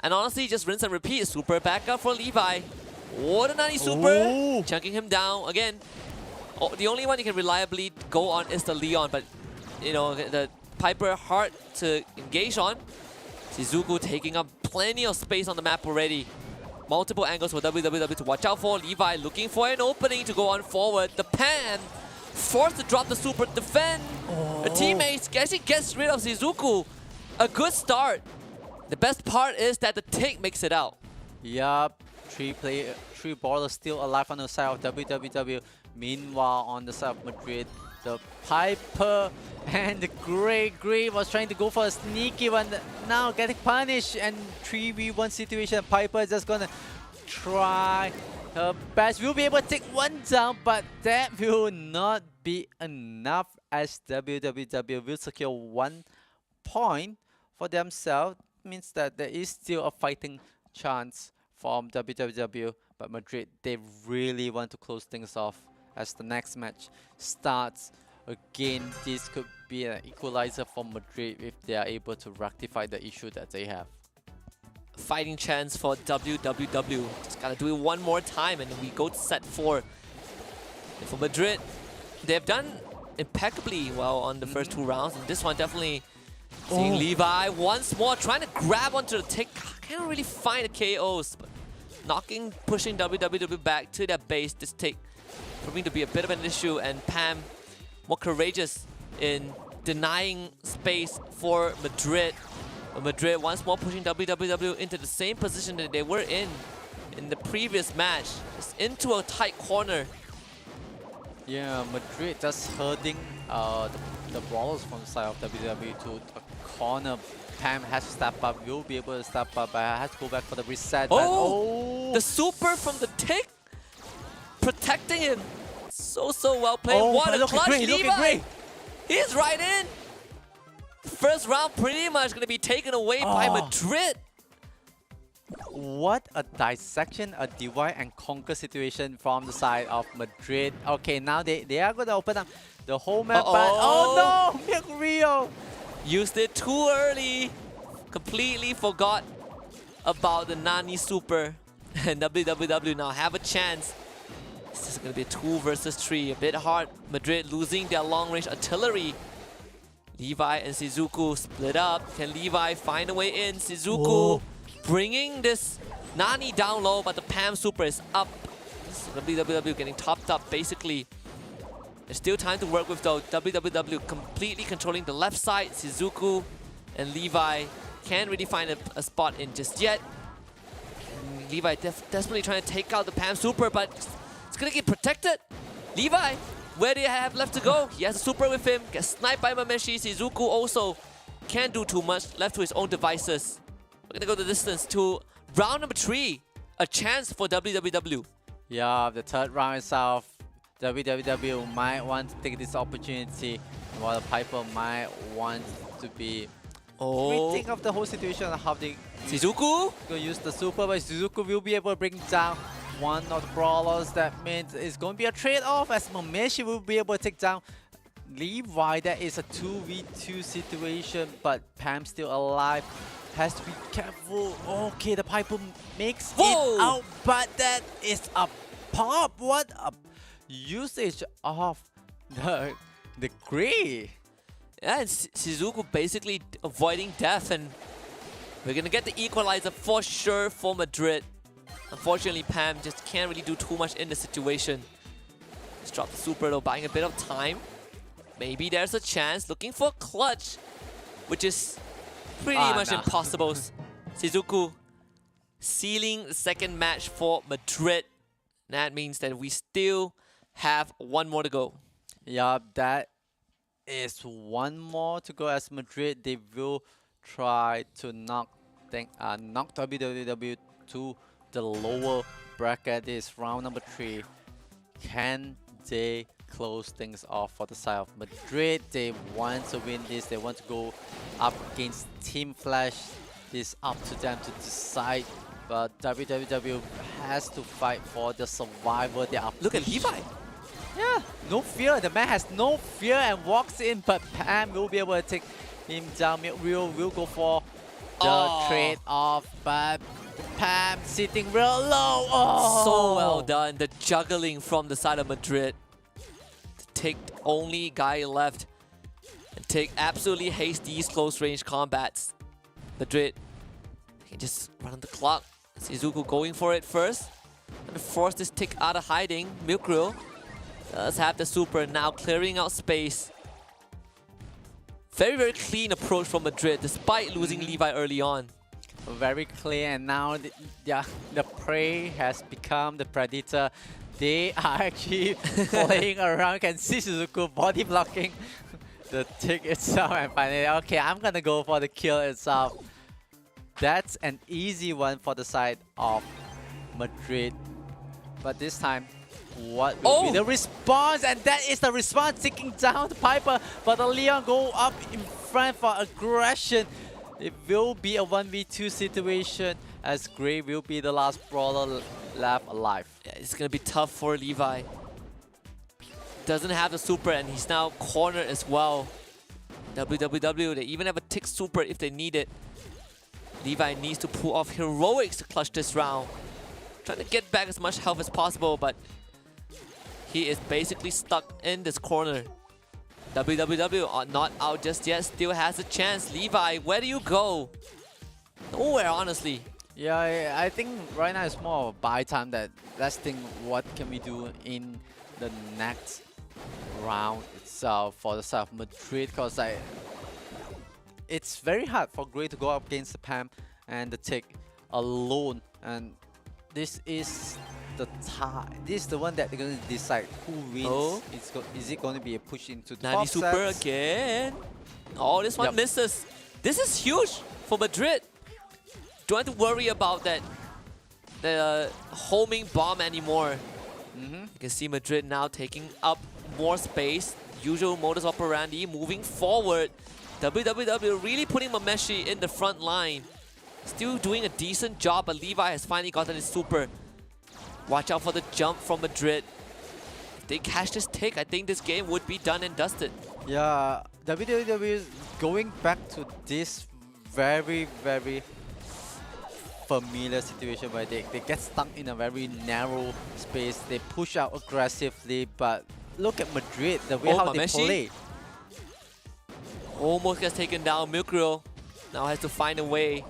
And honestly, just rinse and repeat. Super back up for Levi. What a nani super! Chunking him down again. Oh, the only one you can reliably go on is the Leon, but you know, the Piper hard to engage on. Shizuku taking up plenty of space on the map already. Multiple angles for WWW to watch out for. Levi looking for an opening to go on forward. The Pan forced to drop the super defend. The teammates actually gets rid of Shizuku. A good start. The best part is that the take makes it out. Yup, three ballers still alive on the side of WWW. Meanwhile, on the side of Madrid, the Piper and the Grey was trying to go for a sneaky one. Now getting punished and 3v1 situation. Piper is just gonna try her best. Will be able to take one down, but that will not be enough as WWW will secure 1 point for themselves. Means that there is still a fighting chance from WWW, but Madrid, they really want to close things off as the next match starts. Again, this could be an equalizer for Madrid if they are able to rectify the issue that they have. Fighting chance for WWW. Just gotta do it one more time and we go to set 4. And for Madrid, they've done impeccably well on the first 2 rounds, and this one definitely seeing Levi once more trying to grab onto the tick. Can't really find the KOs, but pushing WWW back to their base. This tick proving to be a bit of an issue, and Pam more courageous in denying space for Madrid. But Madrid once more pushing WWW into the same position that they were in the previous match, just into a tight corner. Yeah, Madrid just herding the brawlers from the side of WWW to a corner. Pam has to step up, will be able to step up, but has to go back for the reset. The super from the tick protecting him. So well played. What a clutch, Levi! He's right in. First round pretty much going to be taken away by Madrid. What a dissection, a divide and conquer situation from the side of Madrid. Okay, now they are going to open up the whole map, but oh no, Milk Rio! Used it too early. Completely forgot about the Nani super. And WWW now have a chance. This is going to be a 2 versus 3. A bit hard. Madrid losing their long-range artillery. Levi and Shizuku split up. Can Levi find a way in? Shizuku bringing this Nani down low, but the Pam super is up. So WWW getting topped up basically. There's still time to work with though. WWW completely controlling the left side. Shizuku and Levi can't really find a spot in just yet. And Levi desperately trying to take out the Pam super, but it's gonna get protected. Levi, where do you have left to go? He has a super with him. Gets sniped by Mameshi. Shizuku also can't do too much. Left to his own devices. We're gonna go the distance to round number 3. A chance for WWW. Yeah, the third round itself. WWW might want to take this opportunity, while the Piper might want to be rethink of the whole situation and how they Shizuku gonna use the super, but Shizuku will be able to bring down one of the brawlers. That means it's going to be a trade-off as Mameshi will be able to take down Levi. That is a 2v2 situation, but Pam still alive. Has to be careful. Okay, the Piper makes it out, but that is a pop. What a usage of the Grey. Yeah, and Shizuku basically avoiding death, and we're gonna get the equalizer for sure for Madrid. Unfortunately, Pam just can't really do too much in the situation. Just drop the super though, buying a bit of time. Maybe there's a chance, looking for a clutch, which is pretty much impossible. Shizuku sealing the second match for Madrid. That means that we still have one more to go. Yeah, that is one more to go as Madrid. They will try to knock WWW to the lower bracket. This is round number 3. Can they close things off for the side of Madrid? They want to win this. They want to go up against Team Flash. It's up to them to decide. But WWW has to fight for the survival. They are Look at Levi. Yeah, no fear. The man has no fear and walks in, but Pam will be able to take him down. Will go for the trade off, but Pam sitting real low. Oh, So well done. The juggling from the side of Madrid to take the only guy left and take absolutely haste these close range combats. Madrid can just run on the clock. Shizuku going for it first. Gonna force this tick out of hiding. Milkrill does have the super now, clearing out space. Very, very clean approach from Madrid despite losing Levi early on. very clear, and now the prey has become the predator. They are actually playing around. You can see Shizuku body blocking the tick itself, and finally, okay, I'm gonna go for the kill itself. That's an easy one for the side of Madrid. But this time, what will be the response? And that is the response, taking down the Piper. But the Leon go up in front for aggression. It will be a 1v2 situation as Gray will be the last brawler left alive. Yeah, it's gonna be tough for Levi. Doesn't have the super and he's now cornered as well. WWW, they even have a tick super if they need it. Levi needs to pull off heroics to clutch this round. Trying to get back as much health as possible, but he is basically stuck in this corner. WWW are not out just yet, still has a chance. Levi, where do you go? Nowhere, honestly. Yeah, I think right now it's more of a buy time, that let's think what can we do in the next round itself for the side of Madrid, because it's very hard for Gray to go up against the Pam and the Tick alone, and this is the tie. This is the one that they're going to decide who wins. Is it going to be a push into the 90 top super sets? again. Oh, this one misses. This is huge for Madrid. Don't have to worry about that the homing bomb anymore. You can see Madrid now taking up more space. Usual modus operandi, moving forward. WWW really putting Mameshi in the front line. Still doing a decent job, but Levi has finally gotten his super. Watch out for the jump from Madrid. If they catch this tick, I think this game would be done and dusted. Yeah, WWW is going back to this very, very familiar situation where they get stuck in a very narrow space. They push out aggressively, but look at Madrid, the way how they Mameshi play. almost gets taken down. Milkrill now has to find a way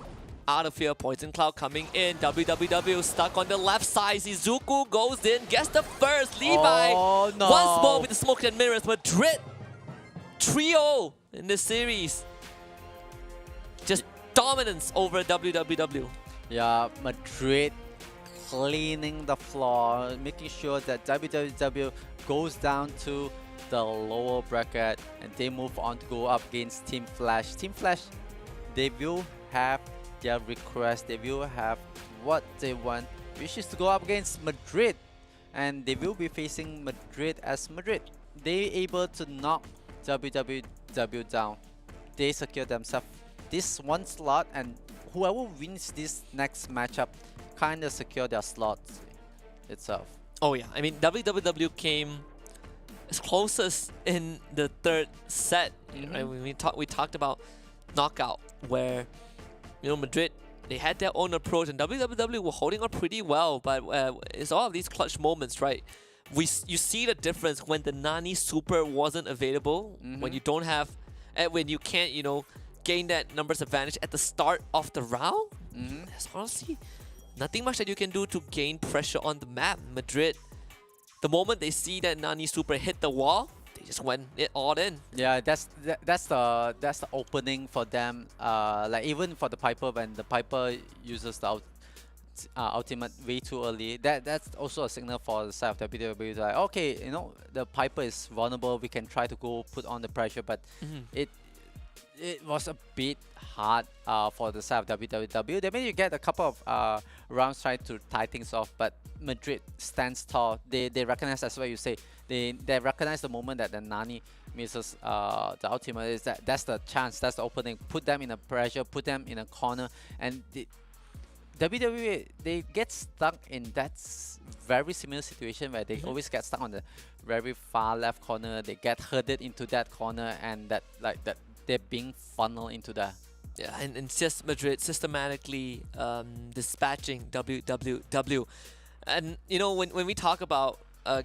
out of here. Poison Cloud coming in. WWW stuck on the left side. Shizuku goes in, gets the first. Levi Oh, no. once more with the smoke and mirrors. Madrid trio in this series. Just dominance over WWW. Yeah, Madrid cleaning the floor, making sure that WWW goes down to the lower bracket and they move on to go up against Team Flash. Team Flash, they will have their request, they will have what they want, which is to go up against Madrid, and they will be facing Madrid as Madrid. They able to knock WWW down. They secure themselves this one slot, and whoever wins this next matchup kind of secure their slots itself. Oh yeah, I mean WWW came as closest in the third set. Right? We talked about knockout, where Madrid, they had their own approach and WWW were holding on pretty well, but it's all of these clutch moments, right? You see the difference when the Nani super wasn't available, when you don't have, when you can't gain that numbers advantage at the start of the round. There's honestly nothing much that you can do to gain pressure on the map. Madrid, the moment they see that Nani super hit the wall, they just went it all in. Yeah, that's the opening for them. Like even for the Piper, when the Piper uses the ultimate way too early, that's also a signal for the side of WWW. Like, okay, the Piper is vulnerable. We can try to go put on the pressure, but it was a bit hard for the side of WWW. They managed to get a couple of rounds trying to tie things off, but Madrid stands tall. They recognize, as what you say, they recognize the moment that the Nani misses the ultimate. That's the chance, that's the opening. Put them in a pressure, put them in a corner, and WWE, they get stuck in that very similar situation where they always get stuck on the very far left corner. They get herded into that corner, and that they're being funneled into the. Yeah, and it's just Madrid systematically dispatching WWW. And you know, when we talk about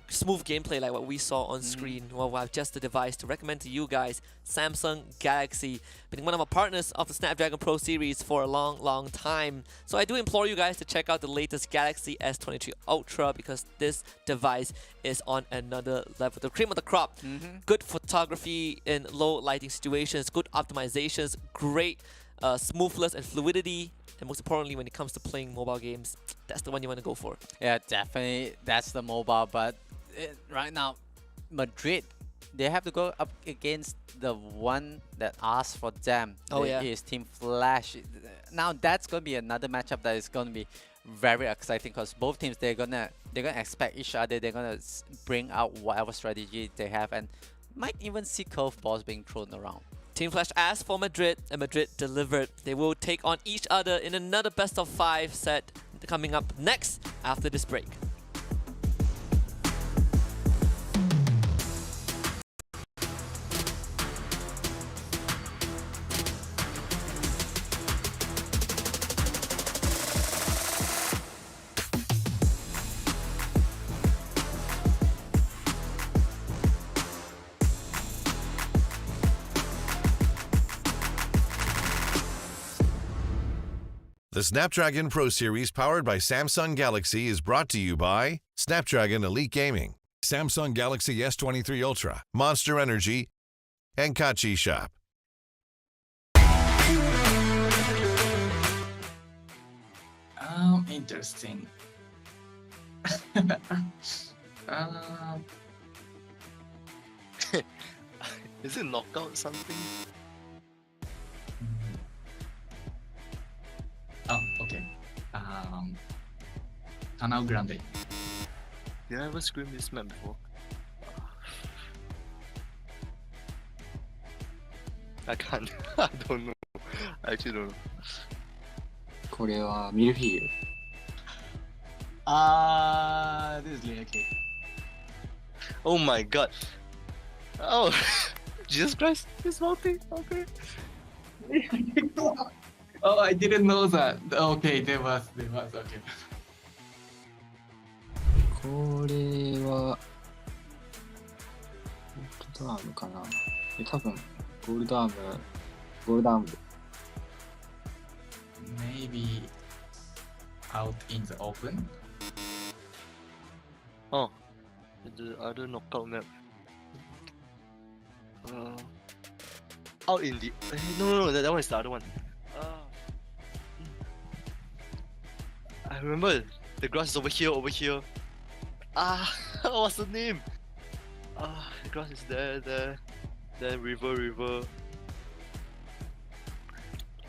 smooth gameplay like what we saw on screen, well, we have just the device to recommend to you guys. Samsung Galaxy, been one of our partners of the Snapdragon Pro Series for a long time. So I do implore you guys to check out the latest Galaxy S23 Ultra, because this device is on another level. The cream of the crop. Good photography in low lighting situations, good optimizations, great smoothness and fluidity. And most importantly, when it comes to playing mobile games, that's the one you want to go for. Yeah, definitely, that's the mobile. But right now, Madrid, they have to go up against the one that asked for them. Oh, yeah. Is Team Flash. Now that's gonna be another matchup that is gonna be very exciting, because both teams, they're gonna expect each other. They're gonna bring out whatever strategy they have, and might even see curveballs being thrown around. Team Flash asked for Madrid, and Madrid delivered. They will take on each other in another best of 5 set coming up next after this break. The Snapdragon Pro Series powered by Samsung Galaxy is brought to you by Snapdragon Elite Gaming, Samsung Galaxy S23 Ultra, Monster Energy, and Kachi Shop. Interesting. Is it knockout something? Oh, okay. Canal Grande. Did I ever scream this map before? I can't. I don't know. I actually don't know. これはミルフィーユ。This is layer cake. Oh my god. Oh, Jesus Christ. This whole thing. Okay. Oh, I didn't know that. Okay, there was. Okay. これはゴールドアームかな。多分ゴールドアーム。Maybe out in the open. Oh, the other knockout map. Out in the. No, that one is the other one. I remember the grass is over here. What's the name? The grass is there, river.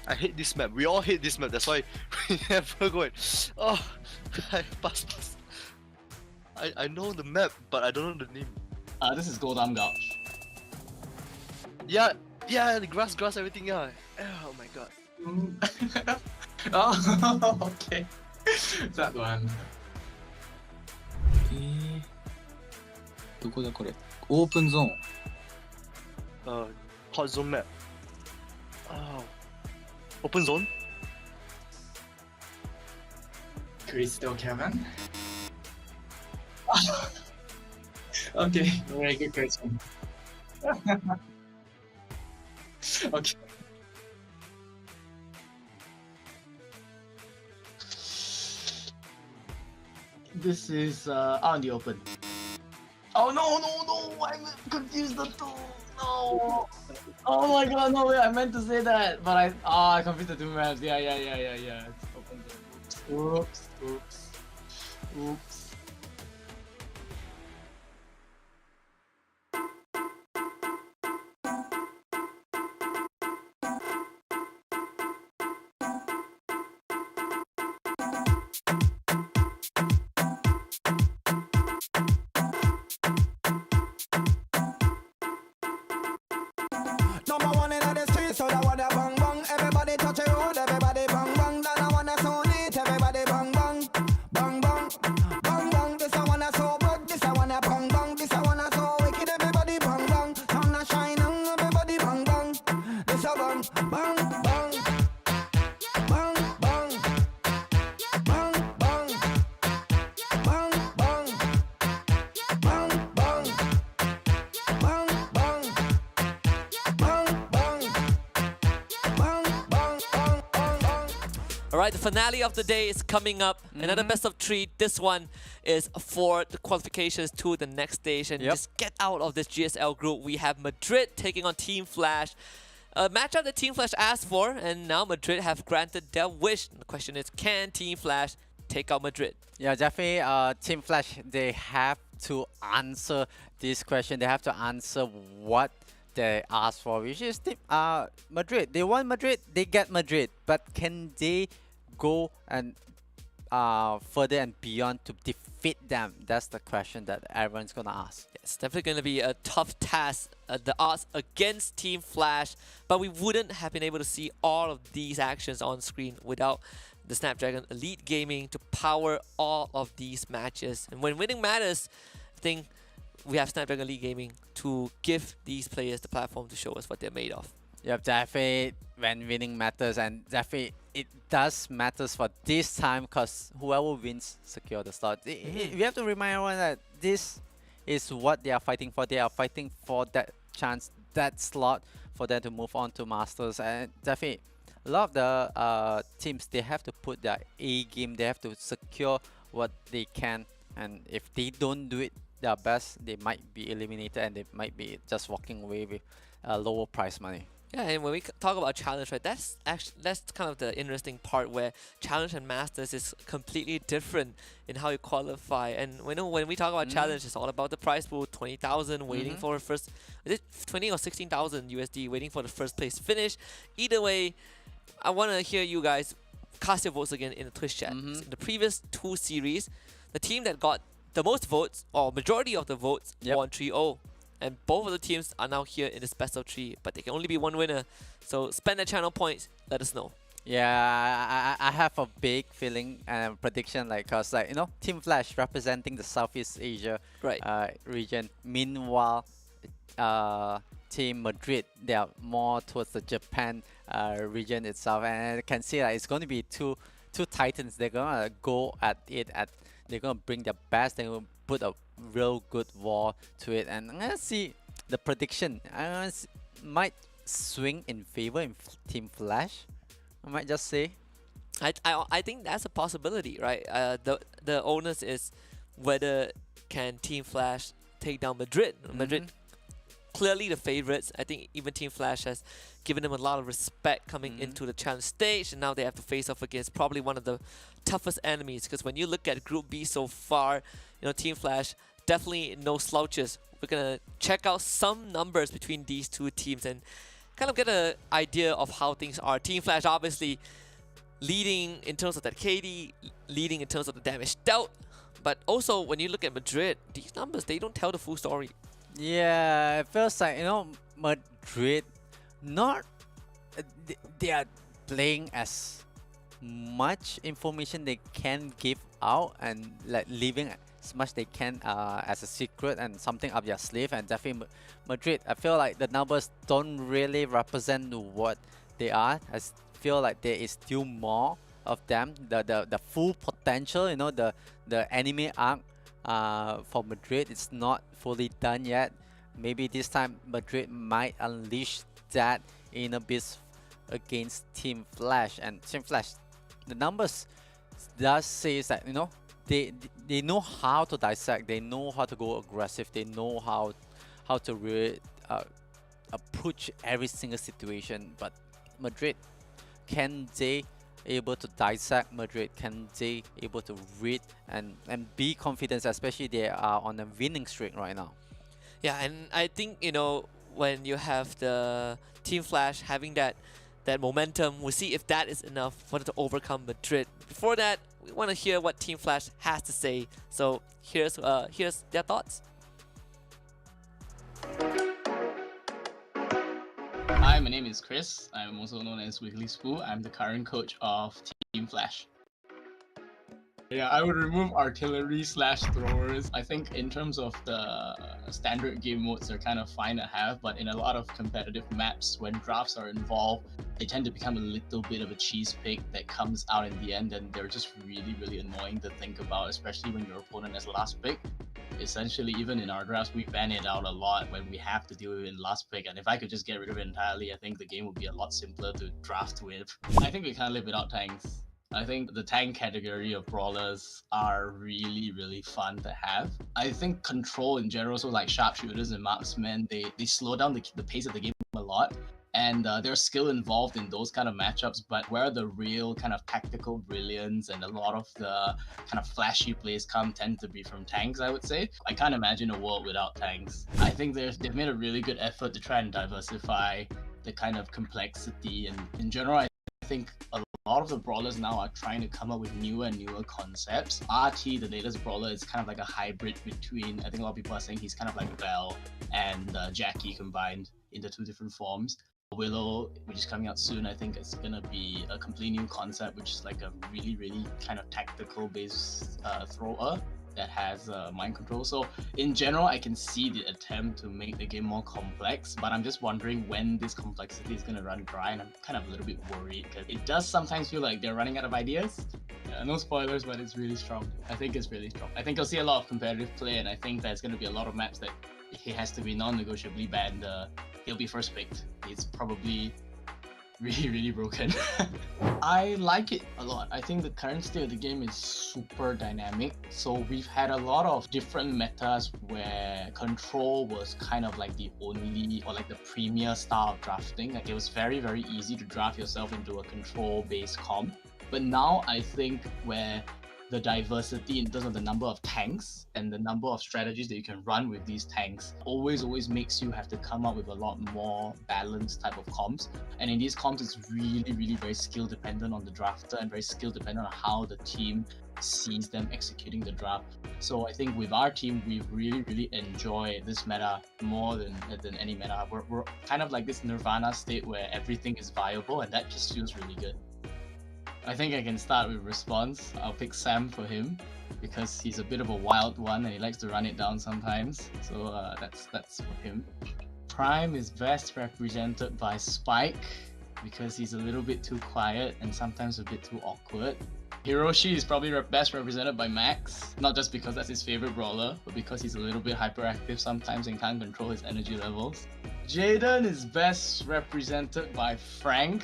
I hate this map. We all hate this map. That's why we never go and. Oh, I pass. I know the map, but I don't know the name. This is Goldam Gouch. Yeah, the grass, everything. Yeah. Oh my god. Oh, okay. That one. どこだこれ？オープンゾーン。Hot zone map. Open zone. Crystal Cavern. Okay, very good question. Okay. This is out in the open. Oh no! I'm confused the two. No. Oh my god, no way! I meant to say that, but I confused the two maps. Yeah. It's open. Oops. Number one in the street, so that wanna bang bang. Everybody touch a road, everybody bang bang. Then I wanna sound it, everybody. All right, the finale of the day is coming up. Another best of 3. This one is for the qualifications to the next stage. And just get out of this GSL group. We have Madrid taking on Team Flash. A matchup that Team Flash asked for, and now Madrid have granted their wish. The question is, can Team Flash take out Madrid? Yeah, definitely. Team Flash, they have to answer this question. They have to answer what they asked for, which is Madrid. They want Madrid, they get Madrid. But can they go and further and beyond to defeat them? That's the question that everyone's gonna ask. It's definitely going to be a tough task, the odds against Team Flash, but we wouldn't have been able to see all of these actions on screen without the Snapdragon Elite Gaming to power all of these matches. And when winning matters, I think we have Snapdragon Elite Gaming to give these players the platform to show us what they're made of. Yep, definitely when winning matters, and definitely it does matters for this time because whoever wins secure the slot. We have to remind everyone that this is what they are fighting for. They are fighting for that chance, that slot for them to move on to Masters. And definitely a lot of the teams, they have to put their A game. They have to secure what they can, and if they don't do it their best, they might be eliminated and they might be just walking away with lower prize money. Yeah, and when we talk about challenge, right, that's kind of the interesting part where challenge and masters is completely different in how you qualify. And when we talk about challenge, it's all about the prize pool, 20,000 waiting for first, is it 20 or 16,000 USD waiting for the first place finish. Either way, I want to hear you guys cast your votes again in the Twitch chat. In the previous 2 series, the team that got the most votes, or majority of the votes, won 3-0. And both of the teams are now here in this best of 3, but there can only be one winner. So spend the channel points, let us know. Yeah, I have a big feeling and prediction, like, cause like, you know, Team Flash representing the Southeast Asia region. Meanwhile, Team Madrid, they are more towards the Japan region itself, and I can see that it's going to be two titans. They're gonna go at it. They're gonna bring their best. They're gonna put a real good war to it, and I'm gonna see the prediction. Might swing in favor in Team Flash. I might just say. I think that's a possibility, right? The onus is whether can Team Flash take down Madrid. Madrid clearly the favorites. I think even Team Flash has given them a lot of respect coming into the challenge stage, and now they have to face off against probably one of the toughest enemies. Because when you look at Group B so far, you know, Team Flash definitely no slouches. We're gonna check out some numbers between these two teams and kind of get an idea of how things are. Team Flash obviously leading in terms of that KD, leading in terms of the damage dealt, but also when you look at Madrid, these numbers, they don't tell the full story. Yeah, it feels like, you know, Madrid, not they are playing as much information they can give out and like leaving as much they can as a secret and something up their sleeve. And definitely Madrid, I feel like the numbers don't really represent what they are. I feel like there is still more of them, the full potential, you know, the anime arc for Madrid, it's not fully done yet. Maybe this time Madrid might unleash that inner beast against Team Flash. And Team Flash, the numbers does say that, you know, they know how to dissect, they know how to go aggressive, they know how to really approach every single situation. But Madrid, can they able to dissect Madrid? Can they able to read and be confident, especially they are on a winning streak right now? Yeah, and I think, you know, when you have the Team Flash having that momentum, we'll see if that is enough for them to overcome Madrid. Before that, we want to hear what Team Flash has to say. So here's their thoughts. Hi, my name is Chris. I'm also known as Wiggly Spoo. I'm the current coach of Team Flash. Yeah, I would remove artillery / throwers. I think in terms of the standard game modes, they're kind of fine to have, but in a lot of competitive maps, when drafts are involved, they tend to become a little bit of a cheese pig that comes out in the end, and they're just really, really annoying to think about, especially when your opponent has last pick. Essentially, even in our drafts, we ban it out a lot when we have to deal with it in last pick, and if I could just get rid of it entirely, I think the game would be a lot simpler to draft with. I think we can't live without tanks. I think the tank category of brawlers are really, really fun to have. I think control in general, so like sharpshooters and marksmen, they slow down the pace of the game a lot. And there's skill involved in those kind of matchups, but where the real kind of tactical brilliance and a lot of the kind of flashy plays tend to be from tanks, I would say. I can't imagine a world without tanks. I think they've made a really good effort to try and diversify the kind of complexity, and in general, I think a lot of the brawlers now are trying to come up with newer and newer concepts. RT, the latest brawler, is kind of like a hybrid between, I think a lot of people are saying he's kind of like Belle and Jackie combined into two different forms. Willow, which is coming out soon, I think it's gonna be a completely new concept, which is like a really, really kind of tactical based thrower that has mind control. So in general, I can see the attempt to make the game more complex, but I'm just wondering when this complexity is gonna run dry, and I'm kind of a little bit worried because it does sometimes feel like they're running out of ideas. Yeah, no spoilers, but it's really strong. I think it's really strong. I think you'll see a lot of competitive play, and I think there's gonna be a lot of maps that he has to be non-negotiably banned. He'll be first picked. It's probably really, really broken. I like it a lot. I think the current state of the game is super dynamic. So we've had a lot of different metas where control was kind of like the only or like the premier style of drafting. Like it was very, very easy to draft yourself into a control-based comp. But now I think where the diversity in terms of the number of tanks and the number of strategies that you can run with these tanks always makes you have to come up with a lot more balanced type of comps. And in these comps, it's really, really very skill dependent on the drafter and very skill dependent on how the team sees them executing the draft. So I think with our team, we've really, really enjoyed this meta more than any meta. We're kind of like this nirvana state where everything is viable, and that just feels really good. I think I can start with response. I'll pick Sam for him because he's a bit of a wild one and he likes to run it down sometimes. So that's for him. Prime is best represented by Spike because he's a little bit too quiet and sometimes a bit too awkward. Hiroshi is probably best represented by Max, not just because that's his favorite brawler, but because he's a little bit hyperactive sometimes and can't control his energy levels. Jaden is best represented by Frank,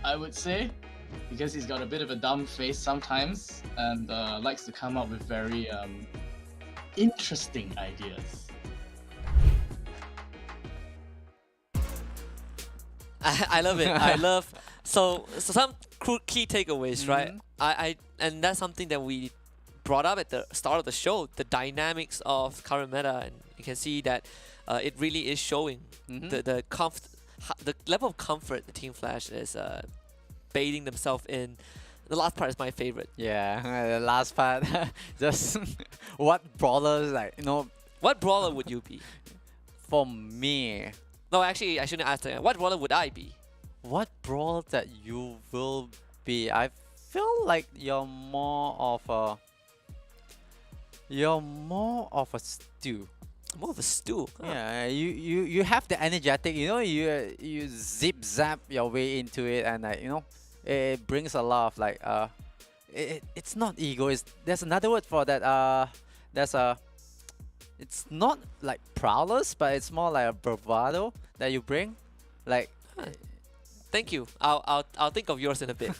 I would say, because he's got a bit of a dumb face sometimes and likes to come up with very interesting ideas. I love it. I love so some key takeaways, right? And that's something that we brought up at the start of the show, the dynamics of current meta, and you can see that it really is showing the level of comfort the Team Flash is bathing themselves in. The last part is my favorite. Yeah, the last part. Just what brawlers, like, you know. What brawler would you be? For me. No, actually, I shouldn't ask that. What brawler would I be? What brawler that you will be? I feel like you're more of a stew. More of a stew. Huh? Yeah, you have the energetic. You know, you zip zap your way into it, and like, you know, it brings a lot of like it's not ego. There's another word for that. It's not like prowess, but it's more like a bravado that you bring. Like, thank you. I'll think of yours in a bit.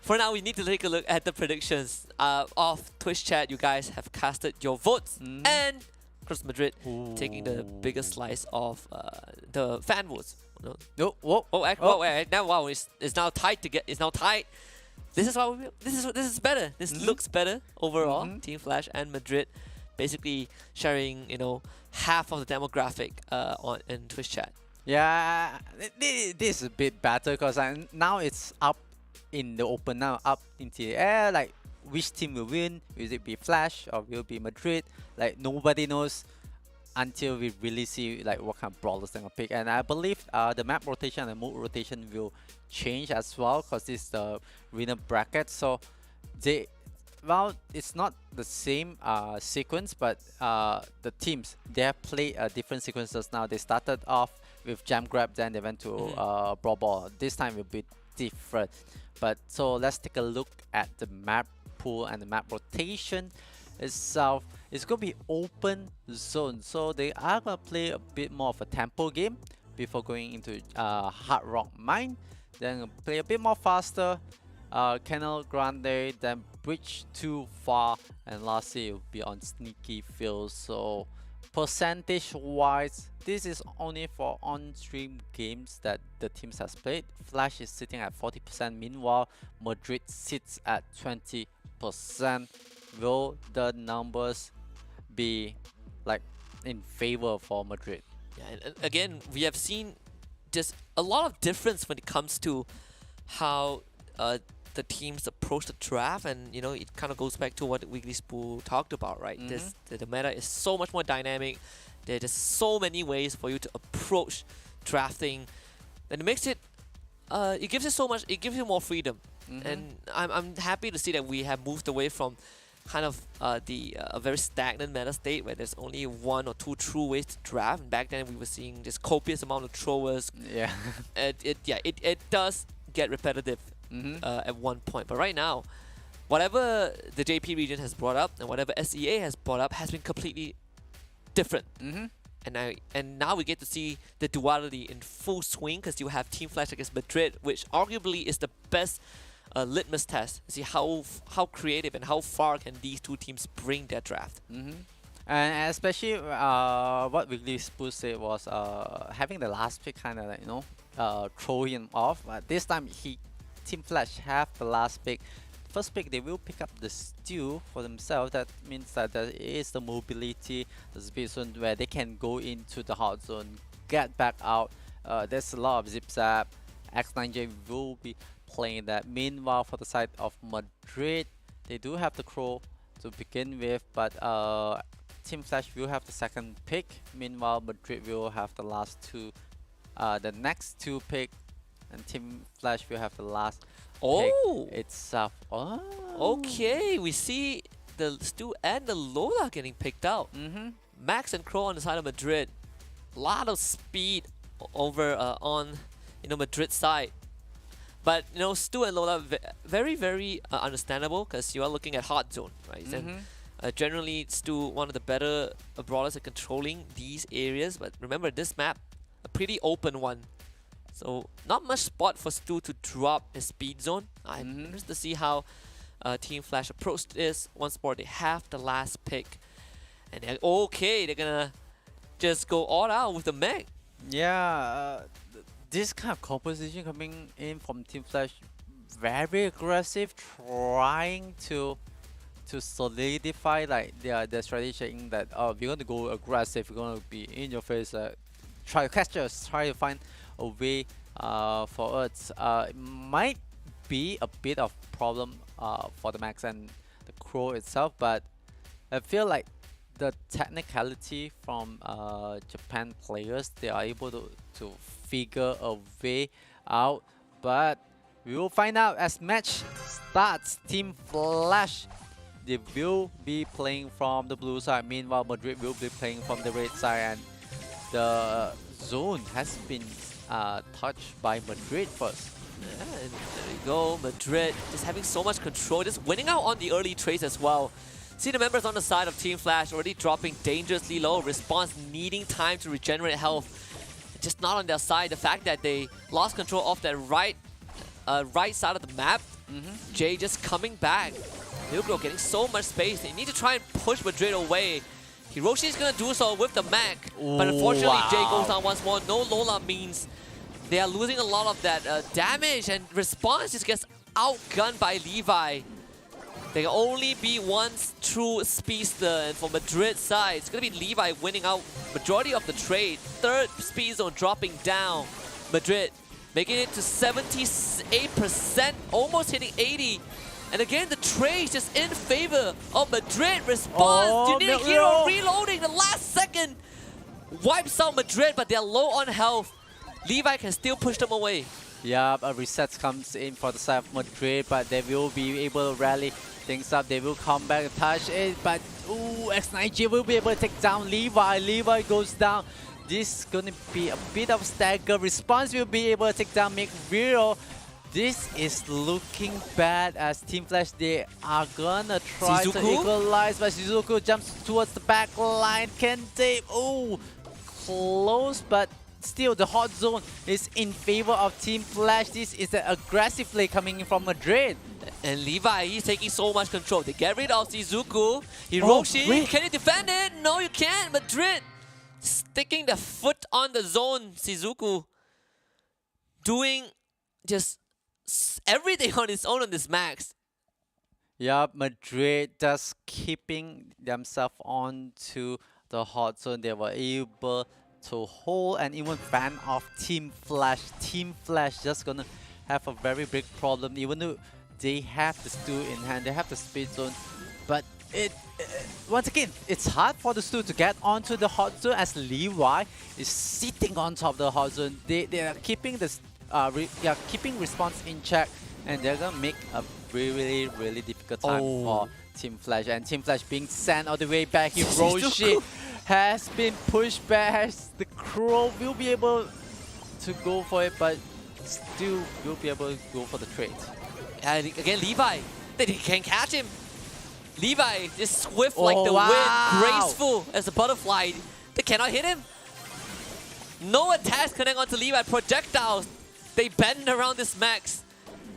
For now, we need to take a look at the predictions of Twitch chat. You guys have casted your votes, and Cruz Madrid taking the biggest slice of the fan votes. No, whoa. Wait, now wow, it's now tied It's now tied. This is what this is better. This looks better overall. Team Flash and Madrid basically sharing, you know, half of the demographic in Twitch chat. Yeah, this is a bit better because now it's up in the open now, up into the air. Like, which team will win? Will it be Flash or will it be Madrid? Like, nobody knows until we really see like what kind of brawlers they're gonna pick. And I believe the map rotation and the mode rotation will change as well because this is the winner bracket. So well, it's not the same sequence, but the teams, they have played different sequences now. They started off with Jam Grab, then they went to Brawl Ball. This time will be different. But so let's take a look at the map pool and the map rotation itself. It's going to be open zone, so they are going to play a bit more of a tempo game before going into Hard Rock Mine. Then play a bit more faster Canal Grande, then Bridge too far, and lastly it will be on Sneaky Field. So percentage wise, this is only for on-stream games that the teams has played. Flash is sitting at 40%, meanwhile Madrid sits at 20%. Will the numbers be like in favor for Madrid? Yeah, and again, we have seen just a lot of difference when it comes to how the teams approach the draft, and it kind of goes back to what Weekly Spool talked about, right? The meta is so much more dynamic. There are just so many ways for you to approach drafting, and it makes it it gives you more freedom. And I'm happy to see that we have moved away from kind of a very stagnant meta state where there's only one or two true ways to draft. And back then we were seeing this copious amount of throwers. Yeah. It does get repetitive at one point, but right now, whatever the JP region has brought up and whatever SEA has brought up has been completely different. And now we get to see the duality in full swing, because you have Team Flash against Madrid, which arguably is the best litmus test to see how creative and how far can these two teams bring their draft. And especially what Weekly Spool said was having the last pick kind of like, throw him off. But this time Team Flash have the last pick. First pick, they will pick up the steal for themselves. That means that there is the mobility, the speed zone where they can go into the hot zone, get back out. There's a lot of zip zap. X9J will be playing that. Meanwhile, for the side of Madrid, they do have the Crow to begin with, but Team Flash will have the second pick. Meanwhile, Madrid will have the last two, the next two pick, and Team Flash will have the last pick itself. Okay, we see the Stu and the Lola getting picked out. Max and Crow on the side of Madrid. A lot of speed over on Madrid's side. But Stu and Lola very, very understandable, because you are looking at hot zone, right? And generally, Stu one of the better brawlers at controlling these areas. But remember, this map a pretty open one, so not much spot for Stu to drop his speed zone. I'm interested to see how Team Flash approached this. Once more, they have the last pick, and they're gonna just go all out with the mech. Yeah. This kind of composition coming in from Team Flash, very aggressive, trying to solidify like their strategy, in that we're going to go aggressive, we're going to be in your face, try to catch us, try to find a way for us. It might be a bit of problem for the Max and the Crow itself, but I feel like the technicality from Japan players, they are able to figure a way out. But we will find out as match starts. Team Flash, they will be playing from the blue side. Meanwhile, Madrid will be playing from the red side, and the zone has been touched by Madrid first. Yeah, and there we go. Madrid just having so much control, just winning out on the early trades as well. See the members on the side of Team Flash already dropping dangerously low. Response needing time to regenerate health. Just not on their side. The fact that they lost control of that right side of the map. Jay just coming back. Milgro getting so much space. They need to try and push Madrid away. Hiroshi is going to do so with the mech. But unfortunately, Jay goes down once more. No Lola means they are losing a lot of that damage. And Response just gets outgunned by Levi. There can only be one true speedster, and for Madrid's side, it's going to be Levi winning out majority of the trade. Third speed zone dropping down. Madrid making it to 78%, almost hitting 80. And again, the trade is just in favor of Madrid. Response, you need a hero reloading the last second. Wipes out Madrid, but they're low on health. Levi can still push them away. Yeah, a reset comes in for the side of Madrid, but they will be able to rally things up. They will come back and touch it, but X9J will be able to take down Levi. Levi goes down. This is going to be a bit of stagger. Response will be able to take down McVero. This is looking bad as Team Flash, they are gonna try to equalize, but Shizuku jumps towards the back line. Can they? Oh, close, but still the hot zone is in favor of Team Flash. This is an aggressive play coming in from Madrid. And Levi, he's taking so much control. They get rid of Shizuku. Hiroshi, wait. can you defend it? No, you can't. Madrid sticking the foot on the zone. Shizuku doing just everything on his own on this max. Yeah, Madrid just keeping themselves on to the hot zone. They were able to hold and even fan off Team Flash. Team Flash just gonna have a very big problem, even though they have the Stu in hand, they have the speed zone. But once again, it's hard for the Stu to get onto the hot zone as Levi is sitting on top of the hot zone. They are keeping this keeping response in check, and they're gonna make a really difficult time for Team Flash. And Team Flash being sent all the way back. Hiroshi has been pushed back. The Crow will be able to go for it, but still will be able to go for the trade. And again, Levi, they can't catch him. Levi is swift like the wind, graceful as a butterfly. They cannot hit him. No attacks connect onto Levi. Projectiles, they bend around this max.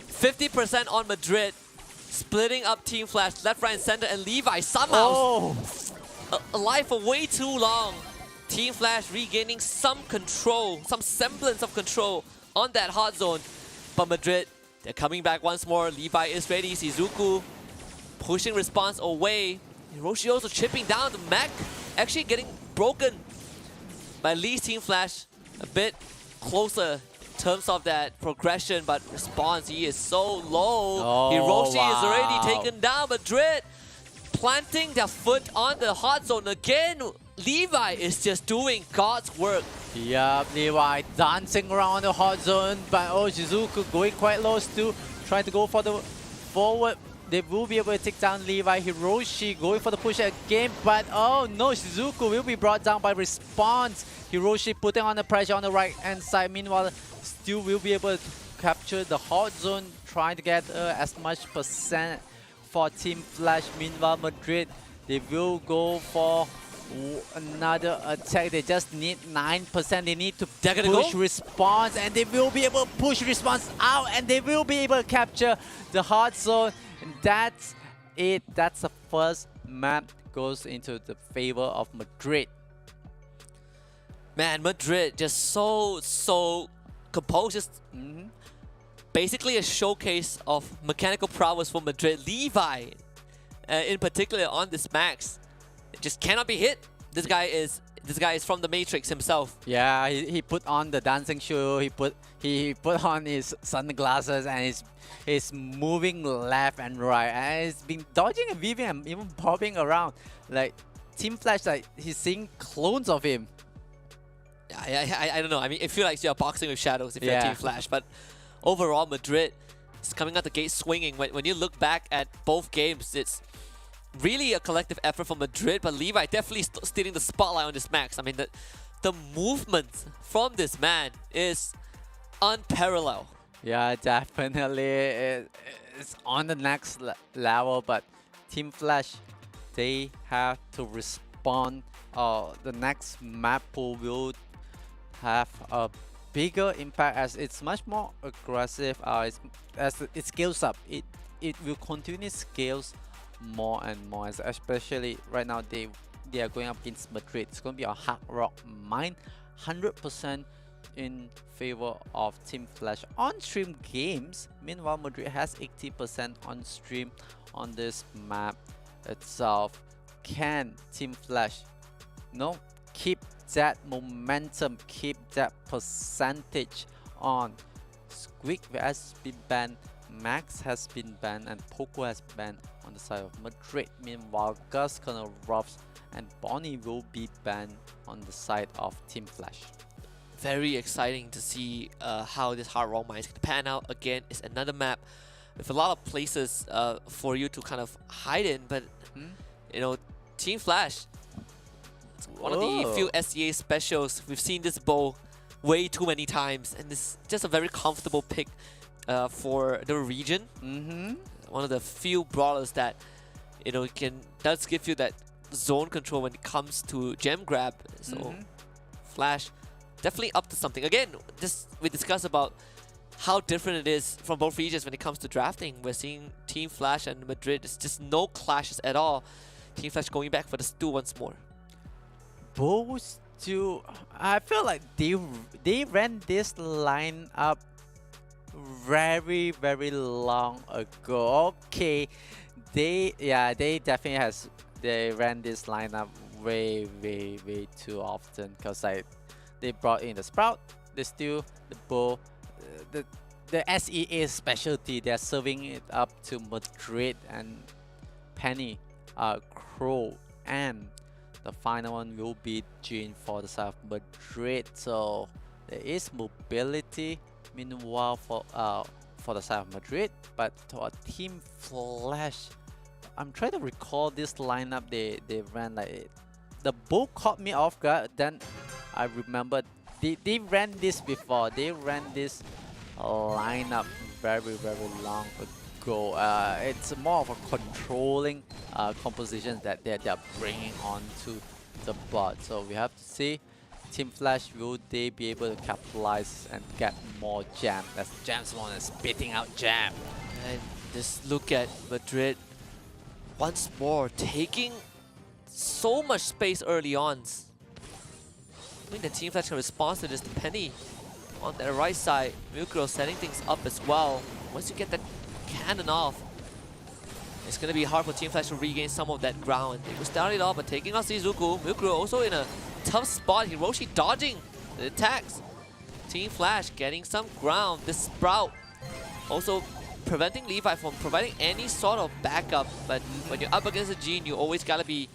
50% on Madrid, splitting up Team Flash left, right, and center, and Levi somehow alive for way too long. Team Flash regaining some control, some semblance of control on that hot zone. But Madrid, they're coming back once more. Levi is ready. Shizuku pushing response away. Hiroshi also chipping down. The mech actually getting broken. But at least Team Flash a bit closer in terms of that progression, but response, he is so low. Hiroshi is already taken down. Madrid planting their foot on the hot zone again. Levi is just doing God's work. Yup, Levi dancing around the hot zone, but Shizuku going quite low still, trying to go for the forward. They will be able to take down Levi. Hiroshi going for the push again, but oh no, Shizuku will be brought down by response. Hiroshi putting on the pressure on the right hand side. Meanwhile, still will be able to capture the hot zone, trying to get as much percent for Team Flash. Meanwhile, Madrid, they will go for another attack. They just need 9%. They need to push response, and they will be able to push response out, and they will be able to capture the hot zone. And that's it. That's the first map goes into the favor of Madrid. Man, Madrid just so composed. Just basically a showcase of mechanical prowess for Madrid. Levi, in particular on this max, just cannot be hit. This guy is from the Matrix himself. Yeah, he put on the dancing shoe. He put on his sunglasses, and he's moving left and right, and he's been dodging and weaving and even popping around. Like Team Flash, like he's seeing clones of him. I don't know. I mean, it feels like you're boxing with shadows if you're Team Flash. But overall, Madrid is coming out the gate swinging. When you look back at both games, it's really a collective effort from Madrid, but Levi definitely stealing the spotlight on this max. I mean, the movement from this man is unparalleled. Yeah, definitely. It's on the next level, but Team Flash, they have to respond. The next map pool will have a bigger impact as it's much more aggressive. As it scales up, it will continue scales more and more, especially right now they are going up against Madrid. It's going to be a hard rock mine, 100% in favor of Team Flash on stream games. Meanwhile, Madrid has 80% on stream on this map itself. Can Team Flash keep that momentum, keep that percentage on? Squeak has been banned, Max has been banned, and Poco has been banned on the side of Madrid. Meanwhile, Gus, Colonel Robs, and Bonnie will be banned on the side of Team Flash. Very exciting to see how this hard rock mine is going to pan out. Again, it's another map with a lot of places for you to kind of hide in, but you know, Team Flash, it's one of the few SEA specials. We've seen this bow way too many times, and this is just a very comfortable pick for the region. One of the few brawlers that does give you that zone control when it comes to gem grab. So Flash definitely up to something. Again, we discussed about how different it is from both regions when it comes to drafting. We're seeing Team Flash and Madrid. It's just no clashes at all. Team Flash going back for the stew once more. Both two, I feel like they ran this lineup very long ago. Okay, they ran this lineup way too often, because like they brought in the Sprout, the Stew, the Bull, the SEA specialty. They're serving it up to Madrid and Penny, Crow, and the final one will be Jin for the side of Madrid. So there is mobility meanwhile for the side of Madrid, but for Team Flash, I'm trying to recall this lineup they ran. Like the Bull caught me off guard. Then I remember they ran this before. They ran this lineup very long ago. It's more of a controlling composition that they're bringing onto the board. So we have to see Team Flash, will they be able to capitalize and get more jam? That's Jam's one is spitting out jam. And just look at Madrid once more, taking so much space early on. I think the Team Flash can respond to this. Penny on the right side, Mukuro setting things up as well. Once you get that cannon off, it's going to be hard for Team Flash to regain some of that ground. They will start it off, but taking out Shizuku. Mukuro also in a tough spot. Hiroshi dodging the attacks. Team Flash getting some ground. This Sprout also preventing Levi from providing any sort of backup. But when you're up against a Jin, you always gotta be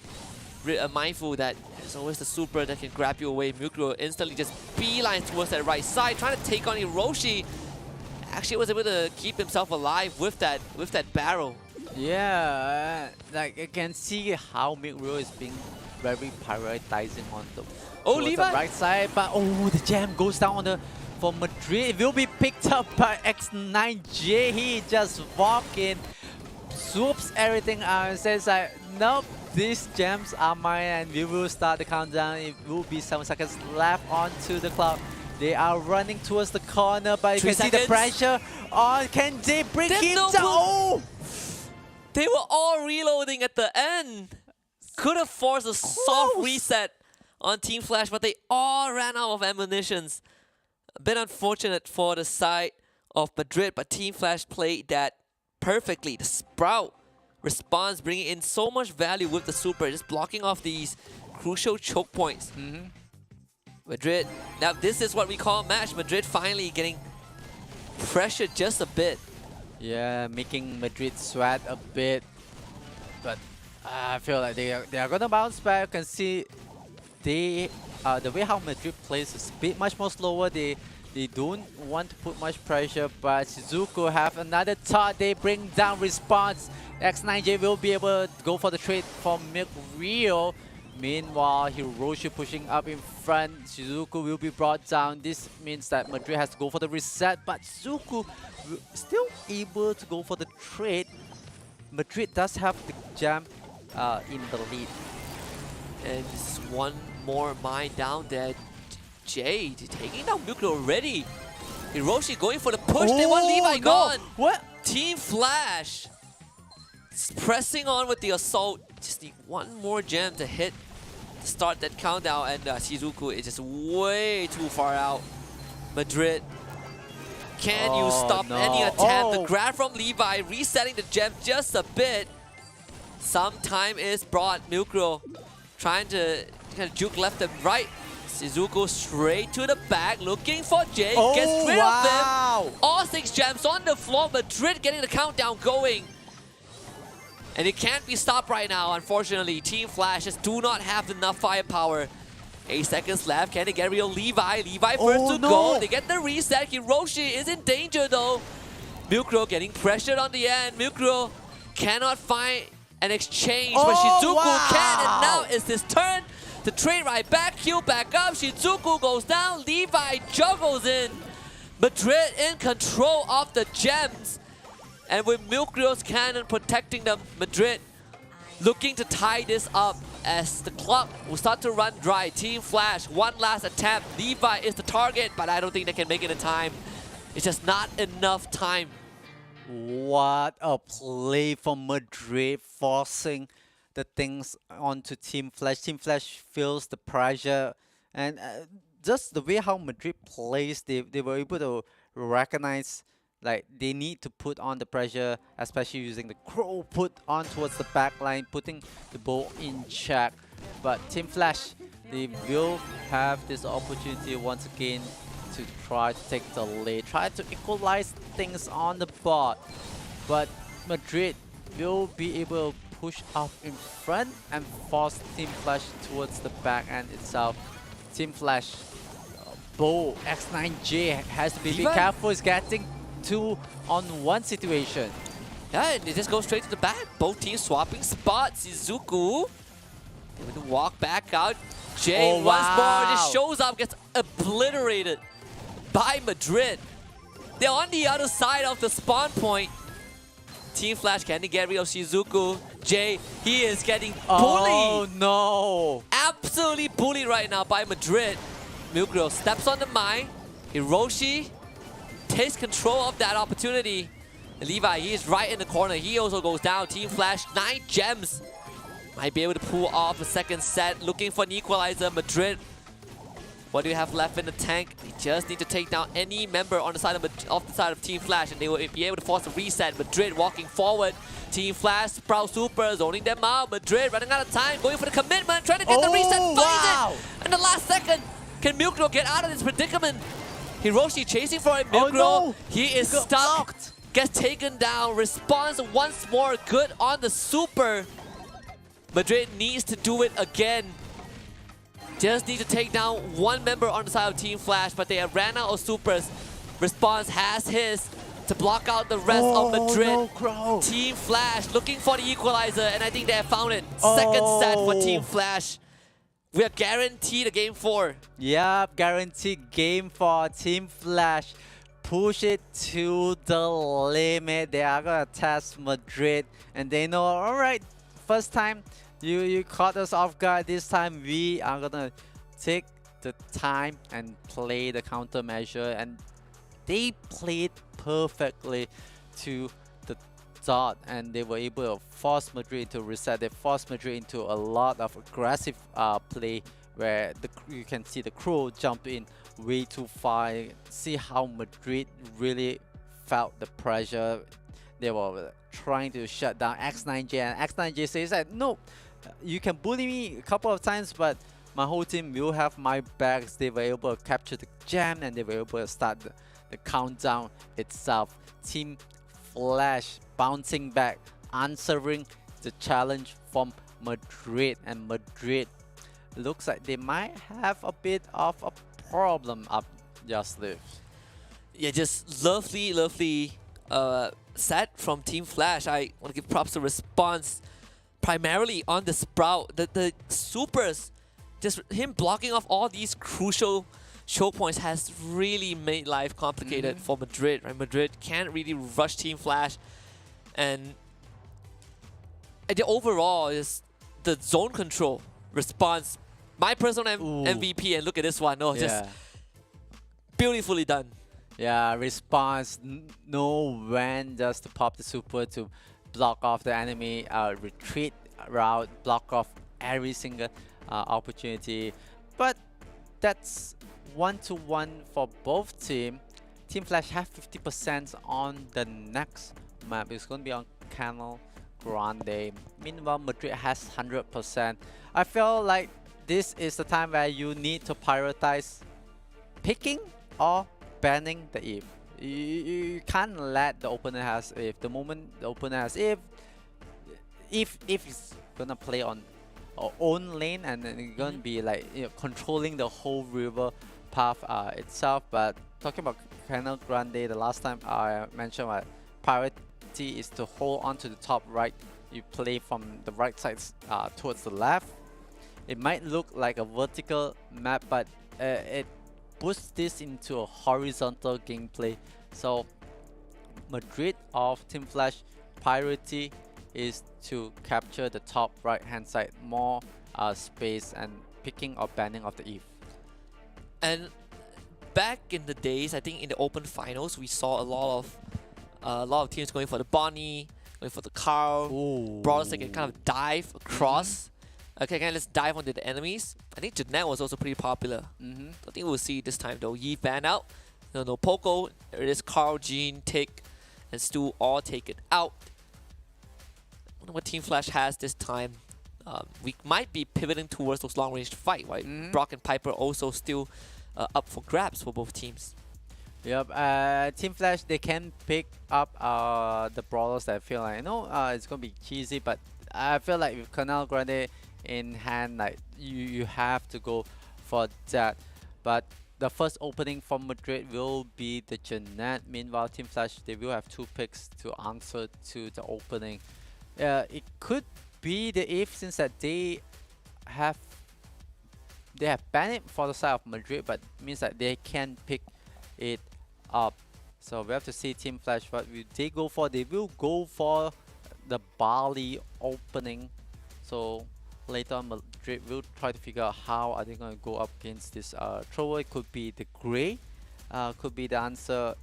mindful that there's always the super that can grab you away. Mukuro instantly just beeline towards that right side, trying to take on Hiroshi. Actually was able to keep himself alive with that barrel. Yeah, like I can see how Mukuro is being very prioritizing on the towards the right side, but the jam goes down on the for Madrid. It will be picked up by X9J. He just walks in, swoops everything out and says like, nope, these gems are mine, and we will start the countdown. It will be 7 seconds left onto the clock. They are running towards the corner, but you can see the pressure on. Can they bring him down? Oh! They were all reloading at the end. Could have forced a soft reset on Team Flash, but they all ran out of ammunitions. A bit unfortunate for the side of Madrid, but Team Flash played that perfectly. The Sprout responds, bringing in so much value with the super, just blocking off these crucial choke points. Madrid, now this is what we call a match. Madrid finally getting pressured just a bit. Yeah, making Madrid sweat a bit, but I feel like they are gonna bounce back. You can see the way how Madrid plays is a bit much more slower. They don't want to put much pressure, but Shizuku have another thought. They bring down response. X9J will be able to go for the trade from Milk Rio. Meanwhile, Hiroshi pushing up in front. Shizuku will be brought down. This means that Madrid has to go for the reset, but Shizuku still able to go for the trade. Madrid does have the jam in the lead. And this is one more mine down there. Jade taking down Mukuro already. Hiroshi going for the push. They want Levi gone. What? Team Flash pressing on with the assault. Just need one more gem to hit to start that countdown, and Shizuku is just way too far out. Madrid, can you stop any attempt? The grab from Levi, resetting the gem just a bit. Some time is brought. Mukuro trying to kind of juke left and right. Shizuku straight to the back, looking for Jay. Gets rid of them. All 6 gems on the floor. Madrid getting the countdown going. And it can't be stopped right now, unfortunately. Team Flash just do not have enough firepower. 8 seconds left. Can they get real Levi? Levi first to go. They get the reset. Hiroshi is in danger though. Mukuro getting pressured on the end. Mukuro cannot find an exchange, but Shizuku can. And now it's his turn to trade right back. Q back up. Shizuku goes down. Levi juggles in. Madrid in control of the gems. And with Milk Grill's cannon protecting them, Madrid looking to tie this up. as the clock will start to run dry. Team Flash, one last attempt. Levi is the target, but I don't think they can make it in time. It's just not enough time. What a play from Madrid, forcing the things onto Team Flash. Team Flash feels the pressure, and just the way how Madrid plays, they were able to recognize like they need to put on the pressure, especially using the crow put on towards the back line, putting the ball in check. But Team Flash, they will have this opportunity once again to try to take the lead, try to equalize things on the board. But Madrid will be able to push up in front and force Team Flash towards the back end itself. Team Flash, Bo, X9J has to be careful, is getting 2-on-1 situation. Yeah, and they just go straight to the back. Both teams swapping spots. Izuku able to walk back out. Jay once more just shows up, gets obliterated by Madrid. They're on the other side of the spawn point. Team Flash, can they get rid of Shizuku? Jay, he is getting bullied. Oh no! Absolutely bullied right now by Madrid. Milgrill steps on the mine. Hiroshi takes control of that opportunity. Levi, he is right in the corner. He also goes down. Team Flash, 9 gems. Might be able to pull off a second set. Looking for an equalizer. Madrid, what do you have left in the tank? They just need to take down any member on the side of Team Flash, and they will be able to force a reset. Madrid walking forward. Team Flash, Brawl Super, zoning them out. Madrid running out of time, going for the commitment, trying to get the reset. Finds it! In the last second, can Milgrill get out of this predicament? Hiroshi chasing for it. Milgrill, he is stuck. Gets taken down. Responds once more. Good on the Super. Madrid needs to do it again. Just need to take down one member on the side of Team Flash, but they have ran out of supers. Response has his to block out the rest of Madrid. No, Team Flash looking for the equalizer, and I think they have found it. Second set for Team Flash. We are guaranteed a game 4. Yep, guaranteed game for Team Flash. Push it to the limit. They are gonna test Madrid, and they know, all right, first time you caught us off guard. This time we are gonna take the time and play the countermeasure, and they played perfectly to the dot, and they were able to force Madrid to reset. They forced Madrid into a lot of aggressive play, where you can see the crew jump in way too far. See how Madrid really felt the pressure. They were trying to shut down X9J, and X9J says that, no, you can bully me a couple of times, but my whole team will have my backs. They were able to capture the gem, and they were able to start the countdown itself. Team Flash bouncing back, answering the challenge from Madrid, and Madrid looks like they might have a bit of a problem up their sleeve. Yeah, just lovely set from Team Flash. I want to give props to Response, primarily on the Sprout. The supers, just him blocking off all these crucial choke points has really made life complicated for Madrid. Right? Madrid can't really rush Team Flash, and the overall is the zone control. Response, my personal MVP, and look at this one. No, just beautifully done. Yeah, Response know when just to pop the super to block off the enemy retreat route, block off every single opportunity. But that's 1-1 for both team. Team Flash have 50% on the next map. It's going to be on Canal Grande. Meanwhile, Madrid has 100%. I feel like this is the time where you need to prioritize picking or banning the if. You can't let the opponent has if. The moment the opponent has if it's gonna play on our own lane, and then it's gonna be like, you know, controlling the whole river path itself. But talking about Canal Grande, the last time I mentioned that priority is to hold on to the top right. You play from the right side towards the left. It might look like a vertical map, but it puts this into a horizontal gameplay. So Madrid of Team Flash priority is to capture the top right hand side, more space and picking or banning of the Eve. And back in the days, I think in the open finals, we saw a lot of teams going for the Bonnie, going for the Carl, brawlers that can kind of dive across. Okay, let's dive onto the enemies. I think Jeanette was also pretty popular. I think we'll see this time though. Yi ban out. No Poco. There it is. Carl, Jean, Tick, and Stu all take it out. I wonder what Team Flash has this time. We might be pivoting towards those long-range fight, right? Brock and Piper also still up for grabs for both teams. Yep. Team Flash, they can pick up the brawlers that I feel like, it's gonna be cheesy, but I feel like with Colonel Grande in hand, like you have to go for that. But the first opening from Madrid will be the Jeanette. Meanwhile, Team Flash, they will have 2 picks to answer to the opening. It could be the Eve, since that they have banned it for the side of Madrid, but means that they can pick it up. So we have to see Team Flash what will they go for. They will go for the Bali opening. So later on, Madrid will try to figure out how are they going to go up against this thrower. It could be the Grey, could be the answer.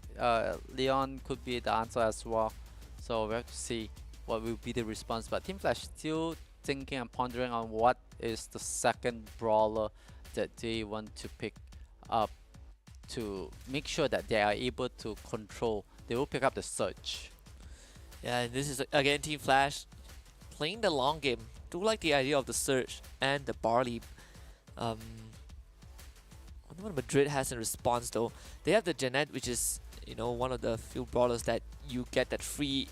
Leon could be the answer as well. So we have to see what will be the response. But Team Flash still thinking and pondering on what is the second brawler that they want to pick up to make sure that they are able to control. They will pick up the Surge. Yeah, and this is again Team Flash playing the long game. Do like the idea of the Surge and the Barley. I wonder what Madrid has in response though. They have the Jeanette, which is one of the few brawlers that you get that few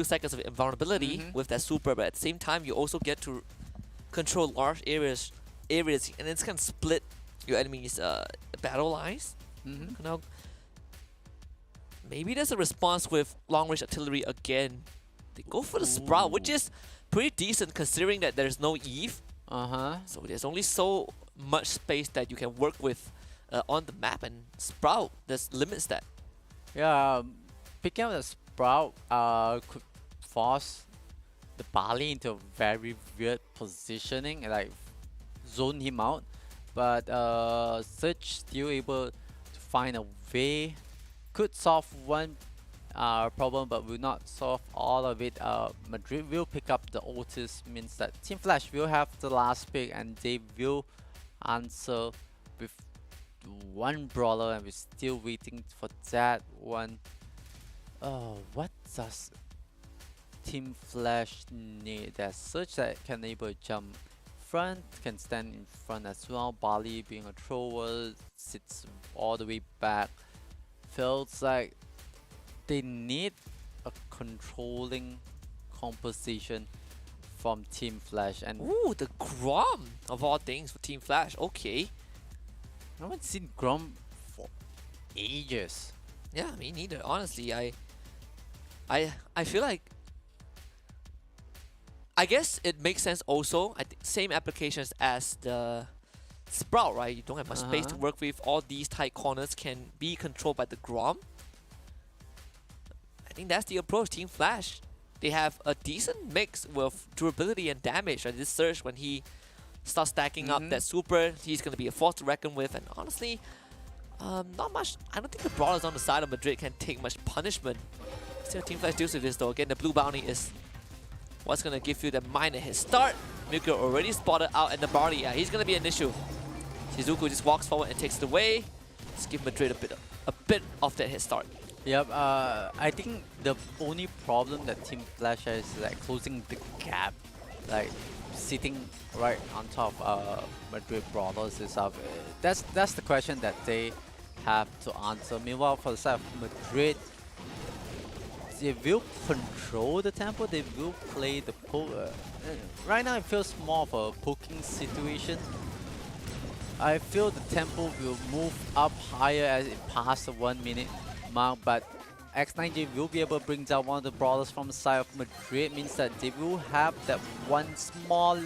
seconds of invulnerability with that super, but at the same time you also get to control large areas, and it's gonna split your enemies' battle lines. Now, maybe there's a response with long range artillery again. They go for the Sprout, which is pretty decent considering that there's no Eve. So there's only so much space that you can work with on the map, and Sprout just limits that. Yeah, picking up the Sprout could force the Bali into a very weird positioning and like zone him out. But Surge still able to find a way. Could solve one problem, but will not solve all of it. Madrid will pick up the Otis, means that Team Flash will have the last pick and they will answer with 1 brawler, and we're still waiting for that one. What does Team Flash need? There's Surge that can able to jump front, can stand in front as well. Bali being a thrower, sits all the way back. Feels like they need a controlling composition from Team Flash. And ooh, the Grom of all things for Team Flash. Okay. I haven't seen Grom for ages. Yeah, me neither. Honestly, I feel like, I guess it makes sense also. I think same applications as the Sprout, right? You don't have much space to work with. All these tight corners can be controlled by the Grom. I think that's the approach. Team Flash, they have a decent mix with durability and damage. Right? This Surge, when he starts stacking up that super, he's going to be a force to reckon with. And honestly, not much. I don't think the brawlers on the side of Madrid can take much punishment. Still, Team Flash deals with this though. Again, the blue bounty is what's going to give you the minor hit start. Milky already spotted out, and the Barley, yeah, he's going to be an issue. Shizuku just walks forward and takes it away. Let's give Madrid a bit of that hit start. Yep, I think the only problem that Team Flash has is like closing the gap, like sitting right on top of Madrid brawlers and stuff. That's the question that they have to answer. Meanwhile, for the side of Madrid, they will control the tempo. They will play the poke. Right now, it feels more of a poking situation. I feel the tempo will move up higher as it passes the 1 minute mark, but X9J will be able to bring down one of the brawlers from the side of Madrid. Means that they will have that one small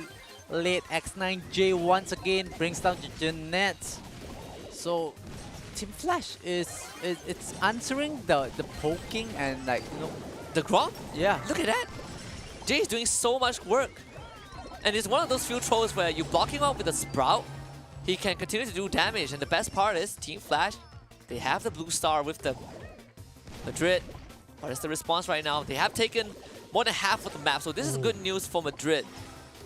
late. X9J once again brings down the Jeanette. So Team Flash it's answering the poking and like the Grom. Yeah, Look at that. Jay's doing so much work. And it's one of those few trolls where you block him out with a Sprout, he can continue to do damage. And the best part is Team Flash, they have the blue star with them. Madrid, what is the response right now? They have taken more than half of the map, so this is good news for Madrid.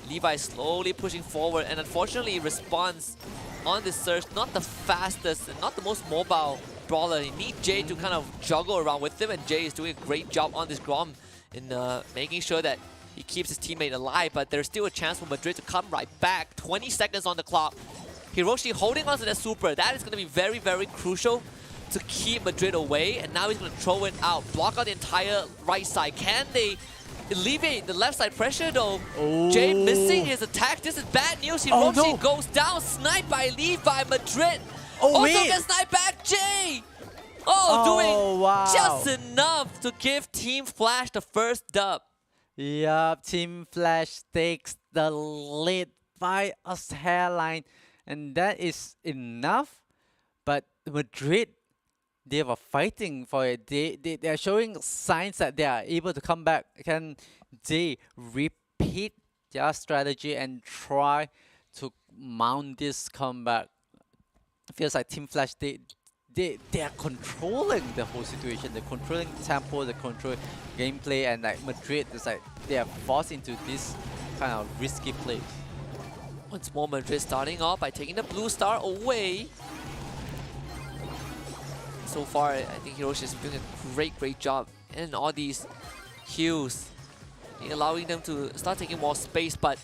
Levi slowly pushing forward, and unfortunately responds on this surge, not the fastest and not the most mobile brawler. You need Jay to kind of juggle around with him, and Jay is doing a great job on this Grom in making sure that he keeps his teammate alive, but there's still a chance for Madrid to come right back. 20 seconds on the clock. Hiroshi holding on to that super. That is going to be very, very crucial to keep Madrid away, and now he's going to throw it out, block out the entire right side. Can they alleviate the left side pressure though? Jay missing his attack. This is bad news. Hiroshi goes down, sniped by Levi. Madrid also gets sniped back. Jay! Doing just enough to give Team Flash the first dub. Yup, Team Flash takes the lead by a hairline, and that is enough. But Madrid, they were fighting for it. They are showing signs that they are able to come back. Can they repeat their strategy and try to mount this comeback? It feels like Team Flash, they are controlling the whole situation. They're controlling tempo, they're controlling gameplay, and like Madrid is like they are forced into this kind of risky play. Once more, Madrid starting off by taking the blue star away. So far, I think Hiroshi is doing a great job in all these heals, allowing them to start taking more space. But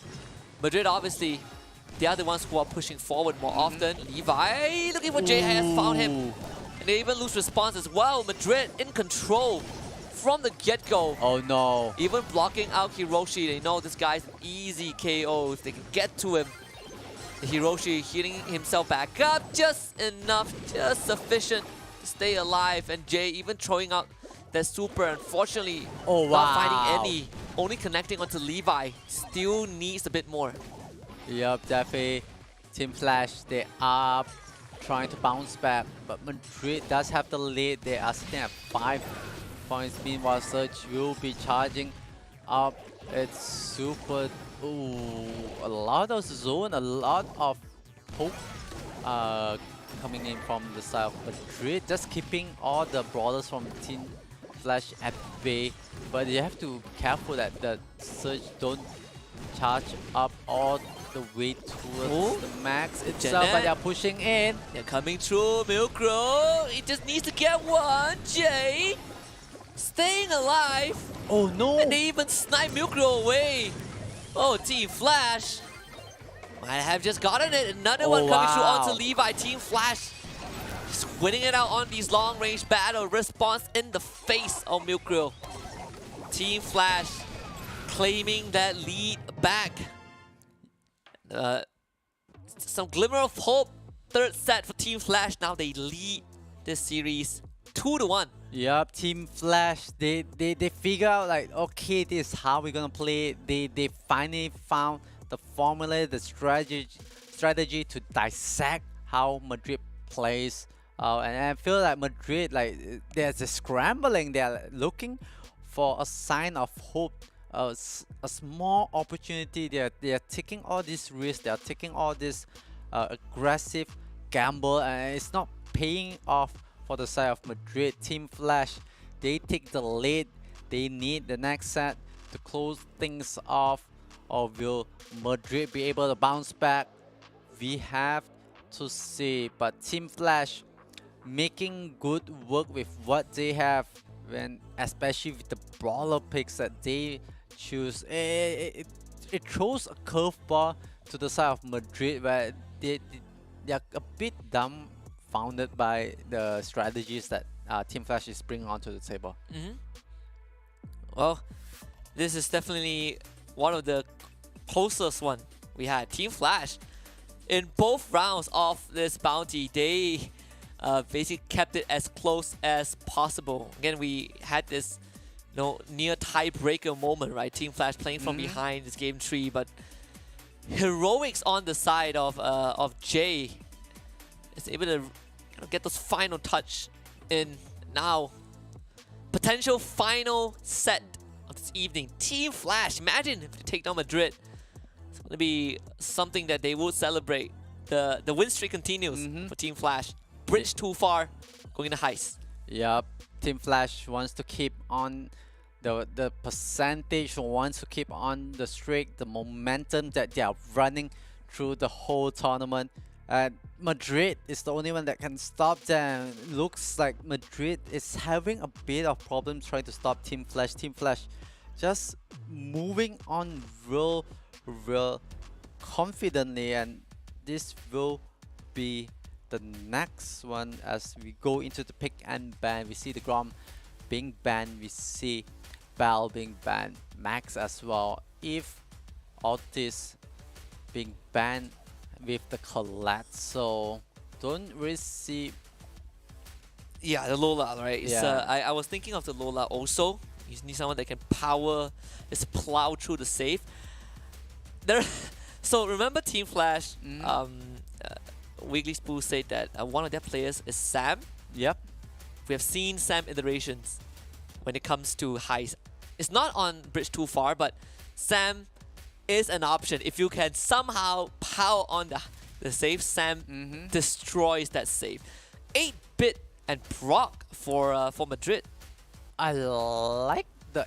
Madrid, obviously, they are the ones who are pushing forward more often. Levi looking for Jay, has found him. And they even lose response as well. Madrid in control from the get-go. Oh no. Even blocking out Hiroshi. They know this guy's an easy KO if they can get to him. Hiroshi healing himself back up. Just enough, just sufficient to stay alive. And Jay even throwing out that super. Unfortunately, not finding any. Only connecting onto Levi. Still needs a bit more. Yup, definitely. Team Flash, they are trying to bounce back, but Madrid does have the lead. They are sitting at 5 points. Meanwhile, Surge will be charging up. It's super. A lot of zone, a lot of poke coming in from the side of Madrid. Just keeping all the brawlers from Team Flash at bay. But you have to be careful that the Surge don't charge up all the way towards the max itself, but they're pushing in. They're coming through. Milkro, he just needs to get one. Jay staying alive. Oh no! And they even snipe Milkro away. Oh, Team Flash might have just gotten it. Another one coming through onto Levi. Team Flash just winning it out on these long-range battle. Response in the face of Milkro. Team Flash claiming that lead back. Some glimmer of hope. Third set for Team Flash. Now they lead this series 2-1. Yup, Team Flash, they figure out like, okay, this is how we're gonna play. They finally found the formula, the strategy to dissect how Madrid plays. And I feel like Madrid, like there's a scrambling. They're looking for a sign of hope. A small opportunity. They're taking all this risk. They're taking all this aggressive gamble, and it's not paying off for the side of Madrid. Team Flash, they take the lead. They need the next set to close things off, or will Madrid be able to bounce back? We have to see. But Team Flash making good work with what they have, especially with the brawler picks that they choose. It throws a curveball to the side of Madrid, where they are a bit dumbfounded by the strategies that Team Flash is bringing onto the table. Well, this is definitely one of the closest one we had. Team Flash, in both rounds of this bounty, they basically kept it as close as possible. Again, we had this near tiebreaker moment, right? Team Flash playing from behind this game 3, but heroics on the side of Jay is able to get those final touch in. Now, potential final set of this evening. Team Flash, imagine if they take down Madrid. So gonna be something that they will celebrate. The win streak continues for Team Flash. Bridge too far, going to heist. Yep, Team Flash wants to keep on the percentage, wants to keep on the streak, the momentum that they are running through the whole tournament. And Madrid is the only one that can stop them. Looks like Madrid is having a bit of problems trying to stop Team Flash. Team Flash just moving on real confidently, and this will be the next one as we go into the pick and ban. We see the Grom being banned, we see Bell being banned, Max as well. If Otis being banned with the Colette, so don't really see. Yeah, the Lola, right? It's, Yeah. I was thinking of the Lola also. You need someone that can power, just plow through the save. There, so remember Team Flash? Wiggly Spoo said that one of their players is Sam. Yep. We have seen Sam iterations when it comes to heist. It's not on bridge too far, but Sam is an option. If you can somehow power on the save, Sam destroys that save. 8-bit and Brock for Madrid. I like the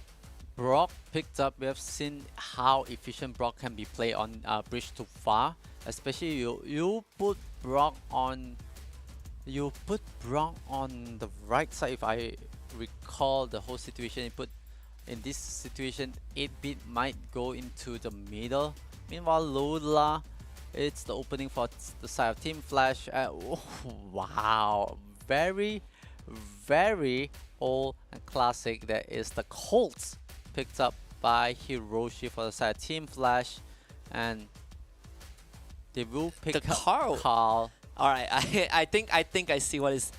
Brock picked up. We have seen how efficient Brock can be played on bridge too far. Especially you put Brock on the right side. If I recall the whole situation, you put in this situation 8-bit might go into the middle. Meanwhile Lola, it's the opening for the side of Team Flash. Wow, very old and classic. That is the Colts picked up by Hiroshi for the side of Team Flash, and they will pick The up Carl. Carl. All right, I think I see what is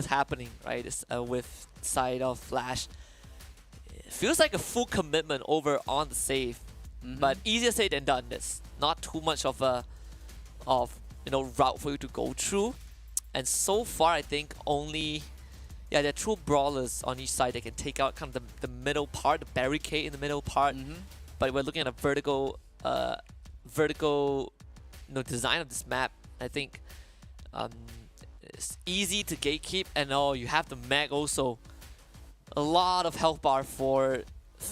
happening, right? It's, with side of Flash. It feels like a full commitment over on the save, but easier said than done. There's not too much of a route for you to go through, and so far I think only there are true brawlers on each side that can take out kind of the middle part, the barricade in the middle part. But we're looking at a vertical design of this map. I think it's easy to gatekeep, and you have the mag also. A lot of health bar for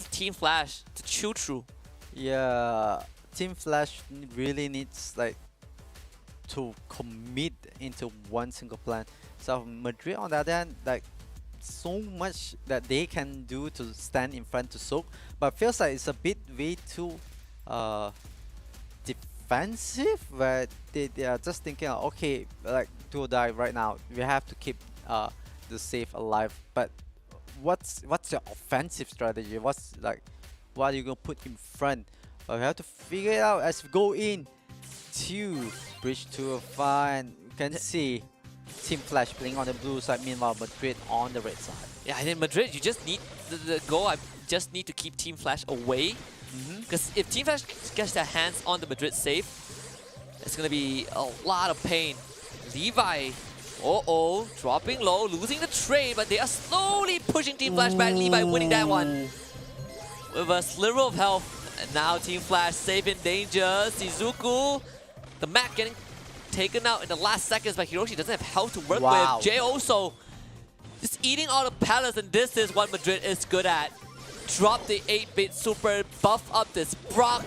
Team Flash to chew through. Yeah, Team Flash really needs like to commit into one single plan. So Madrid on the other hand, like so much that they can do to stand in front to soak, but feels like it's a bit way too defensive, where they are just thinking, okay, like do or die right now. We have to keep the save alive. But what's your offensive strategy? What are you gonna put in front? But we have to figure it out as we go in to bridge 205, and you can see Team Flash playing on the blue side, meanwhile Madrid on the red side. Yeah, and in Madrid, you just need the goal. I just need to keep Team Flash away. Because if Team Flash gets their hands on the Madrid save, it's going to be a lot of pain. Levi, dropping low, losing the trade, but they are slowly pushing Team Flash back. Levi winning that one with a sliver of health. And now Team Flash safe in danger. Shizuku, the map getting taken out in the last seconds, but Hiroshi doesn't have health to work with. Jay also just eating all the pallets, and this is what Madrid is good at. Drop the 8-bit super, buff up this Brock.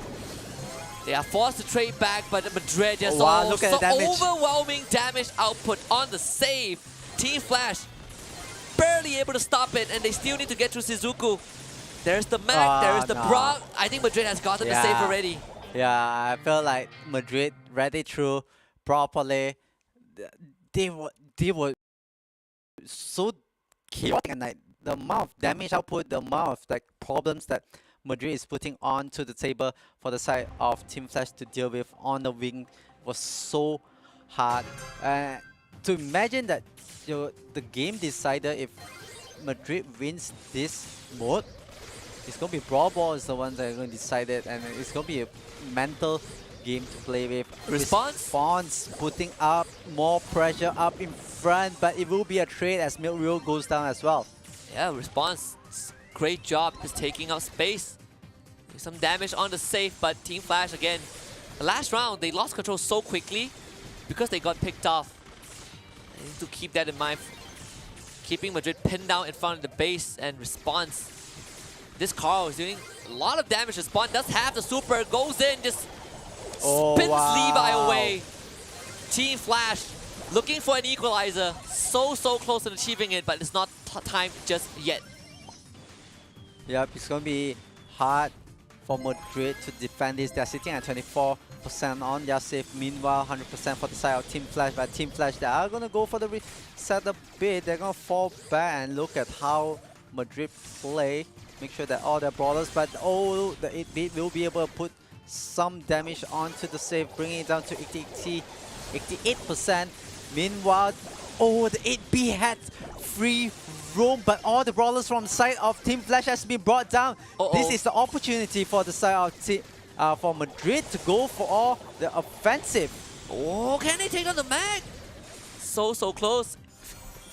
They are forced to trade back, but Madrid just look at the damage. overwhelming damage output on the save. Team Flash barely able to stop it, and they still need to get through Shizuku. There's the Mac, there's the Brock. I think Madrid has gotten the save already. Yeah, I feel like Madrid read it through properly. They were so chaotic, and like the amount of damage output, the amount of like problems that Madrid is putting onto the table for the side of Team Flash to deal with on the wing was so hard. To imagine that the game decider, if Madrid wins this mode, it's gonna be Brawl Ball is the one that are going to decide it, and it's gonna be a mental game to play with. Response putting up more pressure up in front, but it will be a trade as Milk Wheel goes down as well. Yeah, Response, great job just taking up space. Some damage on the safe, but Team Flash again last round, they lost control so quickly because they got picked off. I need to keep that in mind. Keeping Madrid pinned down in front of the base and response. This Carl is doing a lot of damage. Response does have the super, goes in, just spins Levi away. Team Flash looking for an equalizer. So close to achieving it, but it's not time just yet. Yep, it's going to be hard for Madrid to defend this. They're sitting at 24% on their safe. Meanwhile, 100% for the side of Team Flash. But Team Flash, they are going to go for the reset a bit. They're going to fall back and look at how Madrid play. Make sure that all their brawlers, but the 8-bit will be able to put some damage onto the save, bringing it down to 88%. Meanwhile, the 8-bit had free roam, but all the brawlers from the side of Team Flash has been brought down. This is the opportunity for the side of for Madrid to go for all the offensive. Oh, can they take on the mag? So close.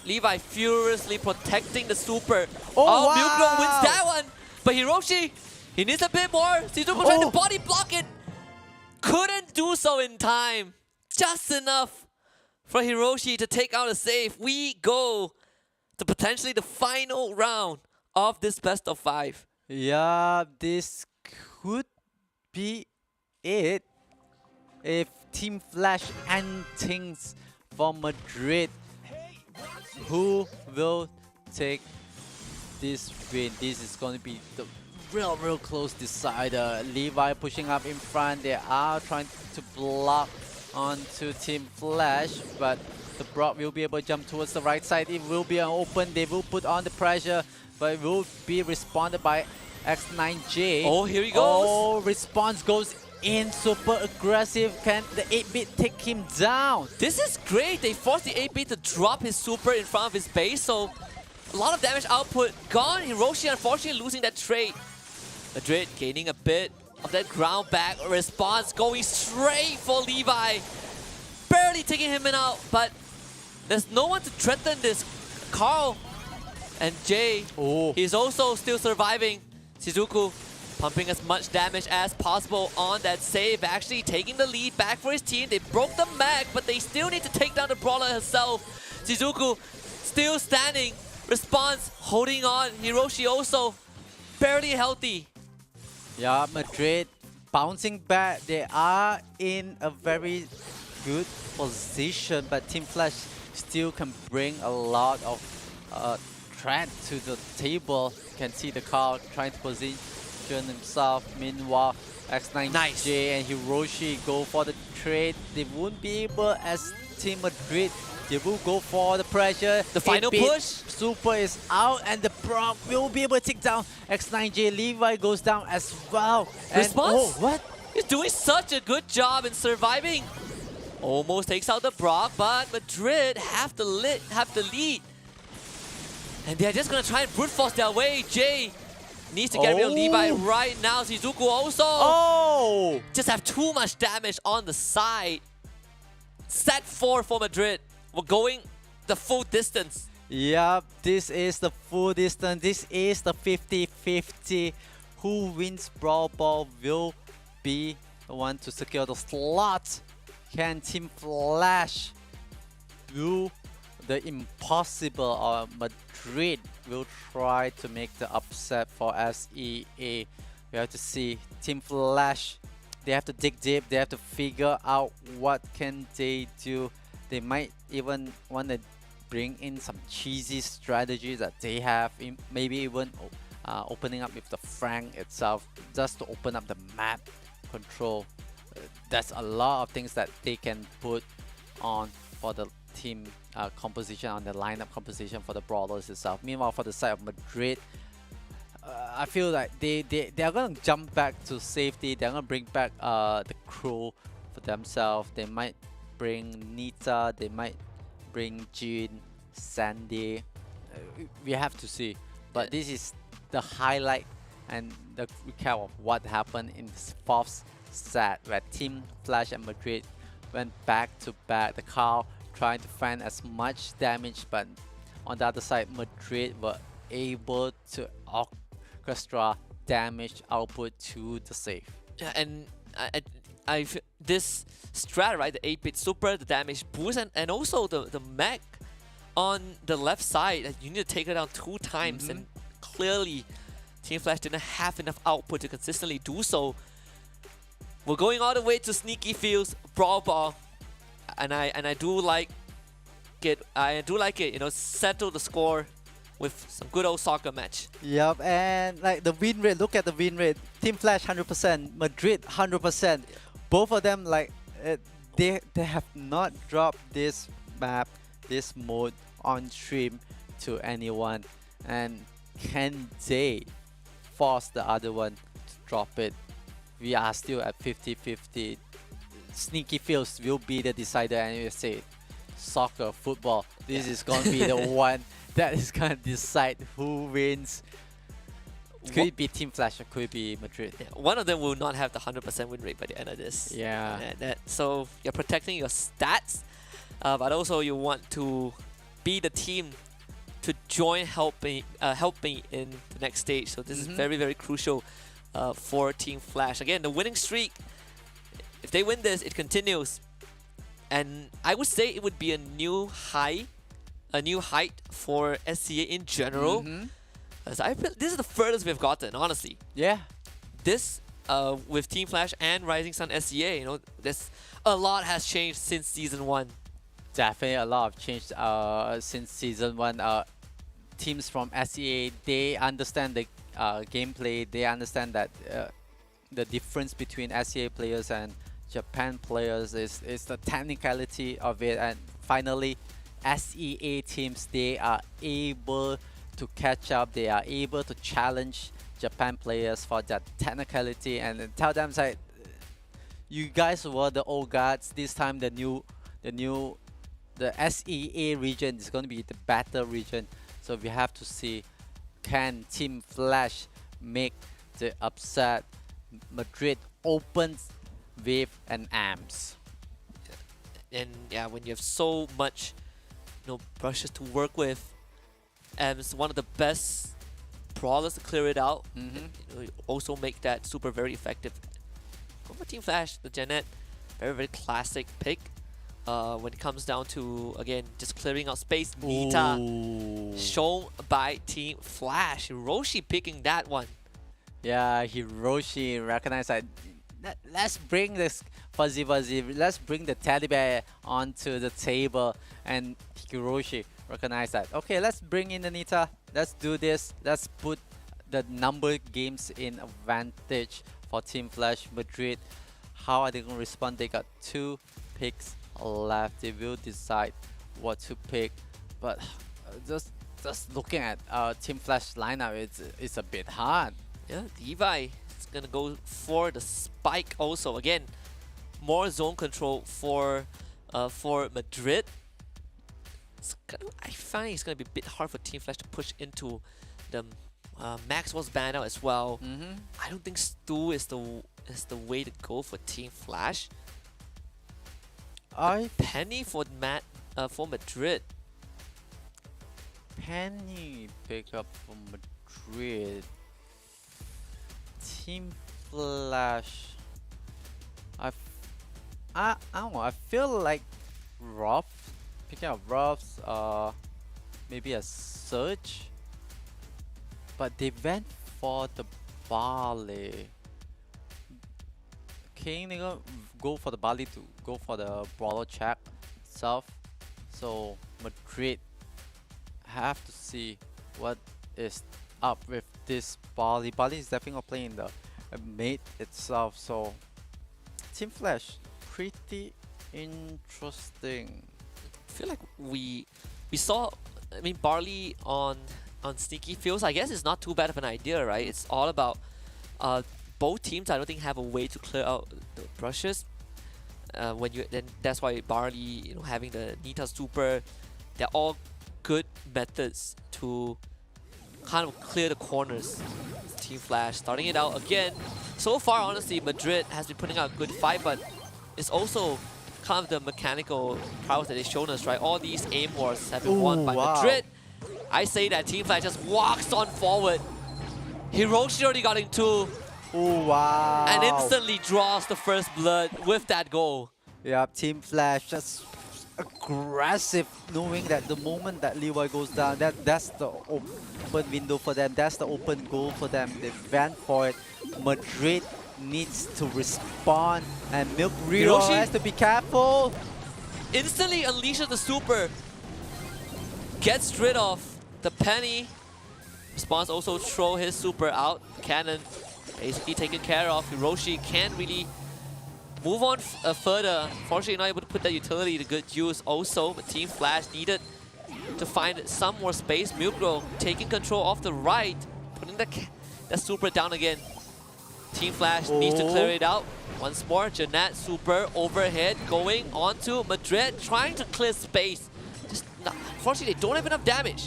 Levi furiously protecting the super. Wow. Milkro wins that one. But Hiroshi, he needs a bit more. Shizuku trying to body block it. Couldn't do so in time. Just enough for Hiroshi to take out a save. We go to potentially the final round of this best of 5. Yeah, this could be it if Team Flash and things for Madrid. Who will take this win? This is going to be the real close decider. Levi pushing up in front. They are trying to block onto Team Flash, but the Brock will be able to jump towards the right side. It will be an open. They will put on the pressure, but it will be responded by X9J. Oh, here he goes. Oh, response goes in, super aggressive. Can the 8-bit take him down? This is great. They forced the 8-bit to drop his super in front of his base, so a lot of damage output gone. Hiroshi unfortunately losing that trade. Madrid gaining a bit of that ground back. Response going straight for Levi. Barely taking him out, but there's no one to threaten this. Carl and Jay, he's also still surviving. Shizuku pumping as much damage as possible on that save, actually taking the lead back for his team. They broke the mag, but they still need to take down the brawler herself. Shizuku still standing. Response holding on. Hiroshi also barely healthy. Yeah, Madrid bouncing back. They are in a very good position, but Team Flash still can bring a lot of threat to the table. You can see the car trying to position himself. Meanwhile, X9J and Hiroshi go for the trade. They won't be able as Team Madrid. They will go for the pressure. The final push. Super is out, and the Brock will be able to take down X9J. Levi goes down as well. Response? What? He's doing such a good job in surviving. Almost takes out the Brock, but Madrid have the lead. And they're just gonna try and brute force their way. Jay needs to get rid of Levi right now. Shizuku also just have too much damage on the side. Set 4 for Madrid. We're going the full distance. Yep, this is the full distance. This is the 50-50. Who wins Brawl Ball will be the one to secure the slot. Can Team Flash do the impossible, or Madrid will try to make the upset for SEA? We have to see. Team Flash, they have to dig deep. They have to figure out what can they do. They might even want to bring in some cheesy strategies that they have, maybe even opening up with the Frank itself, just to open up the map control. That's a lot of things that they can put on for the team composition, on the lineup composition for the brawlers itself. Meanwhile, for the side of Madrid, I feel like they are going to jump back to safety. They're going to bring back the crew for themselves. They might bring Nita, they might bring Jin, Sandy. We have to see. But this is the highlight and the recap of what happened in this 4th set, where Team Flash and Madrid went back to back. The car trying to find as much damage, but on the other side, Madrid were able to orchestra damage output to the save. Yeah, and this strat, right? The 8-bit super, the damage boost, and also the mech on the left side. You need to take it down 2 times, and clearly Team Flash didn't have enough output to consistently do so. We're going all the way to Sneaky Fields, Brawl Ball, and I do like it. I do like it. You know, settle the score with some good old soccer match. Yep, and like the win rate, look at the win rate. Team Flash 100%, Madrid 100%. Both of them, like they have not dropped this map, this mode on stream to anyone. And can they force the other one to drop it? We are still at 50-50. Sneaky Fields will be the decider, and you say soccer, football. This is gonna be the one that is gonna decide who wins. Could it be Team Flash or could it be Madrid? Yeah, one of them will not have the 100% win rate by the end of this. Yeah. So you're protecting your stats, but also you want to be the team to join helping in the next stage. So this is very, very crucial for Team Flash. Again, the winning streak, if they win this, it continues. And I would say it would be a new height for SCA in general. As I feel this is the furthest we've gotten, honestly. Yeah. This with Team Flash and Rising Sun SCA, you know, there's a lot has changed since season 1. Definitely a lot of change since season 1. Teams from SEA, they understand the gameplay. They understand that the difference between SEA players and Japan players is the technicality of it. And finally, SEA teams, they are able to catch up. They are able to challenge Japan players for that technicality and tell them like, you guys were the old guards. This time the SEA region is going to be the better region. So we have to see, can Team Flash make the upset? Madrid opens with an AMS. And yeah, when you have so much, you know, brushes to work with, AMS one of the best brawlers to clear it out. And, you know, you also make that super very effective. Go for Team Flash, the Janet, very, very classic pick. When it comes down to, again, just clearing out space. Nita shown by Team Flash. Hiroshi picking that one. Yeah, Hiroshi recognized that. Let's bring this fuzzy, let's bring the teddy bear onto the table. And Hiroshi recognized that. Okay, let's bring in the Nita. Let's do this. Let's put the number games in advantage for Team Flash. Madrid, how are they going to respond? They got 2 picks left. They will decide what to pick, but just looking at Team Flash lineup, it's a bit hard. Yeah, Levi is gonna go for the spike also. Again, more zone control for Madrid. I find it's gonna be a bit hard for Team Flash to push into the Maxwell's ban out as well. I don't think Stu is the way to go for Team Flash. Penny for Madrid. Penny pick up for Madrid. Team Flash. I don't know. I feel like Ruff picking up Ruff's maybe a Surge, but they went for the Barley. King, they gonna go for the Barley to go for the Brawler check itself. So Madrid have to see what is up with this Barley. Barley is definitely not playing the mate itself. So Team Flash, pretty interesting. I feel like we saw, I mean, Barley on Sneaky Fields. I guess it's not too bad of an idea, right? It's all about both teams. I don't think have a way to clear out the brushes. Then that's why Barley, you know, having the Nita Super, they're all good methods to kind of clear the corners. Team Flash starting it out again. So far, honestly, Madrid has been putting out a good fight, but it's also kind of the mechanical prowess that they've shown us, right? All these aim wars have been won by Madrid. I say that Team Flash just walks on forward. Hiroshi already got in 2. Oh, wow. and instantly draws the first blood with that goal. Yeah, Team Flash just aggressive, knowing that the moment that Levi goes down, that's the open window for them. That's the open goal for them. They went for it. Madrid needs to respond, and Milk Riro Hiroshi has to be careful. Instantly unleashes the super. Gets rid of the penny. Response also throw his super out. Cannon basically taken care of. Hiroshi can't really move on further. Fortunately, not able to put that utility to good use also. But Team Flash needed to find some more space. Milkro taking control off the right, putting the super down again. Team Flash needs to clear it out. Once more, Jeanette super overhead going on to Madrid, trying to clear space. Just not, unfortunately, they don't have enough damage.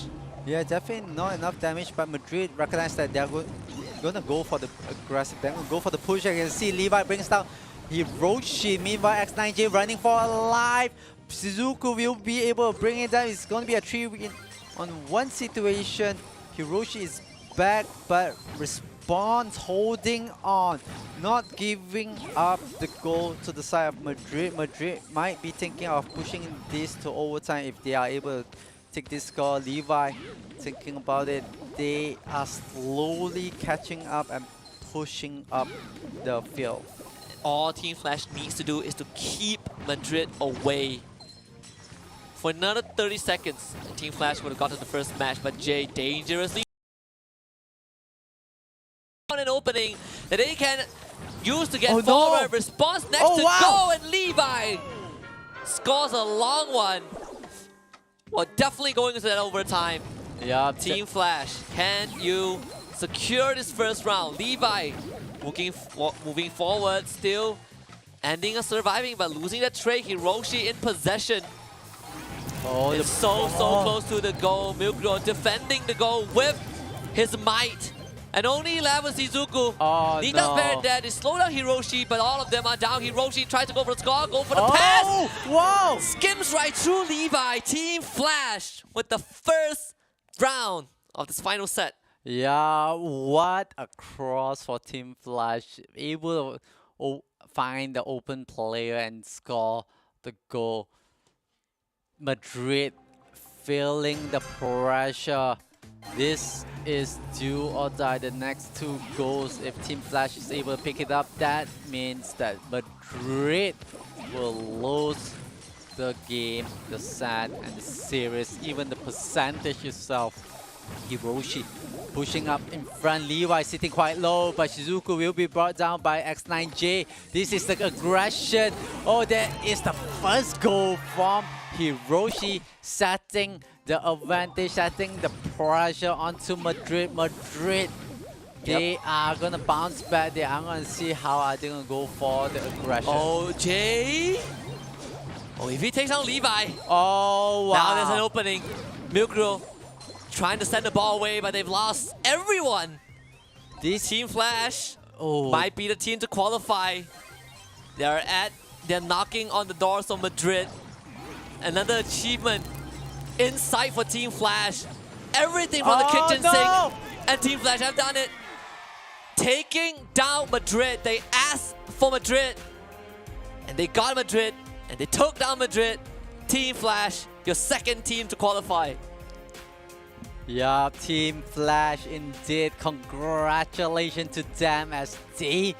Yeah, definitely not enough damage, but Madrid recognize that they're gonna go for the aggressive. They're gonna go for the push. You can see Levi brings down Hiroshi. Meanwhile, X9J running for a life. Shizuku will be able to bring it down. It's gonna be a 3-win on one situation. Hiroshi is back, but Response holding on, not giving up the goal to the side of Madrid. Madrid might be thinking of pushing this to overtime if they are able to take this score. Levi thinking about it. They are slowly catching up and pushing up the field. All Team Flash needs to do is to keep Madrid away. For another 30 seconds, Team Flash would have gotten the first match, but Jay dangerously on an opening that they can use to get forward. No. Response next to go, and Levi scores a long one. Well, definitely going into that overtime. Yeah, Team Flash, can you secure this first round? Levi moving forward, still ending up surviving, but losing that trade. Hiroshi in possession. Oh, It's so close to the goal. Milkro defending the goal with his might. And only 11 Shizuku. Oh, Nita's no. very dead. They slow down Hiroshi, but all of them are down. Hiroshi tries to go for the score, go for the pass. Wow! Skims right through Levi. Team Flash with the first round of this final set. Yeah, what a cross for Team Flash. Able to find the open player and score the goal. Madrid feeling the pressure. This is do or die. The next 2 goals, if Team Flash is able to pick it up, that means that Madrid will lose the game, the set, and the series, even the percentage itself. Hiroshi pushing up in front. Levi sitting quite low, but Shizuku will be brought down by X9J. This is the aggression. Oh, that is the first goal from Hiroshi, setting the advantage, setting the pressure onto Madrid. Madrid, they are gonna bounce back. They are gonna see how are they gonna go for the aggression. Oh, Jay. Oh, if he takes out Levi. Oh, wow. Now there's an opening. Milkro trying to send the ball away, but they've lost everyone. This Team Flash oh, might be the team to qualify. They're knocking on the doors of Madrid. Another achievement in sight for Team Flash. Everything from the kitchen sink, and Team Flash have done it. Taking down Madrid. They asked for Madrid, and they got Madrid, and they took down Madrid. Team Flash, your second team to qualify. Yeah, Team Flash indeed. Congratulations to them as they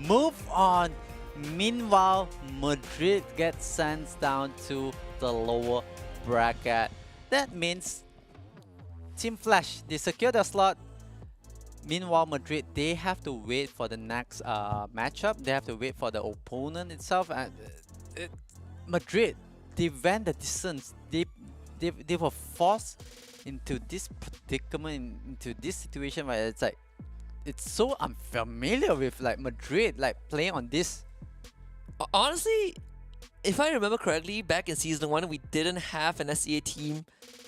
move on. Meanwhile, Madrid gets sent down to the lower bracket. That means Team Flash, they secure the slot. Meanwhile, Madrid, they have to wait for the next matchup. They have to wait for the opponent itself. And Madrid, they went the distance. They were forced into this predicament, into this situation where it's like, it's so unfamiliar with like Madrid, like playing on this. Honestly, if I remember correctly, back in Season 1, we didn't have an SEA team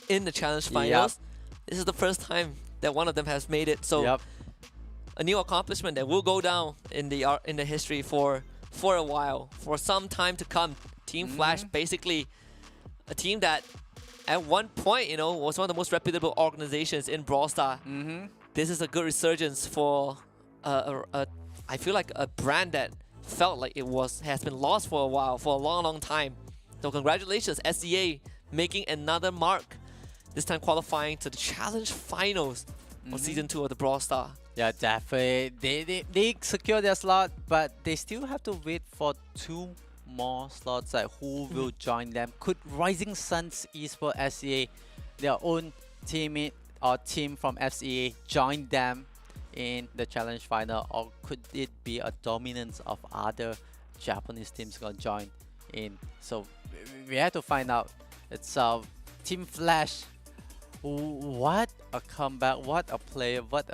in the Challenge Finals. This is the first time that one of them has made it. So a new accomplishment that will go down in the history for a while, for some time to come. Team Flash, basically a team that at one point, you know, was one of the most reputable organizations in Brawl Stars. This is a good resurgence for a I feel like a brand that felt like has been lost for a while, for a long time. So congratulations, SEA, making another mark. This time qualifying to the Challenge Finals of Season 2 of the Brawl Star. Yeah, definitely. They secure their slot, but they still have to wait for 2 more slots. Like who will join them? Could Rising Suns Esports SEA, their own teammate or team from FCA, join them in the challenge final, or could it be a dominance of other Japanese teams gonna join in? So we have to find out. It's Team Flash. What a comeback! What a play! What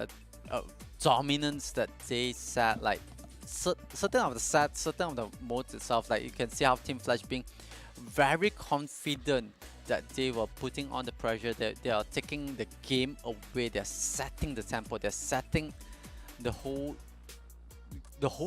a dominance that they set. Like certain of the sets, certain of the modes itself. Like you can see how Team Flash being very confident that they were putting on the pressure, that they are taking the game away, they're setting the tempo, they're setting the whole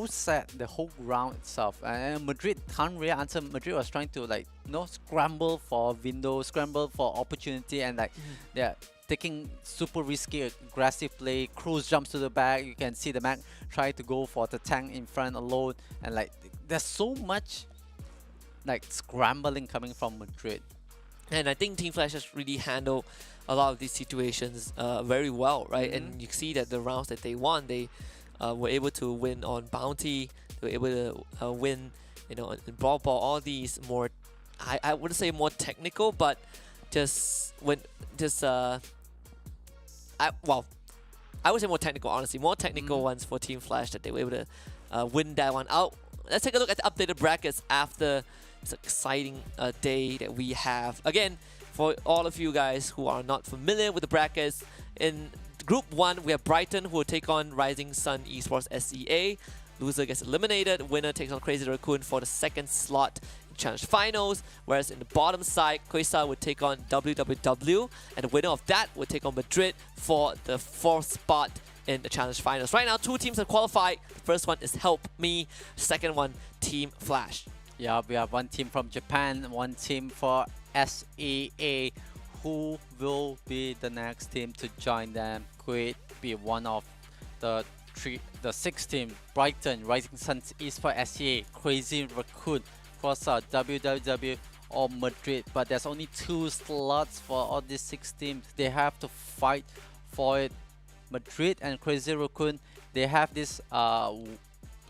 set, the whole round itself. And Madrid can't really answer. Madrid was trying to scramble for window, scramble for opportunity, and they're taking super risky aggressive play, cruise jumps to the back. You can see the Mac try to go for the tank in front alone, and there's so much scrambling coming from Madrid. And I think Team Flash has really handled a lot of these situations very well, right? And you see that the rounds that they won, they were able to win on Bounty, they were able to win, in Brawl Ball, all these more, I wouldn't say more technical, but I would say more technical, honestly. More technical ones for Team Flash that they were able to win that one out. Let's take a look at the updated brackets after this exciting day that we have. Again, for all of you guys who are not familiar with the brackets, in Group 1, we have Brighton, who will take on Rising Sun Esports SEA. Loser gets eliminated. Winner takes on Crazy Raccoon for the second slot in Challenge Finals. Whereas in the bottom side, Quasar would take on WWW. And the winner of that would take on Madrid for the 4th spot in the Challenge Finals. Right now, 2 teams have qualified. The first one is Help Me. Second one, Team Flash. Yeah, we have 1 team from Japan, 1 team for SEA. Who will be the next team to join them? Could it be one of the 6 teams? Brighton, Rising Suns Esports SEA, Crazy Raccoon, Crossar, WWW, or Madrid? But there's only 2 slots for all these 6 teams. They have to fight for it. Madrid and Crazy Raccoon, they have this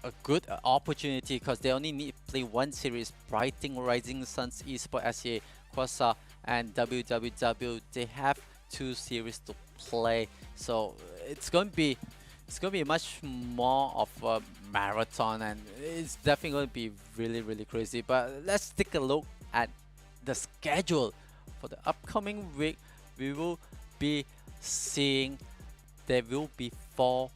a good opportunity because they only need to play 1 series. Brighton, Rising Suns Esports SEA, Crossar, and WWW, they have 2 series to play. So it's going to be much more of a marathon, and it's definitely going to be really crazy. But let's take a look at the schedule for the upcoming week. We will be seeing there will be 4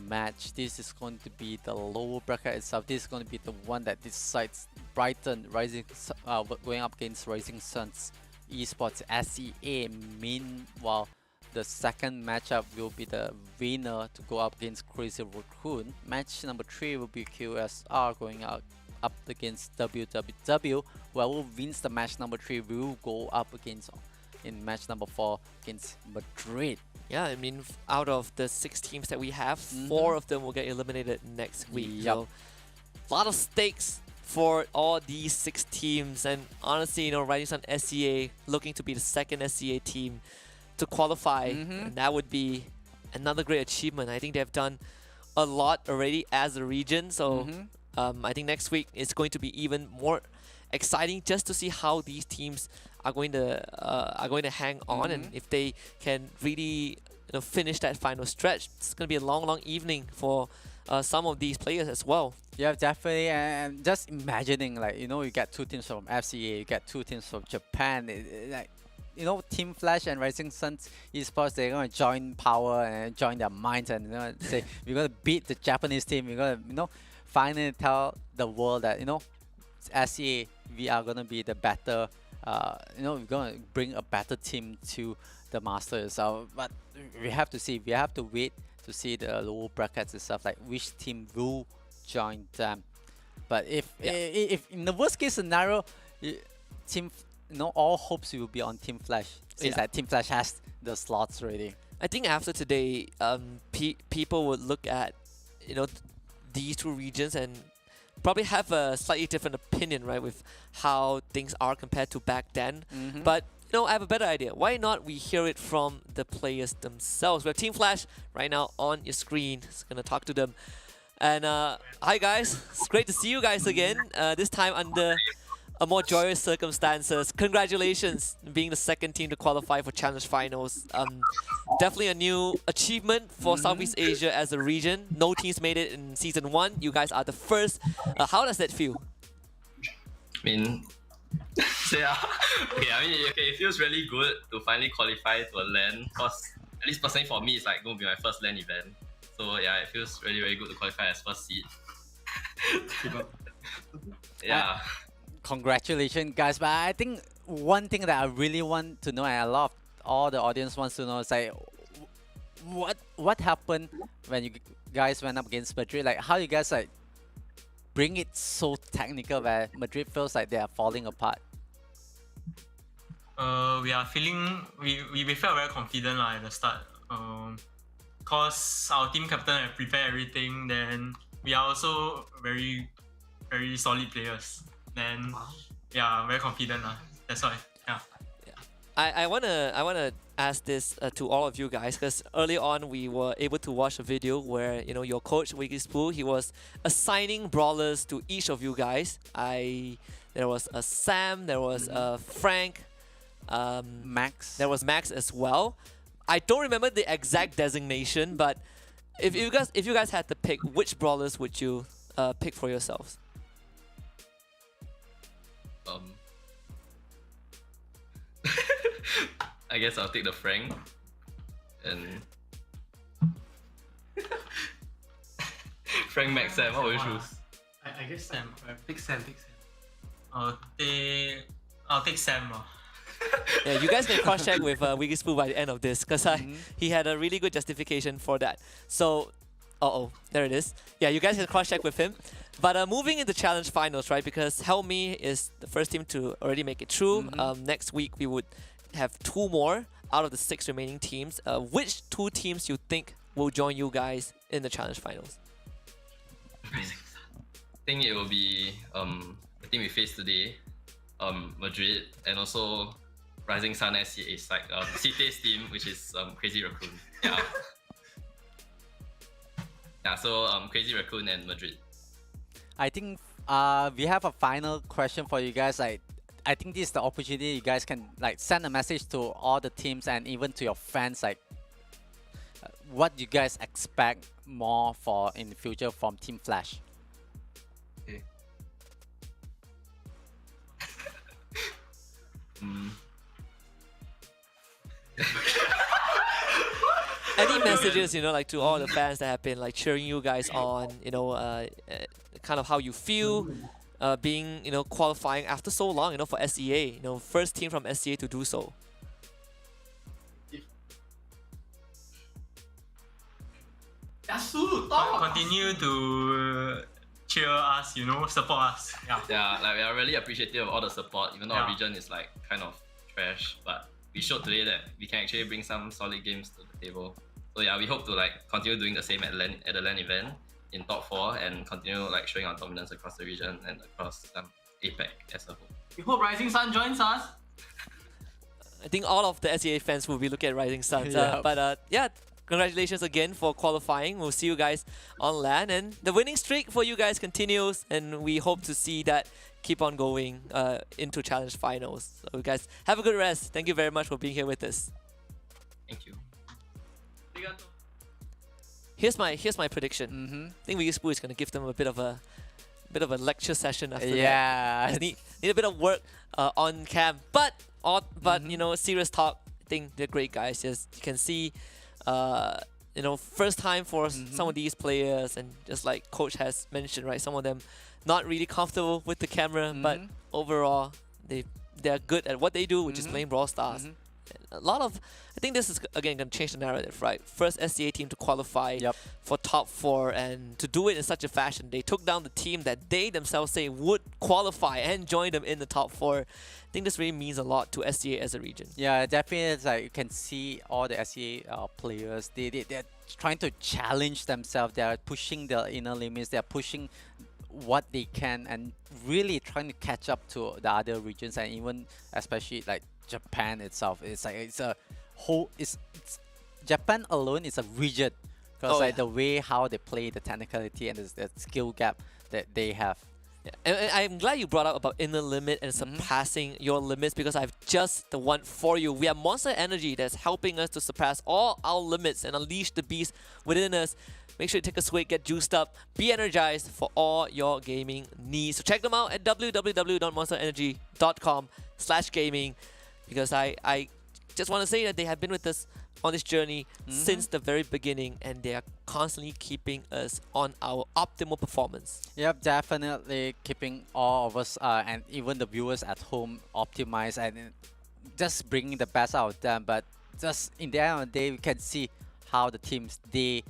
match. This is going to be the lower bracket itself. This is going to be the one that decides Brighton going up against Rising Suns Esports SEA. Meanwhile, the second matchup will be the winner to go up against Crazy Raccoon. Match number 3 will be QSR going up against WWW. Whoever wins the match number 3 will go up against in match number 4 against Madrid. Yeah, I mean, out of the 6 teams that we have, 4 of them will get eliminated next week. Yep. So, a lot of stakes for all these 6 teams. And honestly, Rising Sun SEA looking to be the second SEA team to qualify. And that would be another great achievement. I think they've done a lot already as a region. So, I think next week is going to be even more exciting just to see how these teams are going to hang on, and if they can really finish that final stretch. It's going to be a long evening for some of these players as well. Yeah, definitely. And just imagining, you get 2 teams from FCA, you get 2 teams from Japan. Team Flash and Rising Suns Esports, they're going to join power and join their minds and say, we're going to beat the Japanese team. We're going to, finally tell the world that, SEA, we are going to be the better, we're going to bring a better team to the Masters. But we have to see, we have to wait to see the lower brackets and stuff, like which team will join them. But if in the worst case scenario, all hopes will be on Team Flash, since that Team Flash has the slots already. I think after today, people would look at, these two regions and probably have a slightly different opinion, right, with how things are compared to back then. But I have a better idea. Why not we hear it from the players themselves? We have Team Flash right now on your screen. Just gonna talk to them. And hi guys, it's great to see you guys again. This time under a more joyous circumstances. Congratulations being the second team to qualify for Challenge Finals. Definitely a new achievement for Southeast Asia as a region. No teams made it in Season 1. You guys are the first. How does that feel? I mean, so yeah, it feels really good to finally qualify to a LAN. Cause at least personally for me, it's like going to be my first LAN event. So yeah, it feels really, really good to qualify as first seed. Yeah. Congratulations, guys. But I think one thing that I really want to know, and a lot of all the audience wants to know, is like, what happened when you guys went up against Madrid? Like, how you guys like bring it so technical where Madrid feels like they are falling apart? We are feeling we felt very confident at the start. Cause our team captain had prepared everything. Then we are also very solid players. Then yeah, very confident That's why. Yeah. I wanna ask this to all of you guys, because early on we were able to watch a video where your coach Wiggis, he was assigning brawlers to each of you guys. There was a Sam, there was a Frank, Max. there was Max as well. I don't remember the exact designation, but if you guys had to pick, which brawlers would you pick for yourselves? I guess I'll take the Frank and Frank, Max, Sam. What would you choose? I guess Sam. Pick Sam. I'll take Sam. Yeah, you guys can cross-check with Wiggis by the end of this, because he had a really good justification for that. So, there it is. Yeah, you guys can cross-check with him. But moving into Challenge Finals, right, because Helmi is the first team to already make it through. Next week, we would have 2 more out of the 6 remaining teams. Which 2 teams you think will join you guys in the Challenge Finals? I think it will be the team we faced today, Madrid, and also Rising Sun SCA's like CT's team, which is Crazy Raccoon. Yeah. Yeah, so Crazy Raccoon and Madrid. I think we have a final question for you guys. Like, I think this is the opportunity you guys can like send a message to all the teams and even to your fans, like what you guys expect more for in the future from Team Flash. Okay. Any messages, like to all the fans that have been like cheering you guys on, kind of how you feel being, qualifying after so long, for SEA, first team from SEA to do so. Continue to cheer us, support us. Yeah, like we are really appreciative of all the support, even though our region is like kind of trash, but we showed today that we can actually bring some solid games to the table. So yeah, we hope to like continue doing the same at the LAN event in top 4 and continue like showing our dominance across the region and across APAC as a whole. We hope Rising Sun joins us. I think all of the SEA fans will be looking at Rising Suns. Yeah. But yeah, congratulations again for qualifying. We'll see you guys on LAN, and the winning streak for you guys continues, and we hope to see that keep on going into Challenge Finals. So you guys have a good rest. Thank you very much for being here with us. Thank you. Here's my prediction. I think Wiggis is gonna give them a bit of a lecture session after that. Yeah. Just need a bit of work on cam, but serious talk. I think they're great guys. Just you can see, first time for some of these players, and just like Coach has mentioned, right, some of them not really comfortable with the camera, but overall they're good at what they do, which is playing Brawl Stars. I think this is again going to change the narrative, right? First SCA team to qualify for top 4, and to do it in such a fashion. They took down the team that they themselves say would qualify and join them in the top 4. I think this really means a lot to SCA as a region. Yeah, definitely. It's like you can see all the SCA players. They're trying to challenge themselves. They are pushing their inner limits. They are pushing what they can and really trying to catch up to the other regions, and even especially like Japan itself. It's like it's a whole. It's Japan alone is a region because like the way how they play, the technicality and the skill gap that they have. Yeah. And I'm glad you brought up about inner limit and surpassing your limits, because I have just the one for you. We have Monster Energy that's helping us to surpass all our limits and unleash the beast within us. Make sure you take a swig, get juiced up, be energized for all your gaming needs. So check them out at www.monsterenergy.com/gaming, because I just want to say that they have been with us on this journey since the very beginning, and they are constantly keeping us on our optimal performance. Yep, definitely keeping all of us and even the viewers at home optimized and just bringing the best out of them. But just in the end of the day, we can see how the teams, they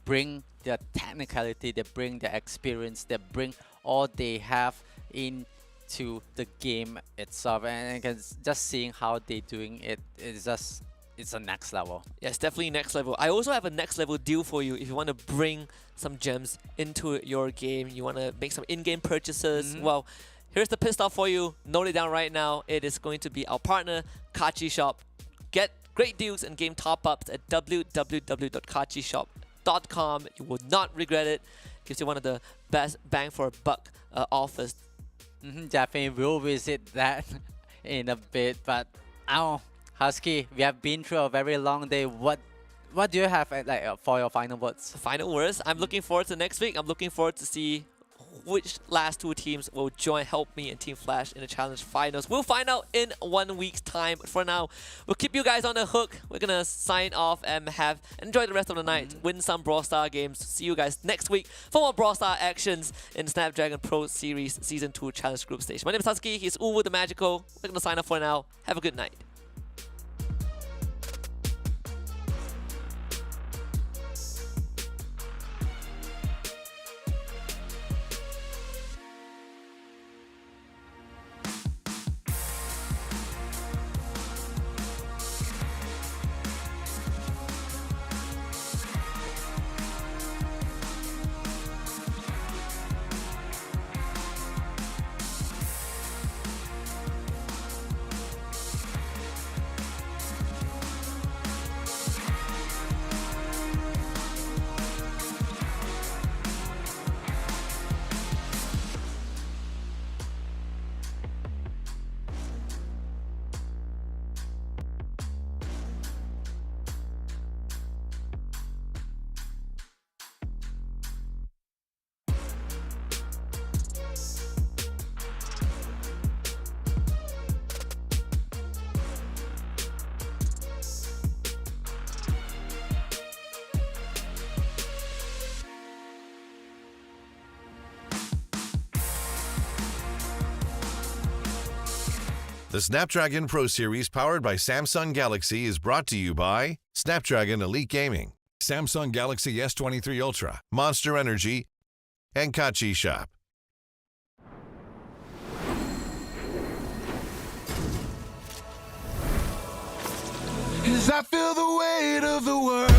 bring their technicality, they bring their experience, they bring all they have into the game itself, and just seeing how they're doing it is just, it's a next level. Yes, definitely next level. I also have a next level deal for you if you want to bring some gems into your game, you want to make some in-game purchases. Well, here's the pit stop for you. Note it down right now. It is going to be our partner, Kachi Shop. Get great deals and game top-ups at www.kachishop.com. You will not regret it. Gives you one of the best bang for a buck offers. Definitely will visit that in a bit, but Husky, we have been through a very long day. What do you have for your final words? Final words? I'm looking forward to next week. I'm looking forward to see which last two teams will help me and Team Flash in the challenge finals. We'll find out in 1 week's time. But for now, we'll keep you guys on the hook. We're gonna sign off and enjoy the rest of the night. Win some Brawl Star games. See you guys next week for more Brawl Star actions in Snapdragon Pro Series Season 2 Challenge Group Stage. My name is Husky. He's Uwu the Magical. We're gonna sign off for now. Have a good night. The Snapdragon Pro Series powered by Samsung Galaxy is brought to you by Snapdragon Elite Gaming, Samsung Galaxy S23 Ultra, Monster Energy, and Kachi Shop. As I feel the weight of the world